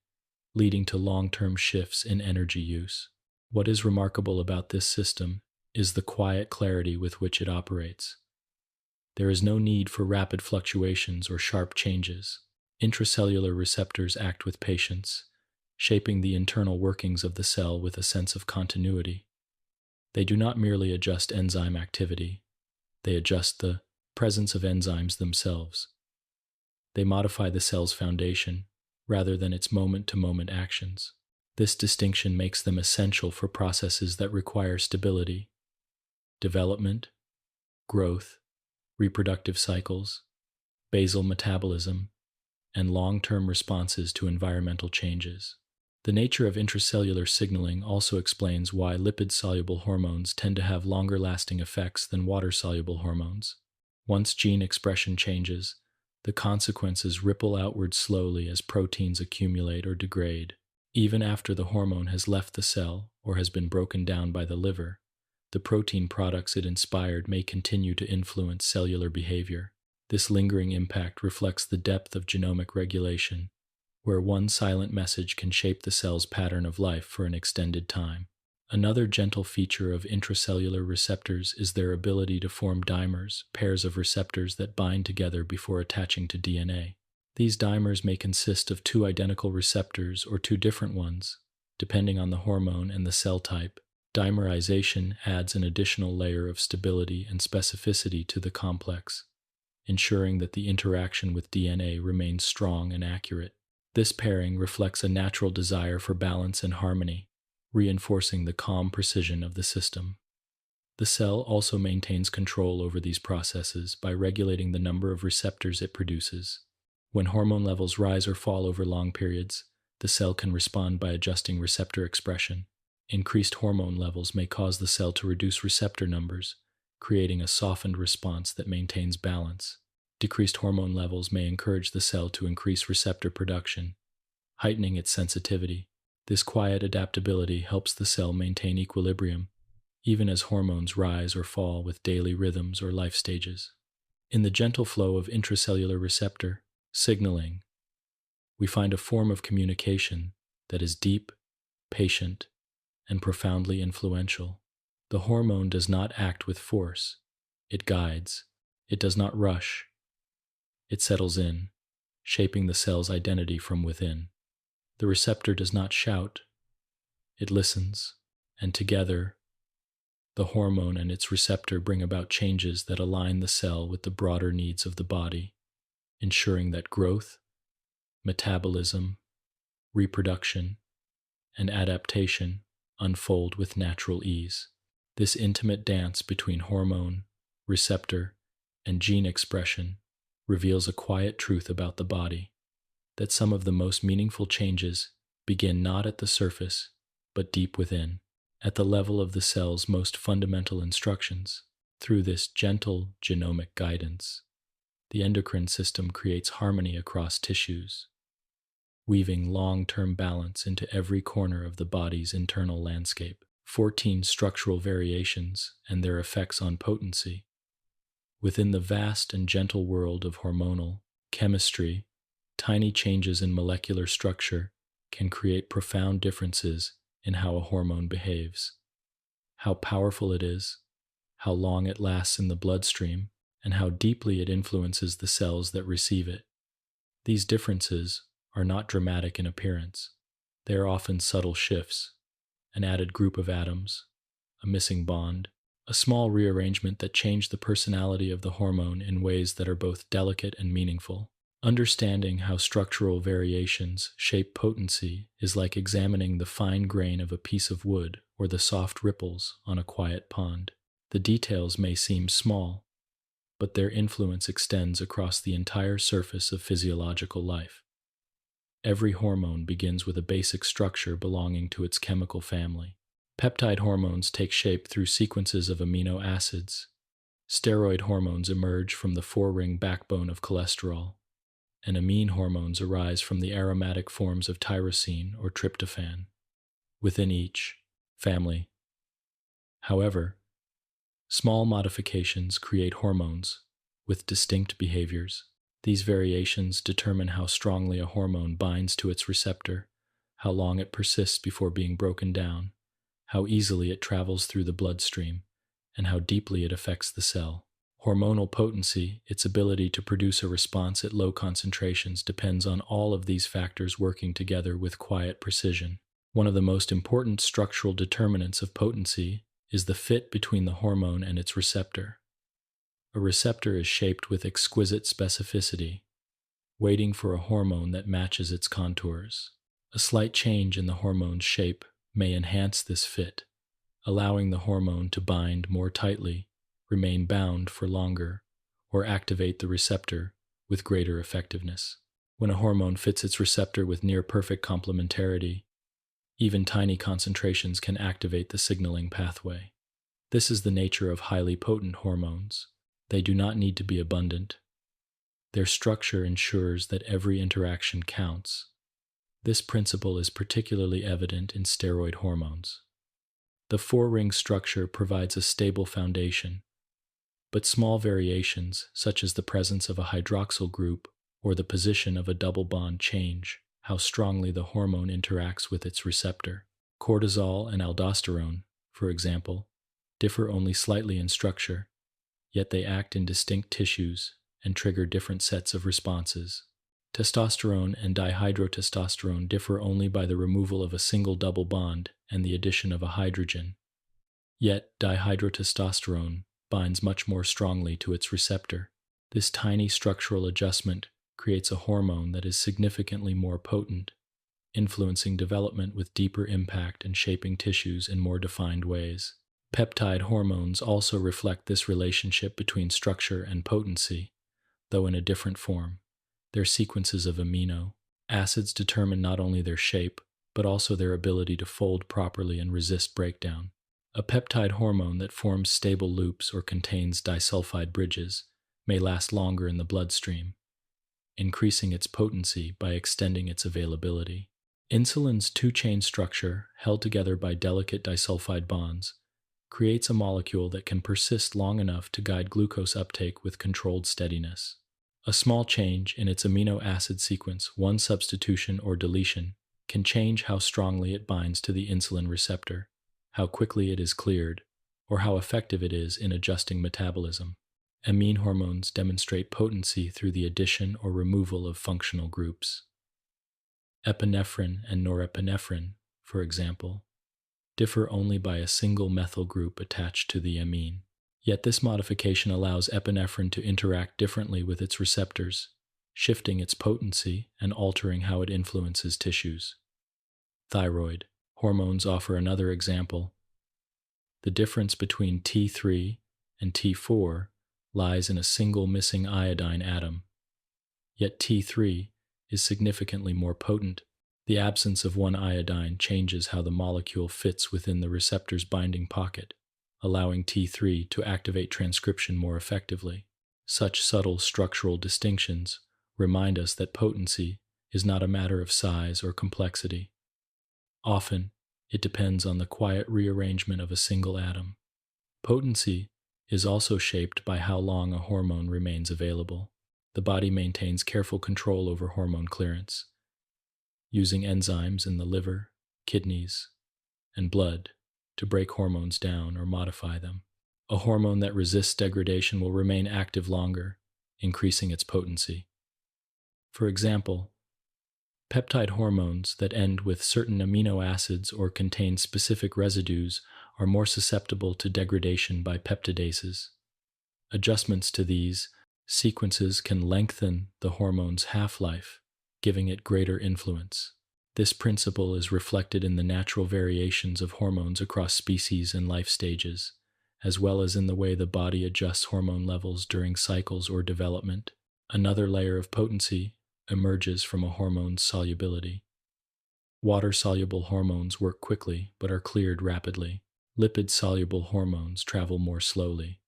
leading to long-term shifts in energy use. What is remarkable about this system is the quiet clarity with which it operates. There is no need for rapid fluctuations or sharp changes. Intracellular receptors act with patience, shaping the internal workings of the cell with a sense of continuity. They do not merely adjust enzyme activity, they adjust the presence of enzymes themselves. They modify the cell's foundation, rather than its moment-to-moment actions. This distinction makes them essential for processes that require stability, development, growth, reproductive cycles, basal metabolism, and long-term responses to environmental changes. The nature of intracellular signaling also explains why lipid-soluble hormones tend to have longer-lasting effects than water-soluble hormones. Once gene expression changes, the consequences ripple outward slowly as proteins accumulate or degrade. Even after the hormone has left the cell or has been broken down by the liver, the protein products it inspired may continue to influence cellular behavior. This lingering impact reflects the depth of genomic regulation, where one silent message can shape the cell's pattern of life for an extended time. Another gentle feature of intracellular receptors is their ability to form dimers, pairs of receptors that bind together before attaching to DNA. These dimers may consist of two identical receptors or two different ones, depending on the hormone and the cell type. Dimerization adds an additional layer of stability and specificity to the complex, ensuring that the interaction with DNA remains strong and accurate. This pairing reflects a natural desire for balance and harmony, reinforcing the calm precision of the system. The cell also maintains control over these processes by regulating the number of receptors it produces. When hormone levels rise or fall over long periods, the cell can respond by adjusting receptor expression. Increased hormone levels may cause the cell to reduce receptor numbers, creating a softened response that maintains balance. Decreased hormone levels may encourage the cell to increase receptor production, heightening its sensitivity. This quiet adaptability helps the cell maintain equilibrium, even as hormones rise or fall with daily rhythms or life stages. In the gentle flow of intracellular receptor signaling, we find a form of communication that is deep, patient, and profoundly influential. The hormone does not act with force. It guides. It does not rush. It settles in, shaping the cell's identity from within. The receptor does not shout. It listens, and together, the hormone and its receptor bring about changes that align the cell with the broader needs of the body, ensuring that growth, metabolism, reproduction, and adaptation unfold with natural ease. This intimate dance between hormone, receptor, and gene expression reveals a quiet truth about the body, that some of the most meaningful changes begin not at the surface, but deep within, at the level of the cell's most fundamental instructions. Through this gentle genomic guidance, the endocrine system creates harmony across tissues, weaving long-term balance into every corner of the body's internal landscape. 14 structural variations and their effects on potency. Within the vast and gentle world of hormonal chemistry, tiny changes in molecular structure can create profound differences in how a hormone behaves, how powerful it is, how long it lasts in the bloodstream, and how deeply it influences the cells that receive it. These differences are not dramatic in appearance. They are often subtle shifts, an added group of atoms, a missing bond, a small rearrangement that change the personality of the hormone in ways that are both delicate and meaningful. Understanding how structural variations shape potency is like examining the fine grain of a piece of wood or the soft ripples on a quiet pond. The details may seem small, but their influence extends across the entire surface of physiological life. Every hormone begins with a basic structure belonging to its chemical family. Peptide hormones take shape through sequences of amino acids. Steroid hormones emerge from the four-ring backbone of cholesterol, and amine hormones arise from the aromatic forms of tyrosine or tryptophan. Within each family, however, small modifications create hormones with distinct behaviors. These variations determine how strongly a hormone binds to its receptor, how long it persists before being broken down, how easily it travels through the bloodstream, and how deeply it affects the cell. Hormonal potency, its ability to produce a response at low concentrations, depends on all of these factors working together with quiet precision. One of the most important structural determinants of potency is the fit between the hormone and its receptor. A receptor is shaped with exquisite specificity, waiting for a hormone that matches its contours. A slight change in the hormone's shape may enhance this fit, allowing the hormone to bind more tightly, remain bound for longer, or activate the receptor with greater effectiveness. When a hormone fits its receptor with near-perfect complementarity, even tiny concentrations can activate the signaling pathway. This is the nature of highly potent hormones. They do not need to be abundant. Their structure ensures that every interaction counts. This principle is particularly evident in steroid hormones. The four-ring structure provides a stable foundation, but small variations, such as the presence of a hydroxyl group or the position of a double bond, change how strongly the hormone interacts with its receptor. Cortisol and aldosterone, for example, differ only slightly in structure, yet they act in distinct tissues and trigger different sets of responses. Testosterone and dihydrotestosterone differ only by the removal of a single double bond and the addition of a hydrogen. Yet dihydrotestosterone binds much more strongly to its receptor. This tiny structural adjustment creates a hormone that is significantly more potent, influencing development with deeper impact and shaping tissues in more defined ways. Peptide hormones also reflect this relationship between structure and potency, though in a different form. Their sequences of amino acids determine not only their shape, but also their ability to fold properly and resist breakdown. A peptide hormone that forms stable loops or contains disulfide bridges may last longer in the bloodstream, increasing its potency by extending its availability. Insulin's two-chain structure, held together by delicate disulfide bonds, creates a molecule that can persist long enough to guide glucose uptake with controlled steadiness. A small change in its amino acid sequence, one substitution or deletion, can change how strongly it binds to the insulin receptor, how quickly it is cleared, or how effective it is in adjusting metabolism. Amine hormones demonstrate potency through the addition or removal of functional groups. Epinephrine and norepinephrine, for example, differ only by a single methyl group attached to the amine. Yet this modification allows epinephrine to interact differently with its receptors, shifting its potency and altering how it influences tissues. Thyroid hormones offer another example. The difference between T3 and T4 lies in a single missing iodine atom. Yet T3 is significantly more potent. The absence of one iodine changes how the molecule fits within the receptor's binding pocket, allowing T3 to activate transcription more effectively. Such subtle structural distinctions remind us that potency is not a matter of size or complexity. Often, it depends on the quiet rearrangement of a single atom. Potency is also shaped by how long a hormone remains available. The body maintains careful control over hormone clearance, using enzymes in the liver, kidneys, and blood to break hormones down or modify them. A hormone that resists degradation will remain active longer, increasing its potency. For example, peptide hormones that end with certain amino acids or contain specific residues are more susceptible to degradation by peptidases. Adjustments to these sequences can lengthen the hormone's half-life, giving it greater influence. This principle is reflected in the natural variations of hormones across species and life stages, as well as in the way the body adjusts hormone levels during cycles or development. Another layer of potency emerges from a hormone's solubility. Water-soluble hormones work quickly but are cleared rapidly. Lipid-soluble hormones travel more slowly,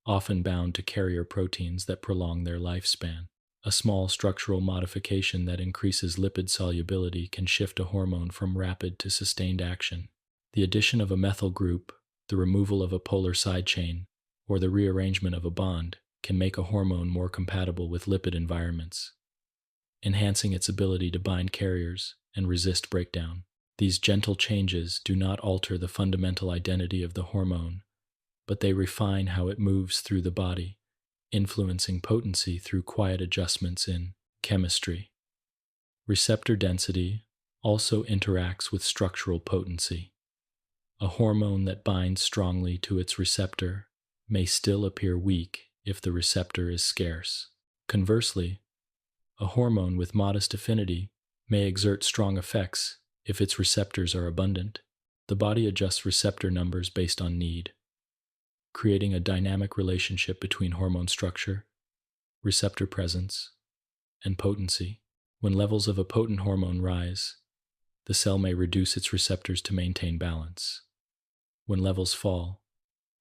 often bound to carrier proteins that prolong their lifespan. A small structural modification that increases lipid solubility can shift a hormone from rapid to sustained action. The addition of a methyl group, the removal of a polar side chain, or the rearrangement of a bond can make a hormone more compatible with lipid environments, enhancing its ability to bind carriers and resist breakdown. These gentle changes do not alter the fundamental identity of the hormone, but they refine how it moves through the body, influencing potency through quiet adjustments in chemistry. Receptor density also interacts with structural potency. A hormone that binds strongly to its receptor may still appear weak if the receptor is scarce. Conversely, a hormone with modest affinity may exert strong effects if its receptors are abundant. The body adjusts receptor numbers based on need, creating a dynamic relationship between hormone structure, receptor presence, and potency. When levels of a potent hormone rise, the cell may reduce its receptors to maintain balance. When levels fall,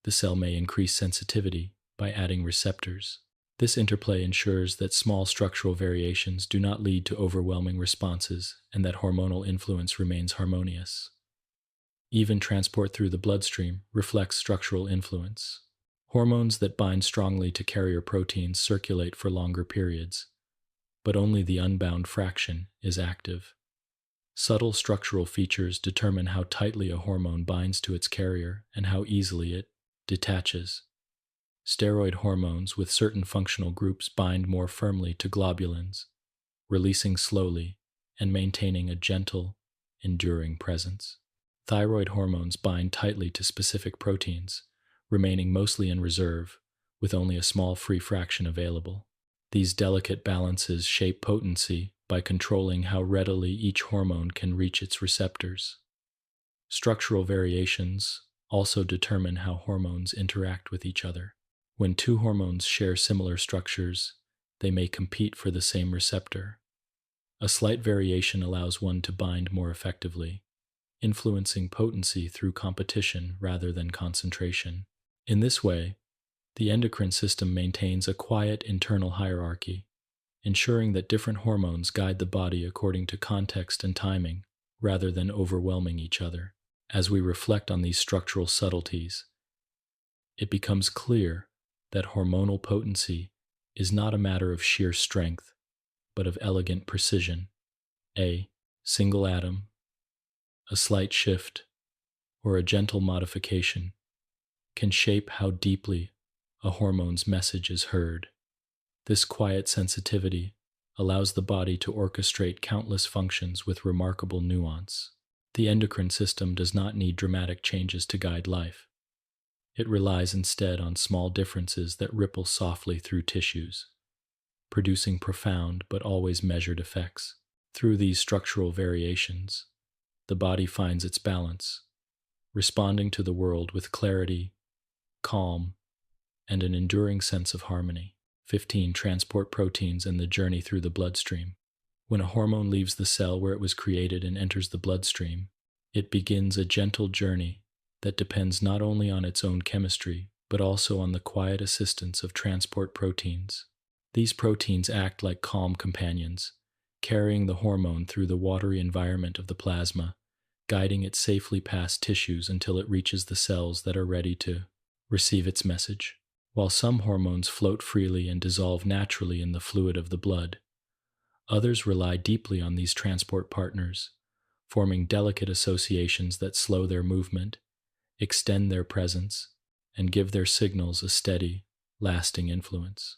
the cell may increase sensitivity by adding receptors. This interplay ensures that small structural variations do not lead to overwhelming responses and that hormonal influence remains harmonious. Even transport through the bloodstream reflects structural influence. Hormones that bind strongly to carrier proteins circulate for longer periods, but only the unbound fraction is active. Subtle structural features determine how tightly a hormone binds to its carrier and how easily it detaches. Steroid hormones with certain functional groups bind more firmly to globulins, releasing slowly and maintaining a gentle, enduring presence. Thyroid hormones bind tightly to specific proteins, remaining mostly in reserve, with only a small free fraction available. These delicate balances shape potency by controlling how readily each hormone can reach its receptors. Structural variations also determine how hormones interact with each other. When two hormones share similar structures, they may compete for the same receptor. A slight variation allows one to bind more effectively, influencing potency through competition rather than concentration. In this way, the endocrine system maintains a quiet internal hierarchy, ensuring that different hormones guide the body according to context and timing, rather than overwhelming each other. As we reflect on these structural subtleties, it becomes clear that hormonal potency is not a matter of sheer strength, but of elegant precision. A single atom, a slight shift, or a gentle modification can shape how deeply a hormone's message is heard. This quiet sensitivity allows the body to orchestrate countless functions with remarkable nuance. The endocrine system does not need dramatic changes to guide life. It relies instead on small differences that ripple softly through tissues, producing profound but always measured effects. Through these structural variations, the body finds its balance, responding to the world with clarity, calm, and an enduring sense of harmony. 15. Transport proteins and the journey through the bloodstream. When a hormone leaves the cell where it was created and enters the bloodstream, it begins a gentle journey that depends not only on its own chemistry, but also on the quiet assistance of transport proteins. These proteins act like calm companions, carrying the hormone through the watery environment of the plasma, guiding it safely past tissues until it reaches the cells that are ready to receive its message. While some hormones float freely and dissolve naturally in the fluid of the blood, others rely deeply on these transport partners, forming delicate associations that slow their movement, extend their presence, and give their signals a steady, lasting influence.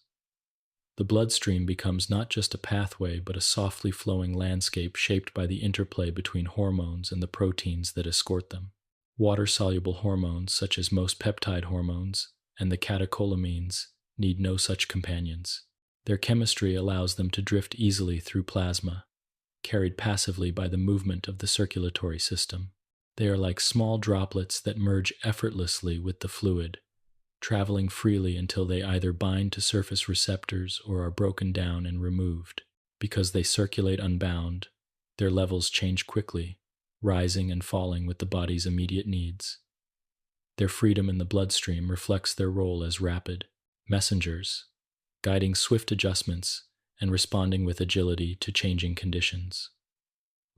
The bloodstream becomes not just a pathway but a softly flowing landscape shaped by the interplay between hormones and the proteins that escort them. Water-soluble hormones such as most peptide hormones and the catecholamines need no such companions. Their chemistry allows them to drift easily through plasma, carried passively by the movement of the circulatory system. They are like small droplets that merge effortlessly with the fluid, traveling freely until they either bind to surface receptors or are broken down and removed. Because they circulate unbound, their levels change quickly, rising and falling with the body's immediate needs. Their freedom in the bloodstream reflects their role as rapid messengers, guiding swift adjustments and responding with agility to changing conditions.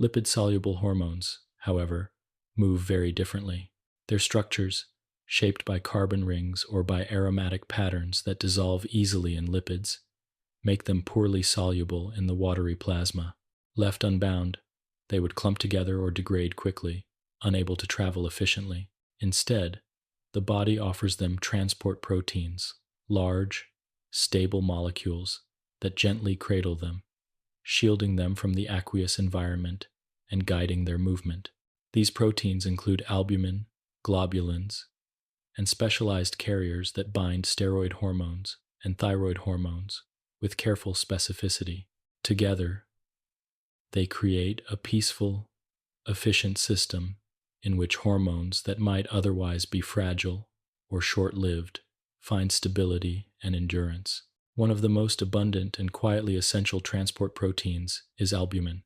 Lipid-soluble hormones, however, move very differently. Their structures, shaped by carbon rings or by aromatic patterns that dissolve easily in lipids, make them poorly soluble in the watery plasma. Left unbound, they would clump together or degrade quickly, unable to travel efficiently. Instead, the body offers them transport proteins, large, stable molecules that gently cradle them, shielding them from the aqueous environment and guiding their movement. These proteins include albumin, globulins, and specialized carriers that bind steroid hormones and thyroid hormones with careful specificity. Together, they create a peaceful, efficient system in which hormones that might otherwise be fragile or short-lived find stability and endurance. One of the most abundant and quietly essential transport proteins is albumin.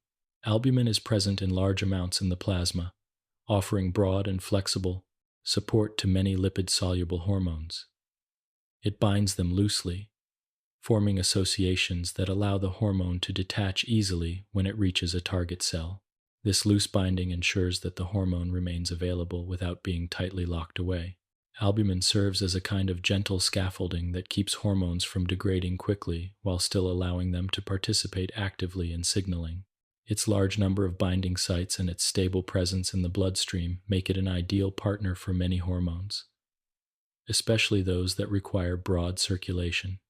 Albumin is present in large amounts in the plasma, offering broad and flexible support to many lipid-soluble hormones. It binds them loosely, forming associations that allow the hormone to detach easily when it reaches a target cell. This loose binding ensures that the hormone remains available without being tightly locked away. Albumin serves as a kind of gentle scaffolding that keeps hormones from degrading quickly while still allowing them to participate actively in signaling. Its large number of binding sites and its stable presence in the bloodstream make it an ideal partner for many hormones, especially those that require broad circulation.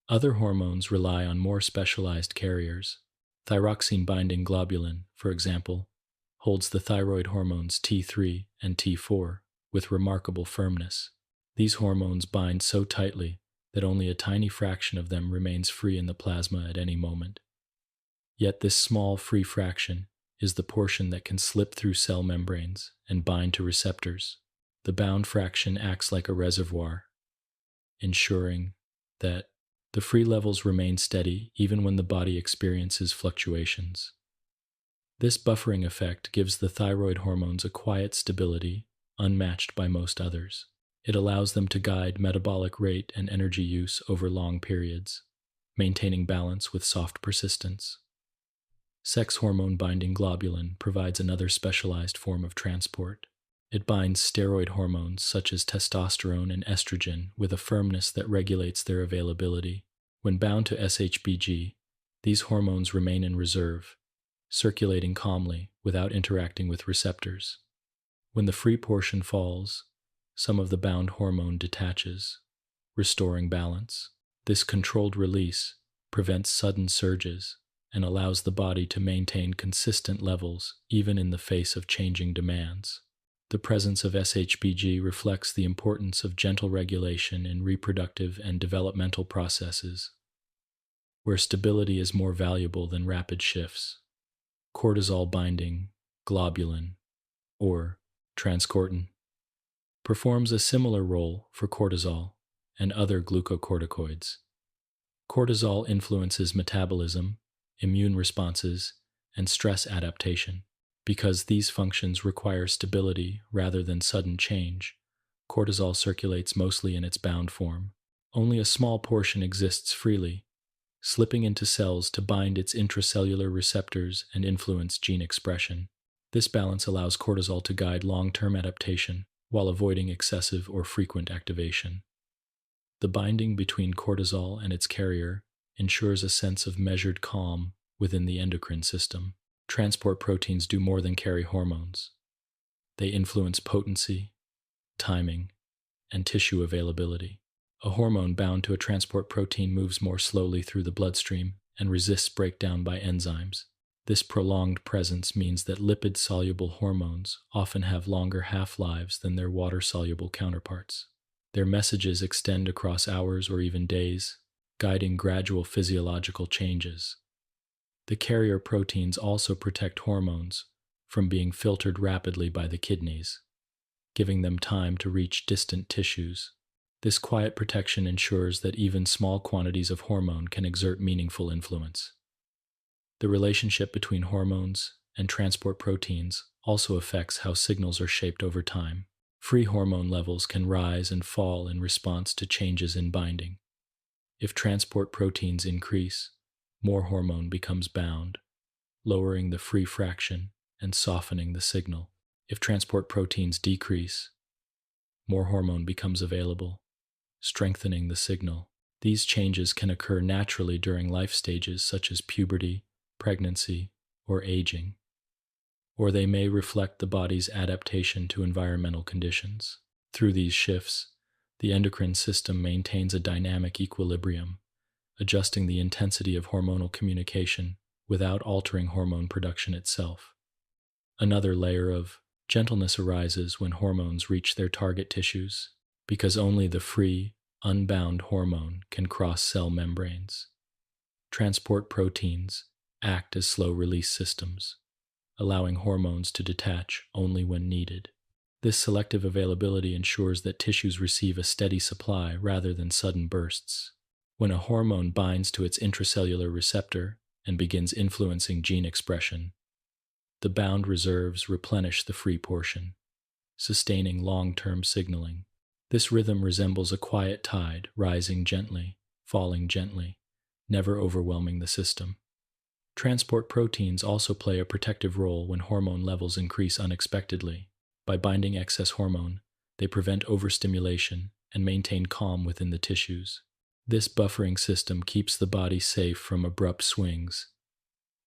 Other hormones rely on more specialized carriers. Thyroxine-binding globulin, for example, holds the thyroid hormones T3 and T4 with remarkable firmness. These hormones bind so tightly that only a tiny fraction of them remains free in the plasma at any moment. Yet this small free fraction is the portion that can slip through cell membranes and bind to receptors. The bound fraction acts like a reservoir, ensuring that the free levels remain steady even when the body experiences fluctuations. This buffering effect gives the thyroid hormones a quiet stability unmatched by most others. It allows them to guide metabolic rate and energy use over long periods, maintaining balance with soft persistence. Sex hormone-binding globulin provides another specialized form of transport. It binds steroid hormones such as testosterone and estrogen with a firmness that regulates their availability. When bound to SHBG, these hormones remain in reserve, circulating calmly without interacting with receptors. When the free portion falls, some of the bound hormone detaches, restoring balance. This controlled release prevents sudden surges and allows the body to maintain consistent levels even in the face of changing demands. The presence of SHBG reflects the importance of gentle regulation in reproductive and developmental processes, where stability is more valuable than rapid shifts. Cortisol-binding globulin, or transcortin, performs a similar role for cortisol and other glucocorticoids. Cortisol influences metabolism, immune responses, and stress adaptation. Because these functions require stability rather than sudden change, cortisol circulates mostly in its bound form. Only a small portion exists freely, slipping into cells to bind its intracellular receptors and influence gene expression. This balance allows cortisol to guide long-term adaptation while avoiding excessive or frequent activation. The binding between cortisol and its carrier ensures a sense of measured calm within the endocrine system. Transport proteins do more than carry hormones. They influence potency, timing, and tissue availability. A hormone bound to a transport protein moves more slowly through the bloodstream and resists breakdown by enzymes. This prolonged presence means that lipid-soluble hormones often have longer half-lives than their water-soluble counterparts. Their messages extend across hours or even days, guiding gradual physiological changes. The carrier proteins also protect hormones from being filtered rapidly by the kidneys, giving them time to reach distant tissues. This quiet protection ensures that even small quantities of hormone can exert meaningful influence. The relationship between hormones and transport proteins also affects how signals are shaped over time. Free hormone levels can rise and fall in response to changes in binding. If transport proteins increase, more hormone becomes bound, lowering the free fraction and softening the signal. If transport proteins decrease, more hormone becomes available, strengthening the signal. These changes can occur naturally during life stages such as puberty, pregnancy, or aging, or they may reflect the body's adaptation to environmental conditions. Through these shifts, the endocrine system maintains a dynamic equilibrium, adjusting the intensity of hormonal communication without altering hormone production itself. Another layer of gentleness arises when hormones reach their target tissues, because only the free, unbound hormone can cross cell membranes. Transport proteins act as slow-release systems, allowing hormones to detach only when needed. This selective availability ensures that tissues receive a steady supply rather than sudden bursts. When a hormone binds to its intracellular receptor and begins influencing gene expression, the bound reserves replenish the free portion, sustaining long-term signaling. This rhythm resembles a quiet tide, rising gently, falling gently, never overwhelming the system. Transport proteins also play a protective role when hormone levels increase unexpectedly. By binding excess hormone, they prevent overstimulation and maintain calm within the tissues. This buffering system keeps the body safe from abrupt swings,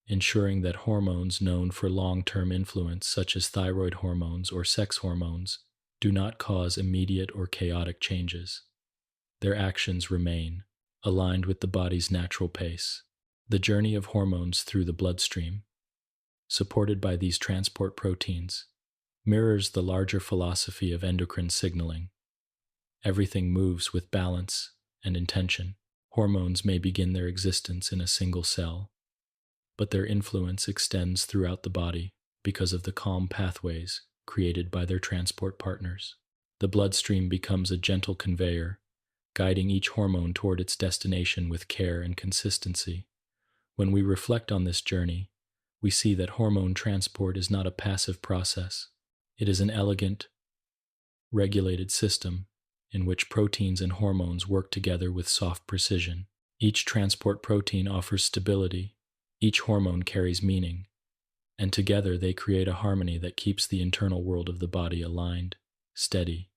ensuring that hormones known for long-term influence, such as thyroid hormones or sex hormones, do not cause immediate or chaotic changes. Their actions remain, aligned with the body's natural pace. The journey of hormones through the bloodstream, supported by these transport proteins, mirrors the larger philosophy of endocrine signaling. Everything moves with balance and intention. Hormones may begin their existence in a single cell, but their influence extends throughout the body because of the calm pathways created by their transport partners. The bloodstream becomes a gentle conveyor, guiding each hormone toward its destination with care and consistency. When we reflect on this journey, we see that hormone transport is not a passive process. It is an elegant, regulated system in which proteins and hormones work together with soft precision. Each transport protein offers stability, each hormone carries meaning, and together they create a harmony that keeps the internal world of the body aligned, steady,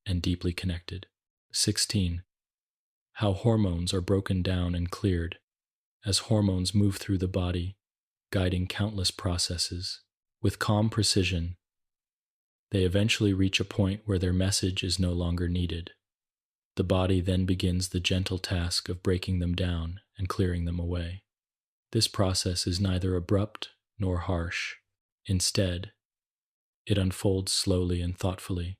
and deeply connected. 16. How hormones are broken down and cleared. As hormones move through the body, guiding countless processes, with calm precision, they eventually reach a point where their message is no longer needed. The body then begins the gentle task of breaking them down and clearing them away. This process is neither abrupt nor harsh. Instead, it unfolds slowly and thoughtfully,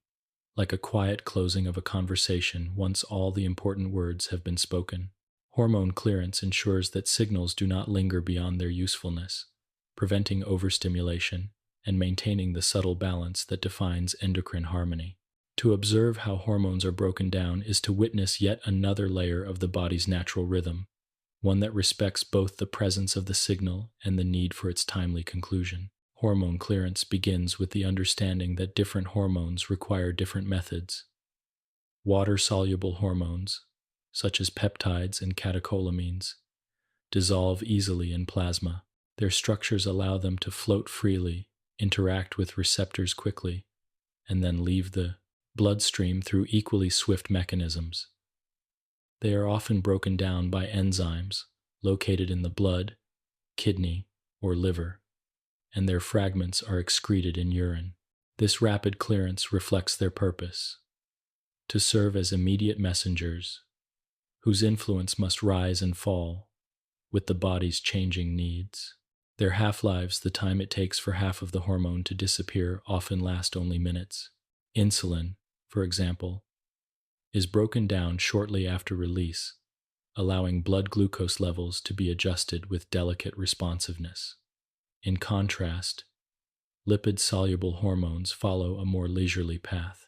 like a quiet closing of a conversation once all the important words have been spoken. Hormone clearance ensures that signals do not linger beyond their usefulness, preventing overstimulation and maintaining the subtle balance that defines endocrine harmony. To observe how hormones are broken down is to witness yet another layer of the body's natural rhythm, one that respects both the presence of the signal and the need for its timely conclusion. Hormone clearance begins with the understanding that different hormones require different methods. Water-soluble hormones, such as peptides and catecholamines, dissolve easily in plasma. Their structures allow them to float freely, interact with receptors quickly, and then leave the bloodstream through equally swift mechanisms. They are often broken down by enzymes located in the blood, kidney, or liver, and their fragments are excreted in urine. This rapid clearance reflects their purpose: to serve as immediate messengers, whose influence must rise and fall with the body's changing needs. Their half-lives, the time it takes for half of the hormone to disappear, often last only minutes. Insulin, for example, is broken down shortly after release, allowing blood glucose levels to be adjusted with delicate responsiveness. In contrast, lipid-soluble hormones follow a more leisurely path.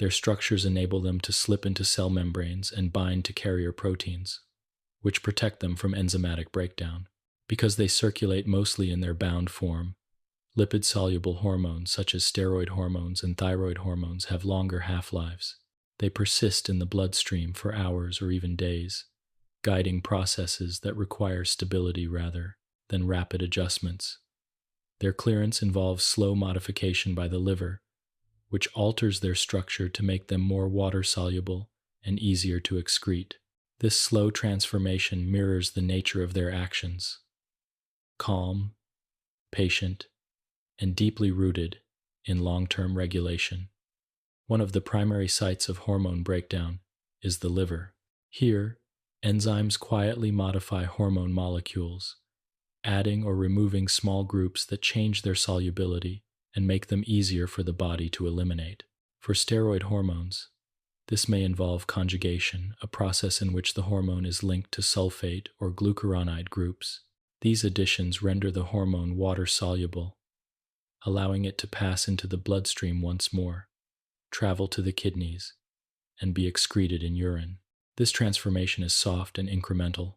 Their structures enable them to slip into cell membranes and bind to carrier proteins, which protect them from enzymatic breakdown. Because they circulate mostly in their bound form, lipid-soluble hormones such as steroid hormones and thyroid hormones have longer half-lives. They persist in the bloodstream for hours or even days, guiding processes that require stability rather than rapid adjustments. Their clearance involves slow modification by the liver, which alters their structure to make them more water-soluble and easier to excrete. This slow transformation mirrors the nature of their actions: calm, patient, and deeply rooted in long-term regulation. One of the primary sites of hormone breakdown is the liver. Here, enzymes quietly modify hormone molecules, adding or removing small groups that change their solubility and make them easier for the body to eliminate. For steroid hormones, this may involve conjugation, a process in which the hormone is linked to sulfate or glucuronide groups. These additions render the hormone water-soluble, allowing it to pass into the bloodstream once more, travel to the kidneys, and be excreted in urine. This transformation is soft and incremental,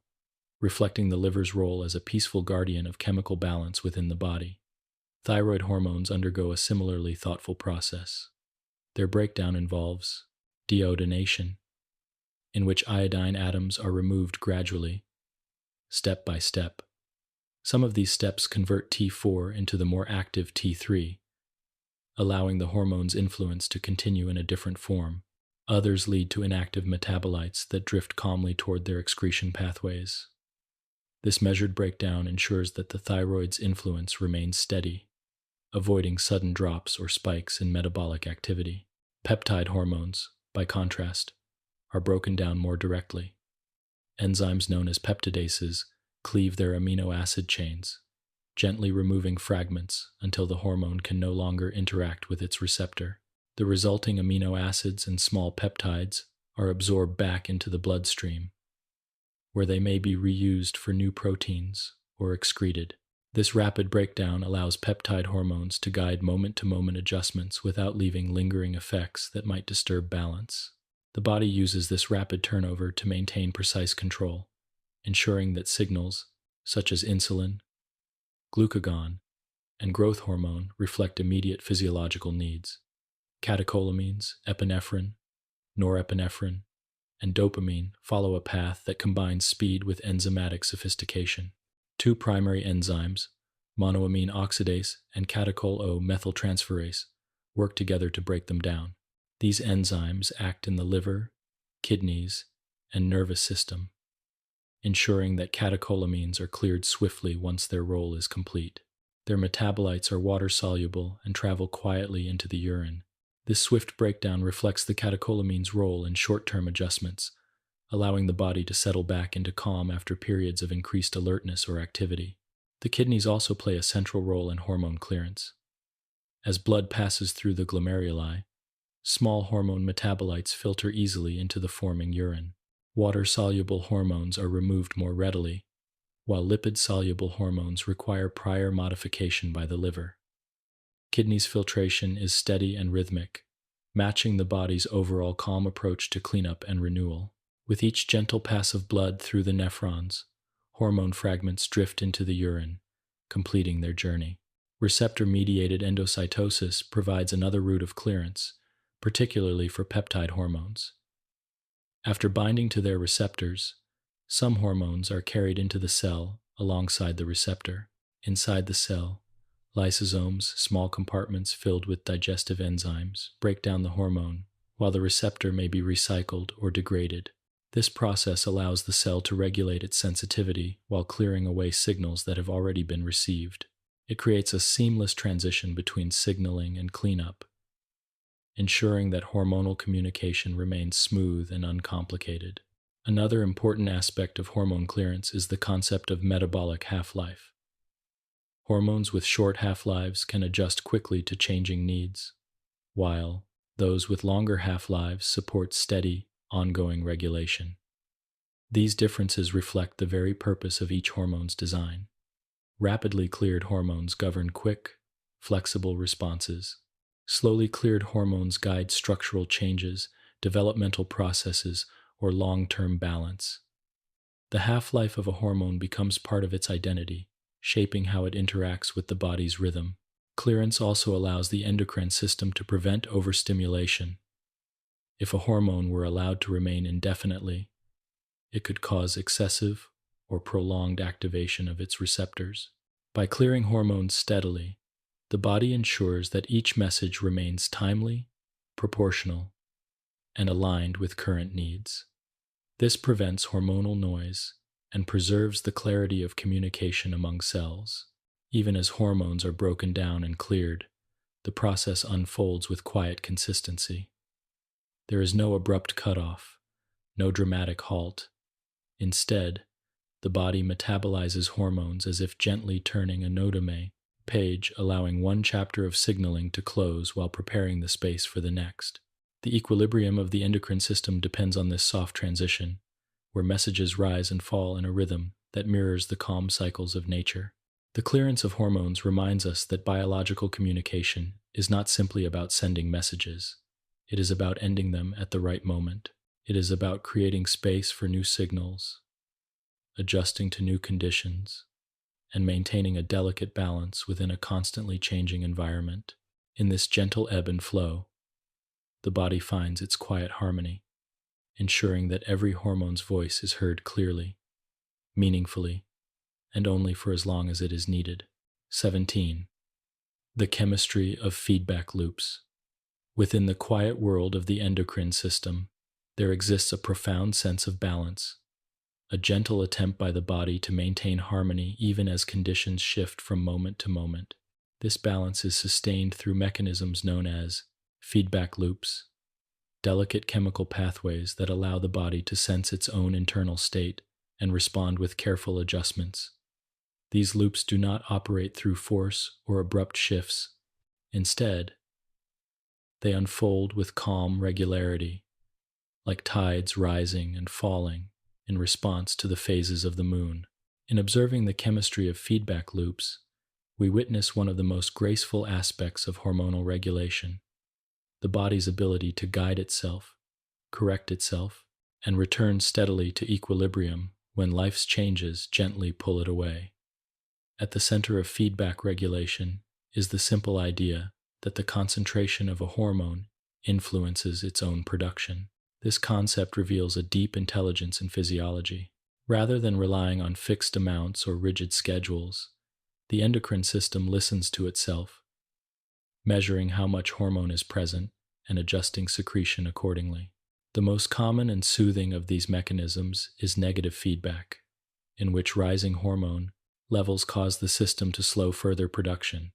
reflecting the liver's role as a peaceful guardian of chemical balance within the body. Thyroid hormones undergo a similarly thoughtful process. Their breakdown involves deiodination, in which iodine atoms are removed gradually, step by step. Some of these steps convert T4 into the more active T3, allowing the hormone's influence to continue in a different form. Others lead to inactive metabolites that drift calmly toward their excretion pathways. This measured breakdown ensures that the thyroid's influence remains steady, avoiding sudden drops or spikes in metabolic activity. Peptide hormones, by contrast, are broken down more directly. Enzymes known as peptidases cleave their amino acid chains, gently removing fragments until the hormone can no longer interact with its receptor. The resulting amino acids and small peptides are absorbed back into the bloodstream, where they may be reused for new proteins or excreted. This rapid breakdown allows peptide hormones to guide moment-to-moment adjustments without leaving lingering effects that might disturb balance. The body uses this rapid turnover to maintain precise control, ensuring that signals such as insulin, glucagon, and growth hormone reflect immediate physiological needs. Catecholamines, epinephrine, norepinephrine, and dopamine follow a path that combines speed with enzymatic sophistication. Two primary enzymes, monoamine oxidase and catechol-O-methyltransferase, work together to break them down. These enzymes act in the liver, kidneys, and nervous system, ensuring that catecholamines are cleared swiftly once their role is complete. Their metabolites are water-soluble and travel quietly into the urine. This swift breakdown reflects the catecholamines' role in short-term adjustments, allowing the body to settle back into calm after periods of increased alertness or activity. The kidneys also play a central role in hormone clearance. As blood passes through the glomeruli, small hormone metabolites filter easily into the forming urine. Water-soluble hormones are removed more readily, while lipid-soluble hormones require prior modification by the liver. Kidneys' filtration is steady and rhythmic, matching the body's overall calm approach to cleanup and renewal. With each gentle pass of blood through the nephrons, hormone fragments drift into the urine, completing their journey. Receptor-mediated endocytosis provides another route of clearance, particularly for peptide hormones. After binding to their receptors, some hormones are carried into the cell alongside the receptor. Inside the cell, lysosomes, small compartments filled with digestive enzymes, break down the hormone, while the receptor may be recycled or degraded. This process allows the cell to regulate its sensitivity while clearing away signals that have already been received. It creates a seamless transition between signaling and cleanup, ensuring that hormonal communication remains smooth and uncomplicated. Another important aspect of hormone clearance is the concept of metabolic half-life. Hormones with short half-lives can adjust quickly to changing needs, while those with longer half-lives support steady, ongoing regulation. These differences reflect the very purpose of each hormone's design. Rapidly cleared hormones govern quick, flexible responses, Slowly cleared hormones guide structural changes, developmental processes, or long-term balance. The half-life of a hormone becomes part of its identity, shaping how it interacts with the body's rhythm. Clearance also allows the endocrine system to prevent overstimulation. If a hormone were allowed to remain indefinitely, it could cause excessive or prolonged activation of its receptors. By clearing hormones steadily, the body ensures that each message remains timely, proportional, and aligned with current needs. This prevents hormonal noise and preserves the clarity of communication among cells. Even as hormones are broken down and cleared, the process unfolds with quiet consistency. There is no abrupt cutoff, no dramatic halt. Instead, the body metabolizes hormones as if gently turning a notame page, allowing one chapter of signaling to close while preparing the space for the next. The equilibrium of the endocrine system depends on this soft transition, where messages rise and fall in a rhythm that mirrors the calm cycles of nature. The clearance of hormones reminds us that biological communication is not simply about sending messages. It is about ending them at the right moment. It is about creating space for new signals, adjusting to new conditions, and maintaining a delicate balance within a constantly changing environment. In this gentle ebb and flow, the body finds its quiet harmony, ensuring that every hormone's voice is heard clearly, meaningfully, and only for as long as it is needed. 17. The chemistry of feedback loops. Within the quiet world of the endocrine system, there exists a profound sense of balance, a gentle attempt by the body to maintain harmony even as conditions shift from moment to moment. This balance is sustained through mechanisms known as feedback loops, delicate chemical pathways that allow the body to sense its own internal state and respond with careful adjustments. These loops do not operate through force or abrupt shifts. Instead, they unfold with calm regularity, like tides rising and falling in response to the phases of the moon. In observing the chemistry of feedback loops, we witness one of the most graceful aspects of hormonal regulation: the body's ability to guide itself, correct itself, and return steadily to equilibrium when life's changes gently pull it away. At the center of feedback regulation is the simple idea that the concentration of a hormone influences its own production. This concept reveals a deep intelligence in physiology. Rather than relying on fixed amounts or rigid schedules, the endocrine system listens to itself, measuring how much hormone is present and adjusting secretion accordingly. The most common and soothing of these mechanisms is negative feedback, in which rising hormone levels cause the system to slow further production.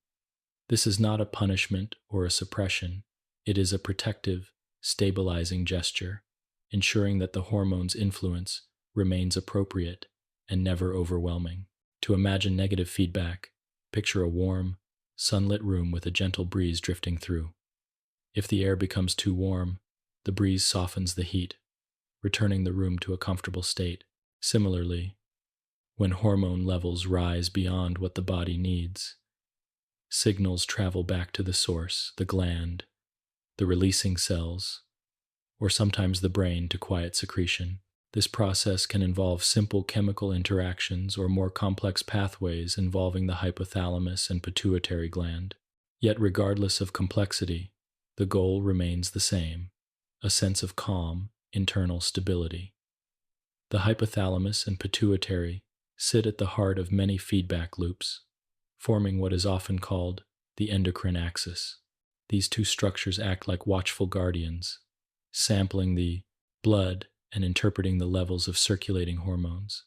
This is not a punishment or a suppression. It is a protective, stabilizing gesture, ensuring that the hormone's influence remains appropriate and never overwhelming. To imagine negative feedback, picture a warm, sunlit room with a gentle breeze drifting through. If the air becomes too warm, the breeze softens the heat, returning the room to a comfortable state. Similarly, when hormone levels rise beyond what the body needs, signals travel back to the source, the gland, the releasing cells, or sometimes the brain to quiet secretion. This process can involve simple chemical interactions or more complex pathways involving the hypothalamus and pituitary gland. Yet regardless of complexity, the goal remains the same: a sense of calm, internal stability. The hypothalamus and pituitary sit at the heart of many feedback loops, forming what is often called the endocrine axis. These two structures act like watchful guardians, sampling the blood and interpreting the levels of circulating hormones.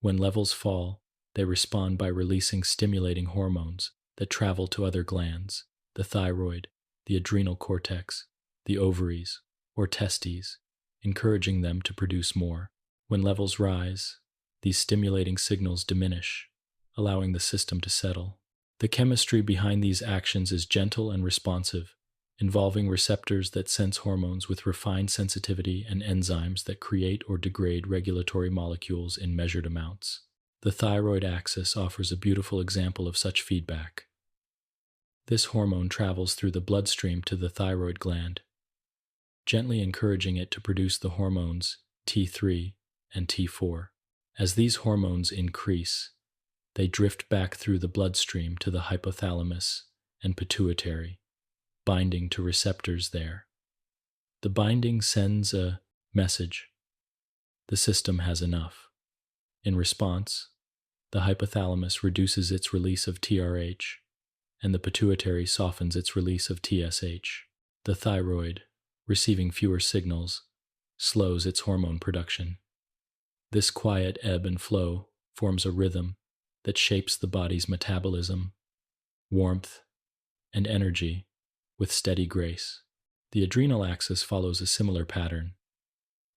When levels fall, they respond by releasing stimulating hormones that travel to other glands: the thyroid, the adrenal cortex, the ovaries, or testes, encouraging them to produce more. When levels rise, these stimulating signals diminish, allowing the system to settle. The chemistry behind these actions is gentle and responsive, involving receptors that sense hormones with refined sensitivity and enzymes that create or degrade regulatory molecules in measured amounts. The thyroid axis offers a beautiful example of such feedback. This hormone travels through the bloodstream to the thyroid gland, gently encouraging it to produce the hormones T3 and T4. As these hormones increase, they drift back through the bloodstream to the hypothalamus and pituitary, binding to receptors there. The binding sends a message. The system has enough. In response, the hypothalamus reduces its release of TRH, and the pituitary softens its release of TSH. The thyroid, receiving fewer signals, slows its hormone production. This quiet ebb and flow forms a rhythm that shapes the body's metabolism, warmth, and energy with steady grace. The adrenal axis follows a similar pattern.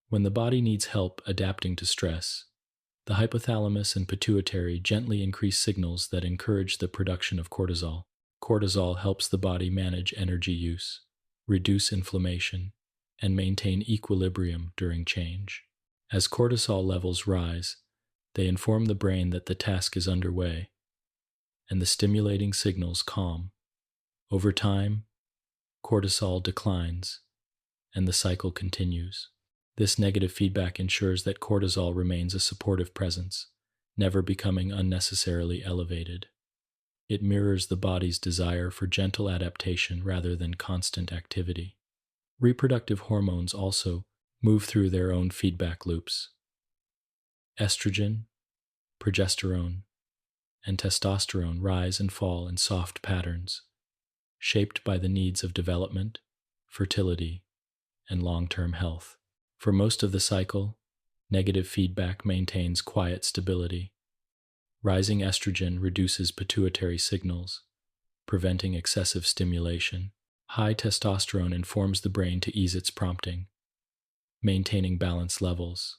When the body needs help adapting to stress, the hypothalamus and pituitary gently increase signals that encourage the production of cortisol. Cortisol helps the body manage energy use, reduce inflammation, and maintain equilibrium during change. As cortisol levels rise, they inform the brain that the task is underway, and the stimulating signals calm. Over time, cortisol declines, and the cycle continues. This negative feedback ensures that cortisol remains a supportive presence, never becoming unnecessarily elevated. It mirrors the body's desire for gentle adaptation rather than constant activity. Reproductive hormones also move through their own feedback loops. Estrogen, progesterone, and testosterone rise and fall in soft patterns, shaped by the needs of development, fertility, and long-term health. For most of the cycle, negative feedback maintains quiet stability. Rising estrogen reduces pituitary signals, preventing excessive stimulation. High testosterone informs the brain to ease its prompting, maintaining balanced levels.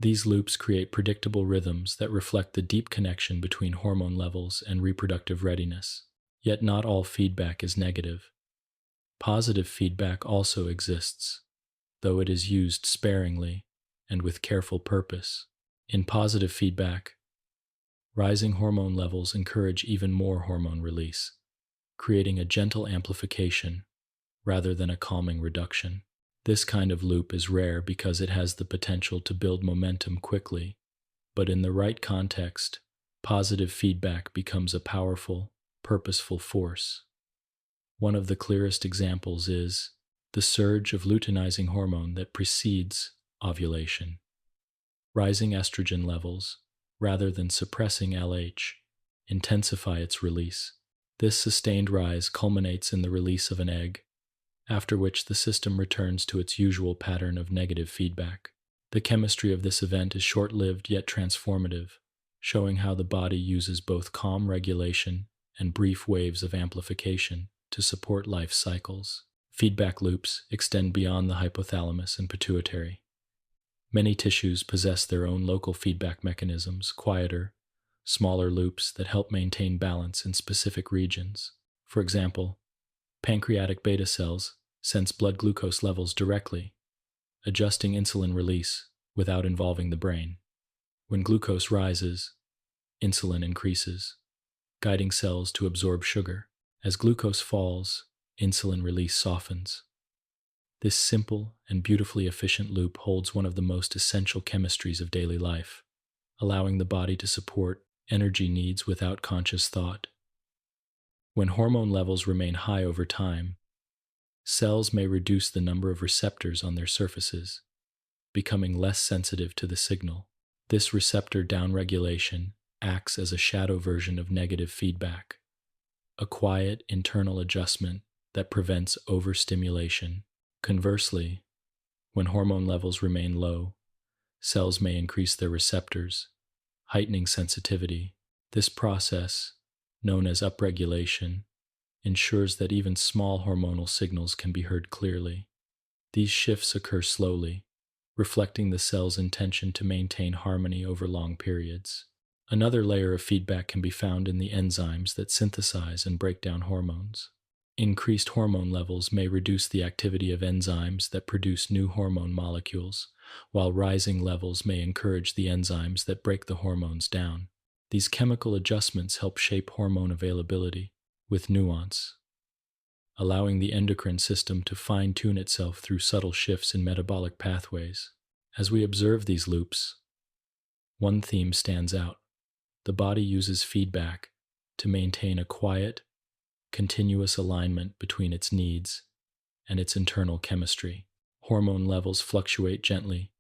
These loops create predictable rhythms that reflect the deep connection between hormone levels and reproductive readiness. Yet not all feedback is negative. Positive feedback also exists, though it is used sparingly and with careful purpose. In positive feedback, rising hormone levels encourage even more hormone release, creating a gentle amplification rather than a calming reduction. This kind of loop is rare because it has the potential to build momentum quickly, but in the right context, positive feedback becomes a powerful, purposeful force. One of the clearest examples is the surge of luteinizing hormone that precedes ovulation. Rising estrogen levels, rather than suppressing LH, intensify its release. This sustained rise culminates in the release of an egg, after which the system returns to its usual pattern of negative feedback. The chemistry of this event is short-lived yet transformative, showing how the body uses both calm regulation and brief waves of amplification to support life cycles. Feedback loops extend beyond the hypothalamus and pituitary. Many tissues possess their own local feedback mechanisms, quieter, smaller loops that help maintain balance in specific regions. For example, pancreatic beta cells sense blood glucose levels directly, adjusting insulin release without involving the brain. When glucose rises, insulin increases, guiding cells to absorb sugar. As glucose falls, insulin release softens. This simple and beautifully efficient loop holds one of the most essential chemistries of daily life, allowing the body to support energy needs without conscious thought. When hormone levels remain high over time, cells may reduce the number of receptors on their surfaces, becoming less sensitive to the signal. This receptor downregulation acts as a shadow version of negative feedback, a quiet internal adjustment that prevents overstimulation. Conversely, when hormone levels remain low, cells may increase their receptors, heightening sensitivity. This process, known as upregulation, ensures that even small hormonal signals can be heard clearly. These shifts occur slowly, reflecting the cell's intention to maintain harmony over long periods. Another layer of feedback can be found in the enzymes that synthesize and break down hormones. Increased hormone levels may reduce the activity of enzymes that produce new hormone molecules, while rising levels may encourage the enzymes that break the hormones down. These chemical adjustments help shape hormone availability, with nuance, allowing the endocrine system to fine-tune itself through subtle shifts in metabolic pathways. As we observe these loops, one theme stands out. The body uses feedback to maintain a quiet, continuous alignment between its needs and its internal chemistry. Hormone levels fluctuate gently,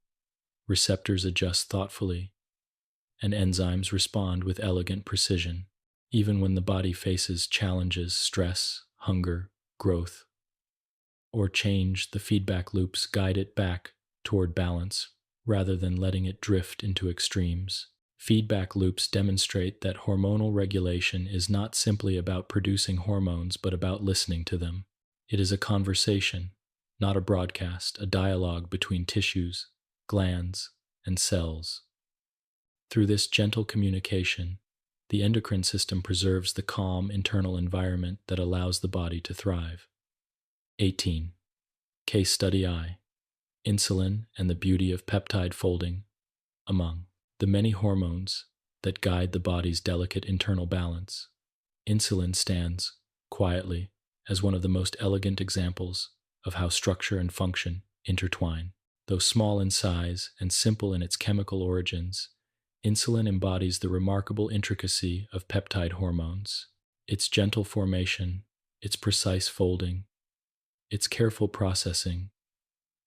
receptors adjust thoughtfully, and enzymes respond with elegant precision. Even when the body faces challenges, stress, hunger, growth, or change, the feedback loops guide it back toward balance rather than letting it drift into extremes. Feedback loops demonstrate that hormonal regulation is not simply about producing hormones but about listening to them. It is a conversation, not a broadcast, a dialogue between tissues, glands, and cells. Through this gentle communication, the endocrine system preserves the calm internal environment that allows the body to thrive. 18. Case Study I. Insulin and the Beauty of Peptide Folding. Among the many hormones that guide the body's delicate internal balance, insulin stands, quietly, as one of the most elegant examples of how structure and function intertwine. Though small in size and simple in its chemical origins, insulin embodies the remarkable intricacy of peptide hormones. Its gentle formation, its precise folding, its careful processing,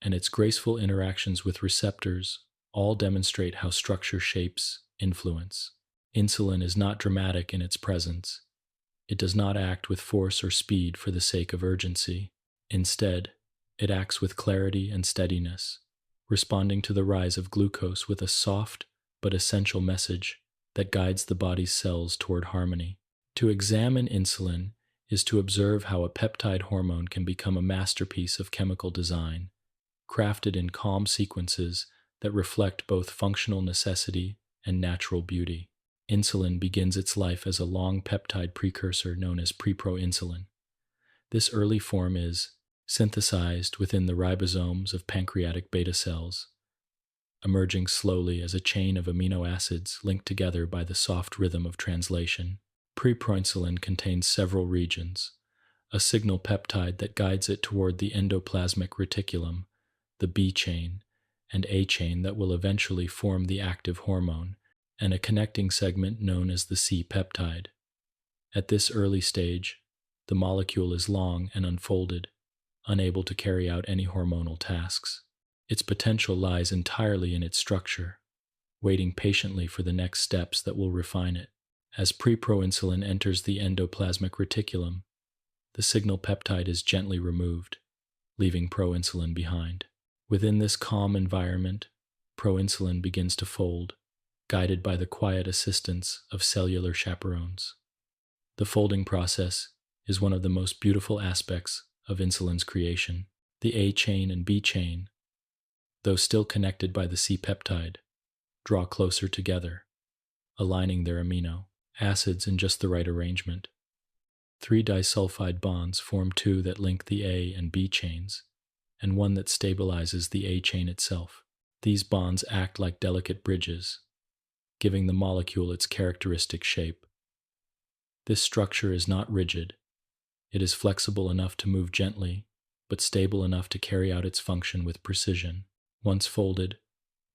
and its graceful interactions with receptors all demonstrate how structure shapes influence. Insulin is not dramatic in its presence. It does not act with force or speed for the sake of urgency. Instead, it acts with clarity and steadiness, responding to the rise of glucose with a soft but essential message that guides the body's cells toward harmony. To examine insulin is to observe how a peptide hormone can become a masterpiece of chemical design, crafted in calm sequences that reflect both functional necessity and natural beauty. Insulin begins its life as a long peptide precursor known as preproinsulin. This early form is synthesized within the ribosomes of pancreatic beta cells, emerging slowly as a chain of amino acids linked together by the soft rhythm of translation. Preproinsulin contains several regions, a signal peptide that guides it toward the endoplasmic reticulum, the B chain, and A chain that will eventually form the active hormone, and a connecting segment known as the C peptide. At this early stage, the molecule is long and unfolded, unable to carry out any hormonal tasks. Its potential lies entirely in its structure, waiting patiently for the next steps that will refine it. As preproinsulin enters the endoplasmic reticulum, the signal peptide is gently removed, leaving proinsulin behind. Within this calm environment, proinsulin begins to fold, guided by the quiet assistance of cellular chaperones. The folding process is one of the most beautiful aspects of insulin's creation. The A chain and B chain, though still connected by the C peptide, draw closer together, aligning their amino acids in just the right arrangement. 3 disulfide bonds form 2 that link the A and B chains, and 1 that stabilizes the A chain itself. These bonds act like delicate bridges, giving the molecule its characteristic shape. This structure is not rigid. It is flexible enough to move gently, but stable enough to carry out its function with precision. Once folded,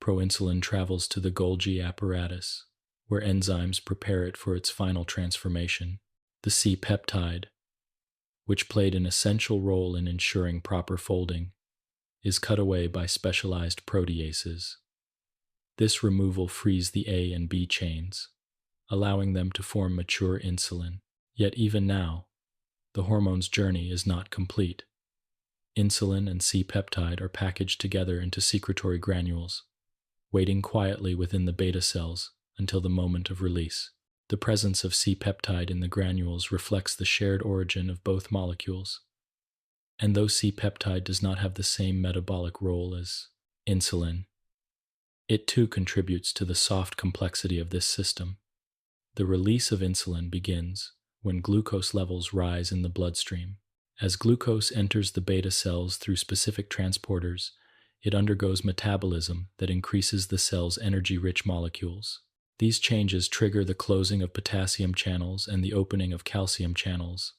proinsulin travels to the Golgi apparatus, where enzymes prepare it for its final transformation. The C peptide, which played an essential role in ensuring proper folding, is cut away by specialized proteases. This removal frees the A and B chains, allowing them to form mature insulin. Yet even now, the hormone's journey is not complete. Insulin and C peptide are packaged together into secretory granules, waiting quietly within the beta cells until the moment of release. The presence of C peptide in the granules reflects the shared origin of both molecules. And though C peptide does not have the same metabolic role as insulin, it too contributes to the soft complexity of this system. The release of insulin begins when glucose levels rise in the bloodstream. As glucose enters the beta cells through specific transporters, it undergoes metabolism that increases the cell's energy-rich molecules. These changes trigger the closing of potassium channels and the opening of calcium channels,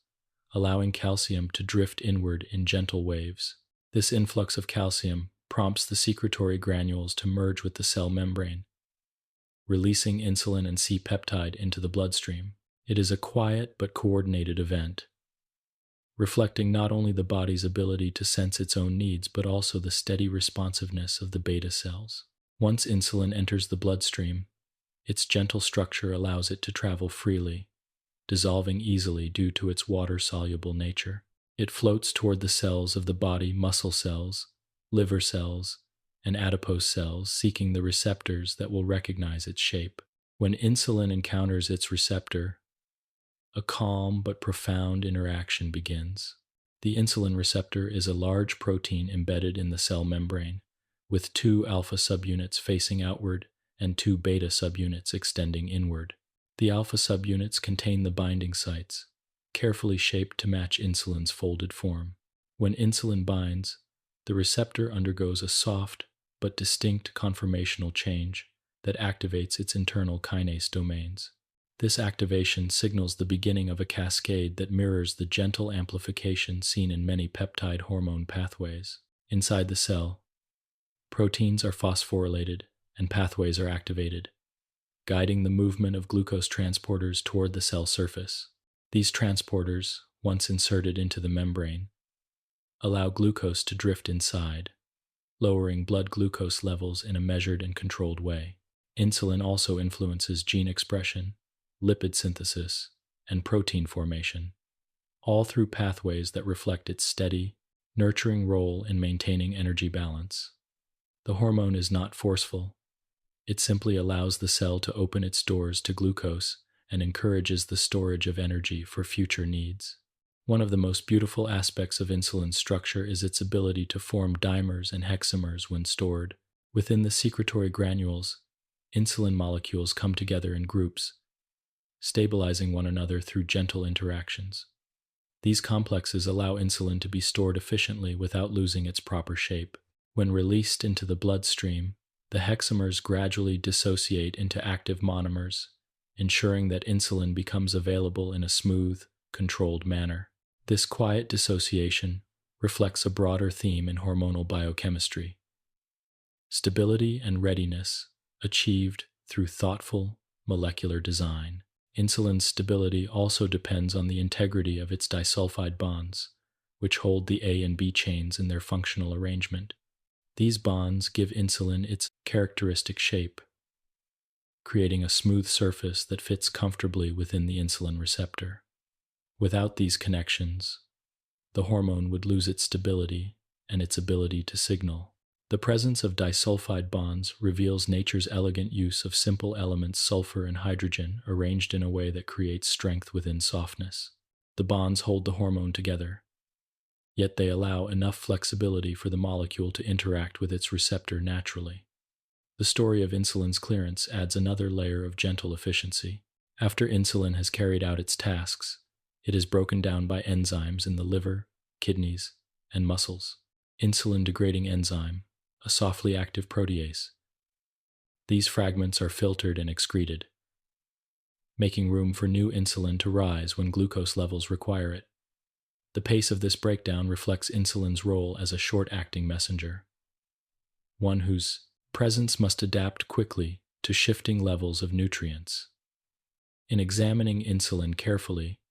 allowing calcium to drift inward in gentle waves. This influx of calcium prompts the secretory granules to merge with the cell membrane, releasing insulin and C-peptide into the bloodstream. It is a quiet but coordinated event, reflecting not only the body's ability to sense its own needs but also the steady responsiveness of the beta cells. Once insulin enters the bloodstream, its gentle structure allows it to travel freely, dissolving easily due to its water-soluble nature. It floats toward the cells of the body, muscle cells, liver cells, and adipose cells, seeking the receptors that will recognize its shape. When insulin encounters its receptor, a calm but profound interaction begins. The insulin receptor is a large protein embedded in the cell membrane, with 2 alpha subunits facing outward and 2 beta subunits extending inward. The alpha subunits contain the binding sites, carefully shaped to match insulin's folded form. When insulin binds, the receptor undergoes a soft but distinct conformational change that activates its internal kinase domains. This activation signals the beginning of a cascade that mirrors the gentle amplification seen in many peptide hormone pathways. Inside the cell, proteins are phosphorylated and pathways are activated, guiding the movement of glucose transporters toward the cell surface. These transporters, once inserted into the membrane, allow glucose to drift inside, lowering blood glucose levels in a measured and controlled way. Insulin also influences gene expression, lipid synthesis, and protein formation, all through pathways that reflect its steady, nurturing role in maintaining energy balance. The hormone is not forceful. It simply allows the cell to open its doors to glucose and encourages the storage of energy for future needs. One of the most beautiful aspects of insulin's structure is its ability to form dimers and hexamers when stored. Within the secretory granules, insulin molecules come together in groups, stabilizing one another through gentle interactions. These complexes allow insulin to be stored efficiently without losing its proper shape. When released into the bloodstream, the hexamers gradually dissociate into active monomers, ensuring that insulin becomes available in a smooth, controlled manner. This quiet dissociation reflects a broader theme in hormonal biochemistry: stability and readiness achieved through thoughtful molecular design. Insulin's stability also depends on the integrity of its disulfide bonds, which hold the A and B chains in their functional arrangement. These bonds give insulin its characteristic shape, creating a smooth surface that fits comfortably within the insulin receptor. Without these connections, the hormone would lose its stability and its ability to signal. The presence of disulfide bonds reveals nature's elegant use of simple elements sulfur and hydrogen arranged in a way that creates strength within softness. The bonds hold the hormone together, yet they allow enough flexibility for the molecule to interact with its receptor naturally. The story of insulin's clearance adds another layer of gentle efficiency. After insulin has carried out its tasks, it is broken down by enzymes in the liver, kidneys, and muscles. Insulin-degrading enzyme, a softly active protease. These fragments are filtered and excreted, making room for new insulin to rise when glucose levels require it. The pace of this breakdown reflects insulin's role as a short-acting messenger, one whose presence must adapt quickly to shifting levels of nutrients. In examining insulin carefully,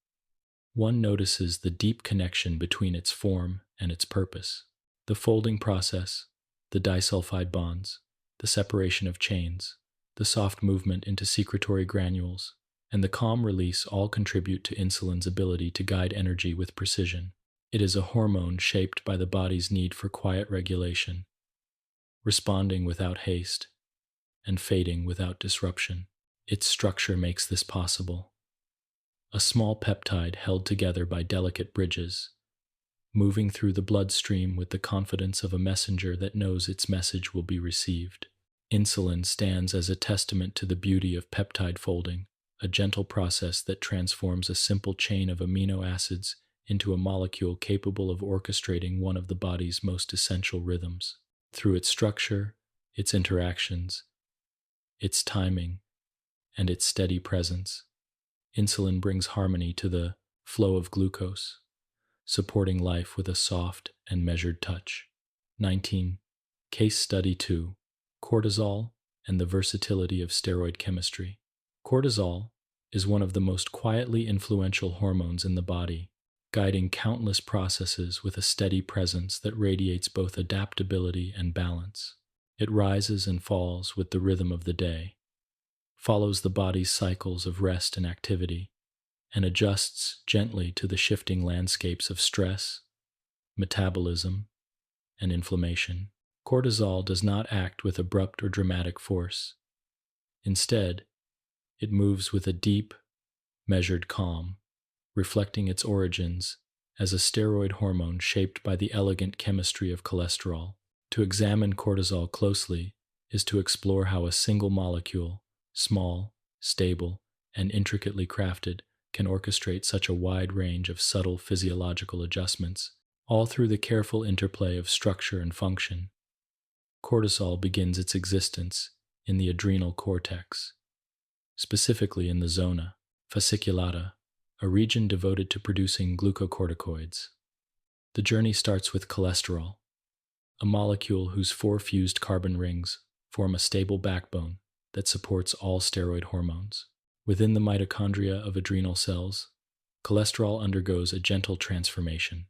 one notices the deep connection between its form and its purpose. The folding process, the disulfide bonds, the separation of chains, the soft movement into secretory granules, and the calm release all contribute to insulin's ability to guide energy with precision. It is a hormone shaped by the body's need for quiet regulation, responding without haste, and fading without disruption. Its structure makes this possible. A small peptide held together by delicate bridges, moving through the bloodstream with the confidence of a messenger that knows its message will be received. Insulin stands as a testament to the beauty of peptide folding, a gentle process that transforms a simple chain of amino acids into a molecule capable of orchestrating one of the body's most essential rhythms. Through its structure, its interactions, its timing, and its steady presence. Insulin brings harmony to the flow of glucose, supporting life with a soft and measured touch. 19. Case Study 2. Cortisol and the Versatility of Steroid Chemistry. Cortisol is one of the most quietly influential hormones in the body, guiding countless processes with a steady presence that radiates both adaptability and balance. It rises and falls with the rhythm of the day, follows the body's cycles of rest and activity, and adjusts gently to the shifting landscapes of stress, metabolism, and inflammation. Cortisol does not act with abrupt or dramatic force. Instead, it moves with a deep, measured calm, reflecting its origins as a steroid hormone shaped by the elegant chemistry of cholesterol. To examine cortisol closely is to explore how a single molecule, small, stable, and intricately crafted, can orchestrate such a wide range of subtle physiological adjustments, all through the careful interplay of structure and function. Cortisol begins its existence in the adrenal cortex, specifically in the zona fasciculata, a region devoted to producing glucocorticoids. The journey starts with cholesterol, a molecule whose four fused carbon rings form a stable backbone that supports all steroid hormones. Within the mitochondria of adrenal cells, cholesterol undergoes a gentle transformation,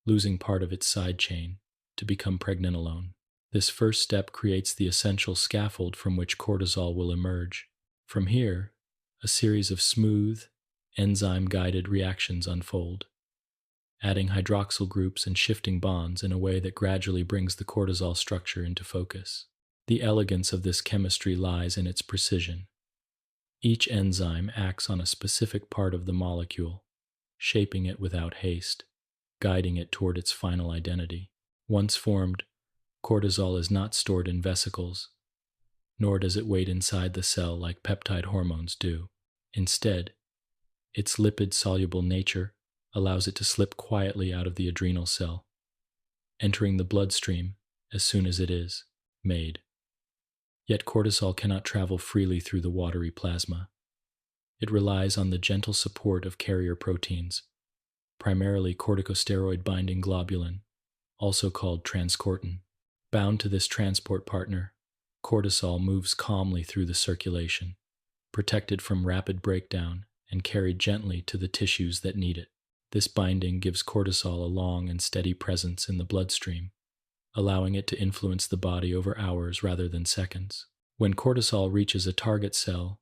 losing part of its side chain to become pregnenolone. This first step creates the essential scaffold from which cortisol will emerge. From here, a series of smooth, enzyme-guided reactions unfold, adding hydroxyl groups and shifting bonds in a way that gradually brings the cortisol structure into focus. The elegance of this chemistry lies in its precision. Each enzyme acts on a specific part of the molecule, shaping it without haste, guiding it toward its final identity. Once formed, cortisol is not stored in vesicles, nor does it wait inside the cell like peptide hormones do. Instead, its lipid-soluble nature allows it to slip quietly out of the adrenal cell, entering the bloodstream as soon as it is made. Yet cortisol cannot travel freely through the watery plasma. It relies on the gentle support of carrier proteins, primarily corticosteroid-binding globulin, also called transcortin. Bound to this transport partner, cortisol moves calmly through the circulation, protected from rapid breakdown and carried gently to the tissues that need it. This binding gives cortisol a long and steady presence in the bloodstream, allowing it to influence the body over hours rather than seconds. When cortisol reaches a target cell,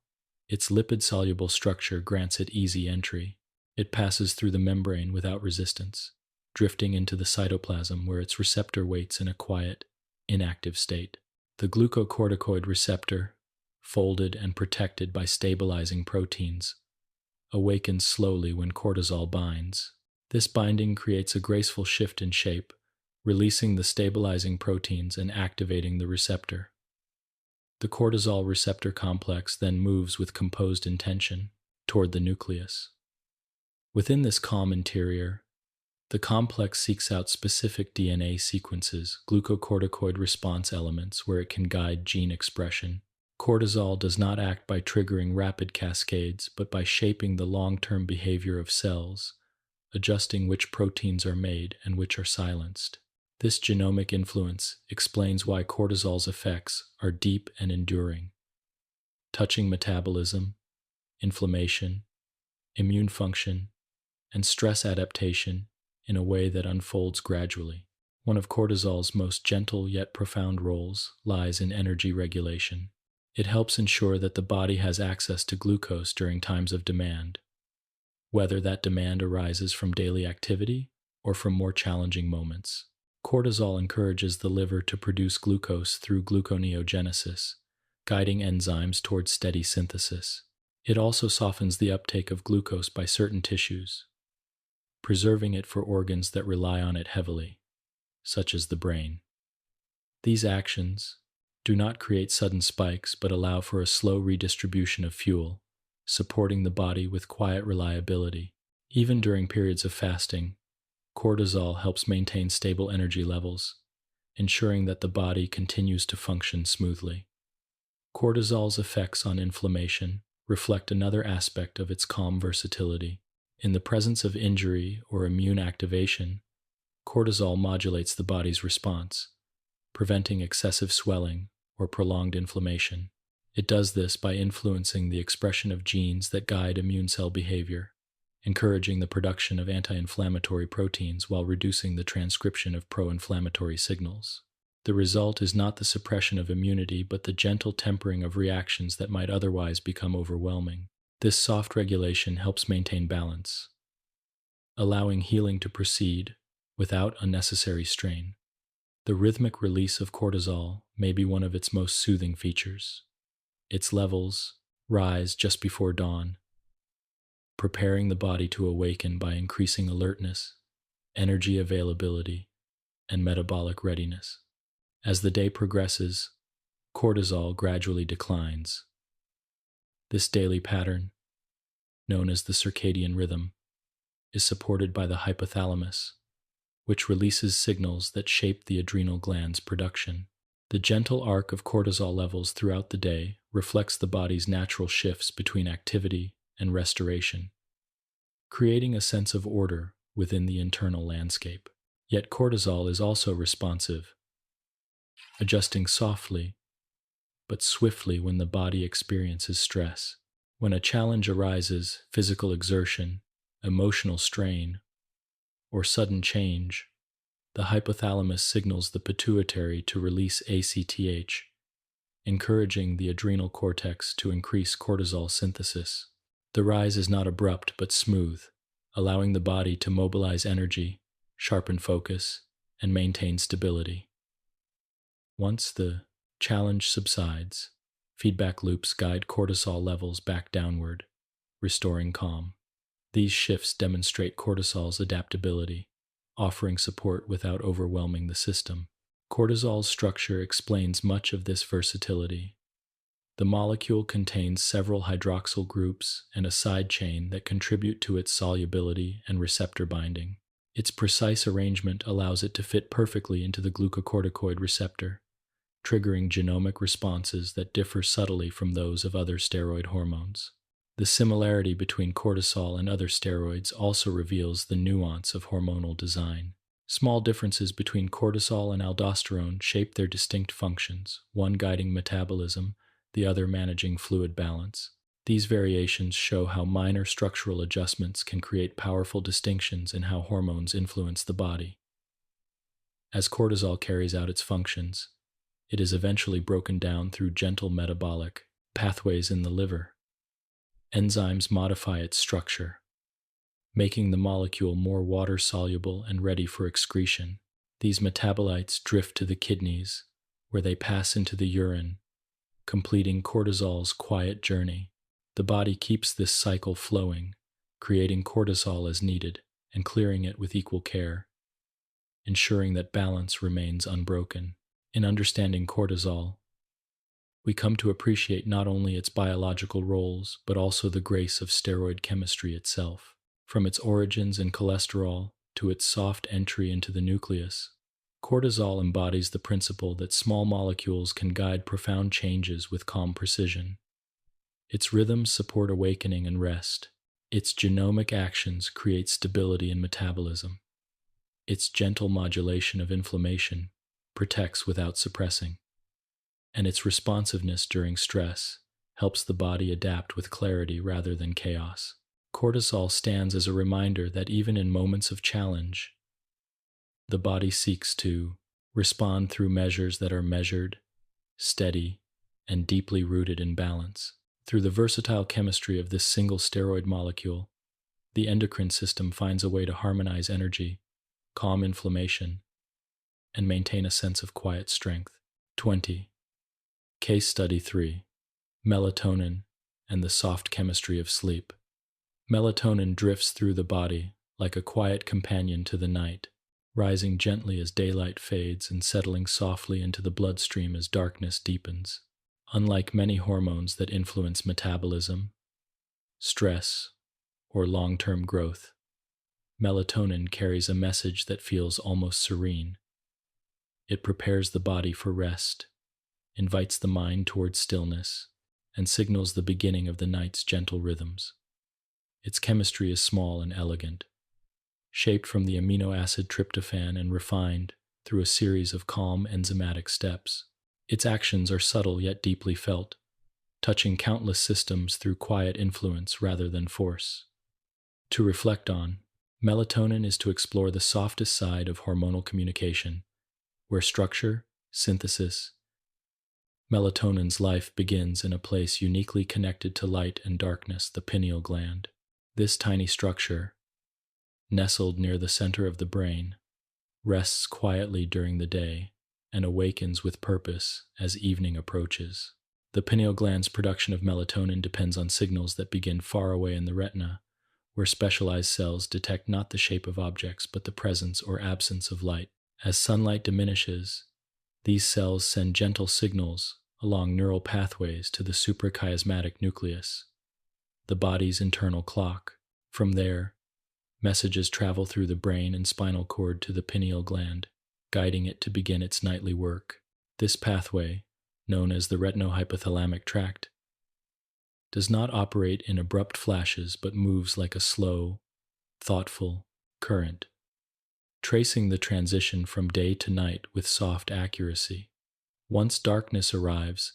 its lipid-soluble structure grants it easy entry. It passes through the membrane without resistance, drifting into the cytoplasm where its receptor waits in a quiet, inactive state. The glucocorticoid receptor, folded and protected by stabilizing proteins, awakens slowly when cortisol binds. This binding creates a graceful shift in shape, releasing the stabilizing proteins and activating the receptor. The cortisol receptor complex then moves with composed intention toward the nucleus. Within this calm interior, the complex seeks out specific DNA sequences, glucocorticoid response elements, where it can guide gene expression. Cortisol does not act by triggering rapid cascades, but by shaping the long-term behavior of cells, adjusting which proteins are made and which are silenced. This genomic influence explains why cortisol's effects are deep and enduring, touching metabolism, inflammation, immune function, and stress adaptation in a way that unfolds gradually. One of cortisol's most gentle yet profound roles lies in energy regulation. It helps ensure that the body has access to glucose during times of demand, whether that demand arises from daily activity or from more challenging moments. Cortisol encourages the liver to produce glucose through gluconeogenesis, guiding enzymes towards steady synthesis. It also softens the uptake of glucose by certain tissues, preserving it for organs that rely on it heavily, such as the brain. These actions do not create sudden spikes but allow for a slow redistribution of fuel, supporting the body with quiet reliability. Even during periods of fasting, cortisol helps maintain stable energy levels, ensuring that the body continues to function smoothly. Cortisol's effects on inflammation reflect another aspect of its calm versatility. In the presence of injury or immune activation, cortisol modulates the body's response, preventing excessive swelling or prolonged inflammation. It does this by influencing the expression of genes that guide immune cell behavior, encouraging the production of anti-inflammatory proteins while reducing the transcription of pro-inflammatory signals. The result is not the suppression of immunity, but the gentle tempering of reactions that might otherwise become overwhelming. This soft regulation helps maintain balance, allowing healing to proceed without unnecessary strain. The rhythmic release of cortisol may be one of its most soothing features. Its levels rise just before dawn, preparing the body to awaken by increasing alertness, energy availability, and metabolic readiness. As the day progresses, cortisol gradually declines. This daily pattern, known as the circadian rhythm, is supported by the hypothalamus, which releases signals that shape the adrenal glands' production. The gentle arc of cortisol levels throughout the day reflects the body's natural shifts between activity and restoration, creating a sense of order within the internal landscape. Yet cortisol is also responsive, adjusting softly but swiftly when the body experiences stress. When a challenge arises, physical exertion, emotional strain, or sudden change, the hypothalamus signals the pituitary to release ACTH, encouraging the adrenal cortex to increase cortisol synthesis. The rise is not abrupt but smooth, allowing the body to mobilize energy, sharpen focus, and maintain stability. Once the challenge subsides, feedback loops guide cortisol levels back downward, restoring calm. These shifts demonstrate cortisol's adaptability, offering support without overwhelming the system. Cortisol's structure explains much of this versatility. The molecule contains several hydroxyl groups and a side chain that contribute to its solubility and receptor binding. Its precise arrangement allows it to fit perfectly into the glucocorticoid receptor, triggering genomic responses that differ subtly from those of other steroid hormones. The similarity between cortisol and other steroids also reveals the nuance of hormonal design. Small differences between cortisol and aldosterone shape their distinct functions, one guiding metabolism, the other managing fluid balance. These variations show how minor structural adjustments can create powerful distinctions in how hormones influence the body. As cortisol carries out its functions, it is eventually broken down through gentle metabolic pathways in the liver. Enzymes modify its structure, making the molecule more water-soluble and ready for excretion. These metabolites drift to the kidneys, where they pass into the urine, completing cortisol's quiet journey. The body keeps this cycle flowing, creating cortisol as needed and clearing it with equal care, ensuring that balance remains unbroken. In understanding cortisol, we come to appreciate not only its biological roles, but also the grace of steroid chemistry itself. From its origins in cholesterol to its soft entry into the nucleus, cortisol embodies the principle that small molecules can guide profound changes with calm precision. Its rhythms support awakening and rest. Its genomic actions create stability in metabolism. Its gentle modulation of inflammation protects without suppressing, and its responsiveness during stress helps the body adapt with clarity rather than chaos. Cortisol stands as a reminder that even in moments of challenge, the body seeks to respond through measures that are measured, steady, and deeply rooted in balance. Through the versatile chemistry of this single steroid molecule, the endocrine system finds a way to harmonize energy, calm inflammation, and maintain a sense of quiet strength. 20. Case Study 3. Melatonin and the Soft Chemistry of Sleep. Melatonin drifts through the body like a quiet companion to the night, rising gently as daylight fades and settling softly into the bloodstream as darkness deepens. Unlike many hormones that influence metabolism, stress, or long-term growth, melatonin carries a message that feels almost serene. It prepares the body for rest, invites the mind towards stillness, and signals the beginning of the night's gentle rhythms. Its chemistry is small and elegant, shaped from the amino acid tryptophan and refined through a series of calm enzymatic steps. Its actions are subtle yet deeply felt, touching countless systems through quiet influence rather than force. To reflect on, melatonin is to explore the softest side of hormonal communication, where structure, synthesis, melatonin's life begins in a place uniquely connected to light and darkness, the pineal gland. This tiny structure, nestled near the center of the brain, rests quietly during the day and awakens with purpose as evening approaches. The pineal gland's production of melatonin depends on signals that begin far away in the retina, where specialized cells detect not the shape of objects but the presence or absence of light. As sunlight diminishes, these cells send gentle signals along neural pathways to the suprachiasmatic nucleus, the body's internal clock. From there, messages travel through the brain and spinal cord to the pineal gland, guiding it to begin its nightly work. This pathway, known as the retinohypothalamic tract, does not operate in abrupt flashes but moves like a slow, thoughtful current, tracing the transition from day to night with soft accuracy. Once darkness arrives,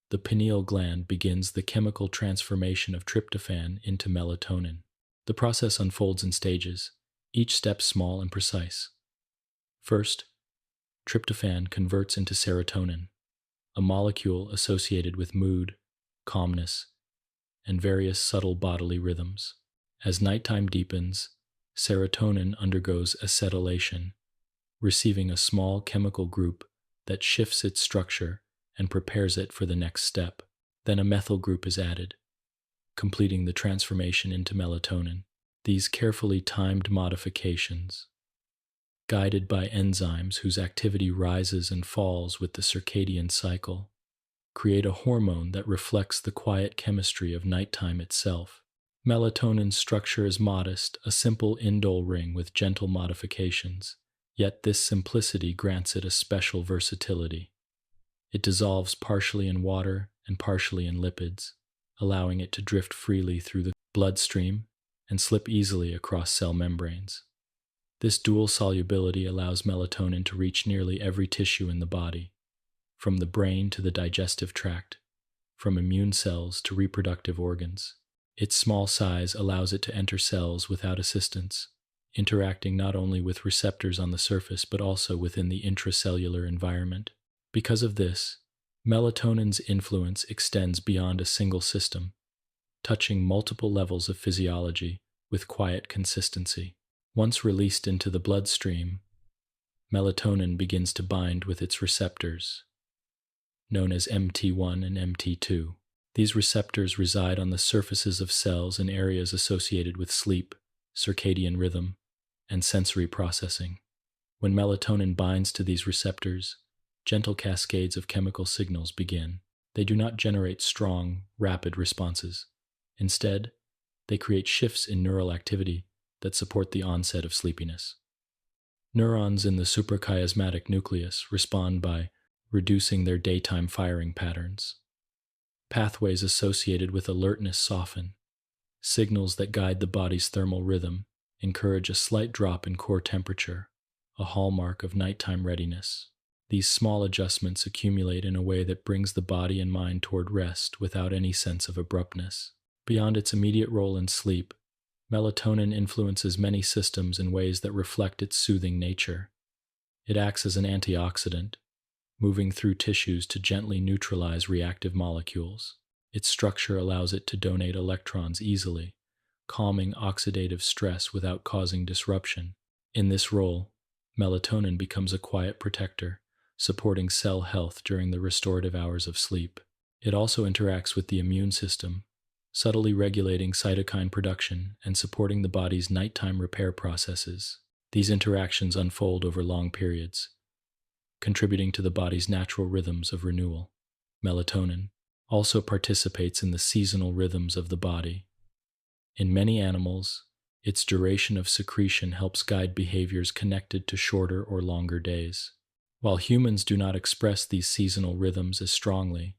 the pineal gland begins the chemical transformation of tryptophan into melatonin. The process unfolds in stages, each step small and precise. First, tryptophan converts into serotonin, a molecule associated with mood, calmness, and various subtle bodily rhythms. As nighttime deepens, serotonin undergoes acetylation, receiving a small chemical group that shifts its structure and prepares it for the next step. Then a methyl group is added, completing the transformation into melatonin. These carefully timed modifications, guided by enzymes whose activity rises and falls with the circadian cycle, create a hormone that reflects the quiet chemistry of nighttime itself. Melatonin's structure is modest, a simple indole ring with gentle modifications, yet this simplicity grants it a special versatility. It dissolves partially in water and partially in lipids, allowing it to drift freely through the bloodstream and slip easily across cell membranes. This dual solubility allows melatonin to reach nearly every tissue in the body, from the brain to the digestive tract, from immune cells to reproductive organs. Its small size allows it to enter cells without assistance, interacting not only with receptors on the surface but also within the intracellular environment. Because of this, melatonin's influence extends beyond a single system, touching multiple levels of physiology with quiet consistency. Once released into the bloodstream, melatonin begins to bind with its receptors, known as MT1 and MT2. These receptors reside on the surfaces of cells in areas associated with sleep, circadian rhythm, and sensory processing. When melatonin binds to these receptors, gentle cascades of chemical signals begin. They do not generate strong, rapid responses. Instead, they create shifts in neural activity that support the onset of sleepiness. Neurons in the suprachiasmatic nucleus respond by reducing their daytime firing patterns. Pathways associated with alertness soften. Signals that guide the body's thermal rhythm encourage a slight drop in core temperature, a hallmark of nighttime readiness. These small adjustments accumulate in a way that brings the body and mind toward rest without any sense of abruptness. Beyond its immediate role in sleep, melatonin influences many systems in ways that reflect its soothing nature. It acts as an antioxidant, moving through tissues to gently neutralize reactive molecules. Its structure allows it to donate electrons easily, calming oxidative stress without causing disruption. In this role, melatonin becomes a quiet protector, supporting cell health during the restorative hours of sleep. It also interacts with the immune system, subtly regulating cytokine production and supporting the body's nighttime repair processes. These interactions unfold over long periods, contributing to the body's natural rhythms of renewal. Melatonin also participates in the seasonal rhythms of the body. In many animals, its duration of secretion helps guide behaviors connected to shorter or longer days. While humans do not express these seasonal rhythms as strongly,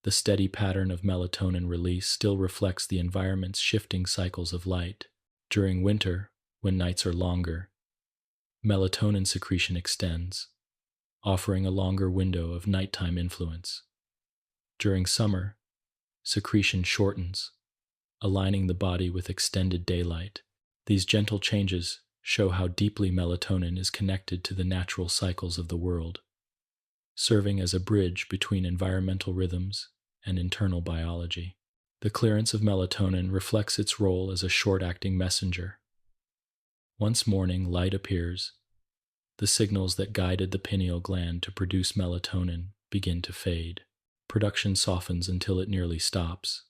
the steady pattern of melatonin release still reflects the environment's shifting cycles of light. During winter, when nights are longer, melatonin secretion extends, offering a longer window of nighttime influence. During summer, secretion shortens, aligning the body with extended daylight. These gentle changes show how deeply melatonin is connected to the natural cycles of the world, serving as a bridge between environmental rhythms and internal biology. The clearance of melatonin reflects its role as a short-acting messenger. Once morning light appears, the signals that guided the pineal gland to produce melatonin begin to fade. Production softens until it nearly stops,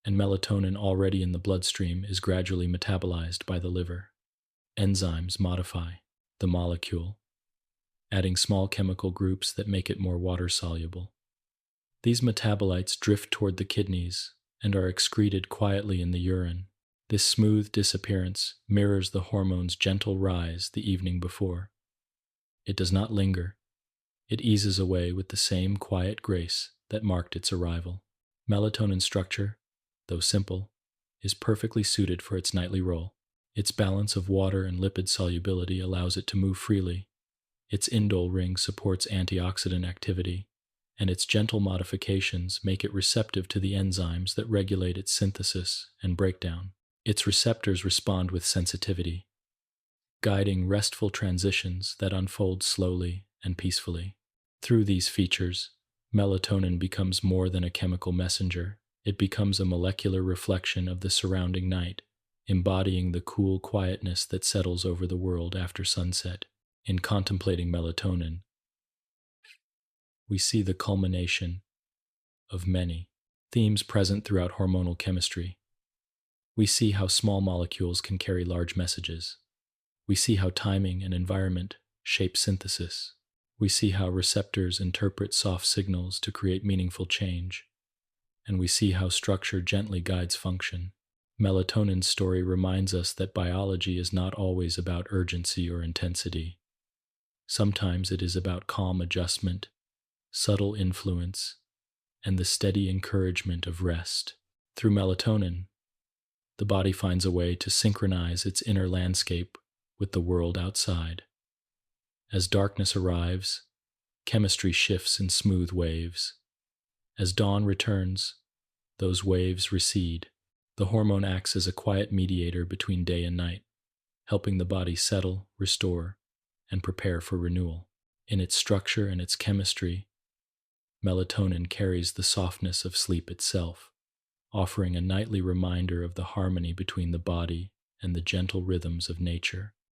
and melatonin already in the bloodstream is gradually metabolized by the liver. Enzymes modify the molecule, adding small chemical groups that make it more water-soluble. These metabolites drift toward the kidneys and are excreted quietly in the urine. This smooth disappearance mirrors the hormone's gentle rise the evening before. It does not linger. It eases away with the same quiet grace that marked its arrival. Melatonin's structure, though simple, is perfectly suited for its nightly role. Its balance of water and lipid solubility allows it to move freely. Its indole ring supports antioxidant activity, and its gentle modifications make it receptive to the enzymes that regulate its synthesis and breakdown. Its receptors respond with sensitivity, guiding restful transitions that unfold slowly and peacefully. Through these features, melatonin becomes more than a chemical messenger. It becomes a molecular reflection of the surrounding night, embodying the cool quietness that settles over the world after sunset. In contemplating melatonin, we see the culmination of many themes present throughout hormonal chemistry. We see how small molecules can carry large messages. We see how timing and environment shape synthesis. We see how receptors interpret soft signals to create meaningful change. And we see how structure gently guides function. Melatonin's story reminds us that biology is not always about urgency or intensity. Sometimes it is about calm adjustment, subtle influence, and the steady encouragement of rest. Through melatonin, the body finds a way to synchronize its inner landscape with the world outside. As darkness arrives, chemistry shifts in smooth waves. As dawn returns, those waves recede. The hormone acts as a quiet mediator between day and night, helping the body settle, restore, and prepare for renewal. In its structure and its chemistry, melatonin carries the softness of sleep itself, offering a nightly reminder of the harmony between the body and the gentle rhythms of nature.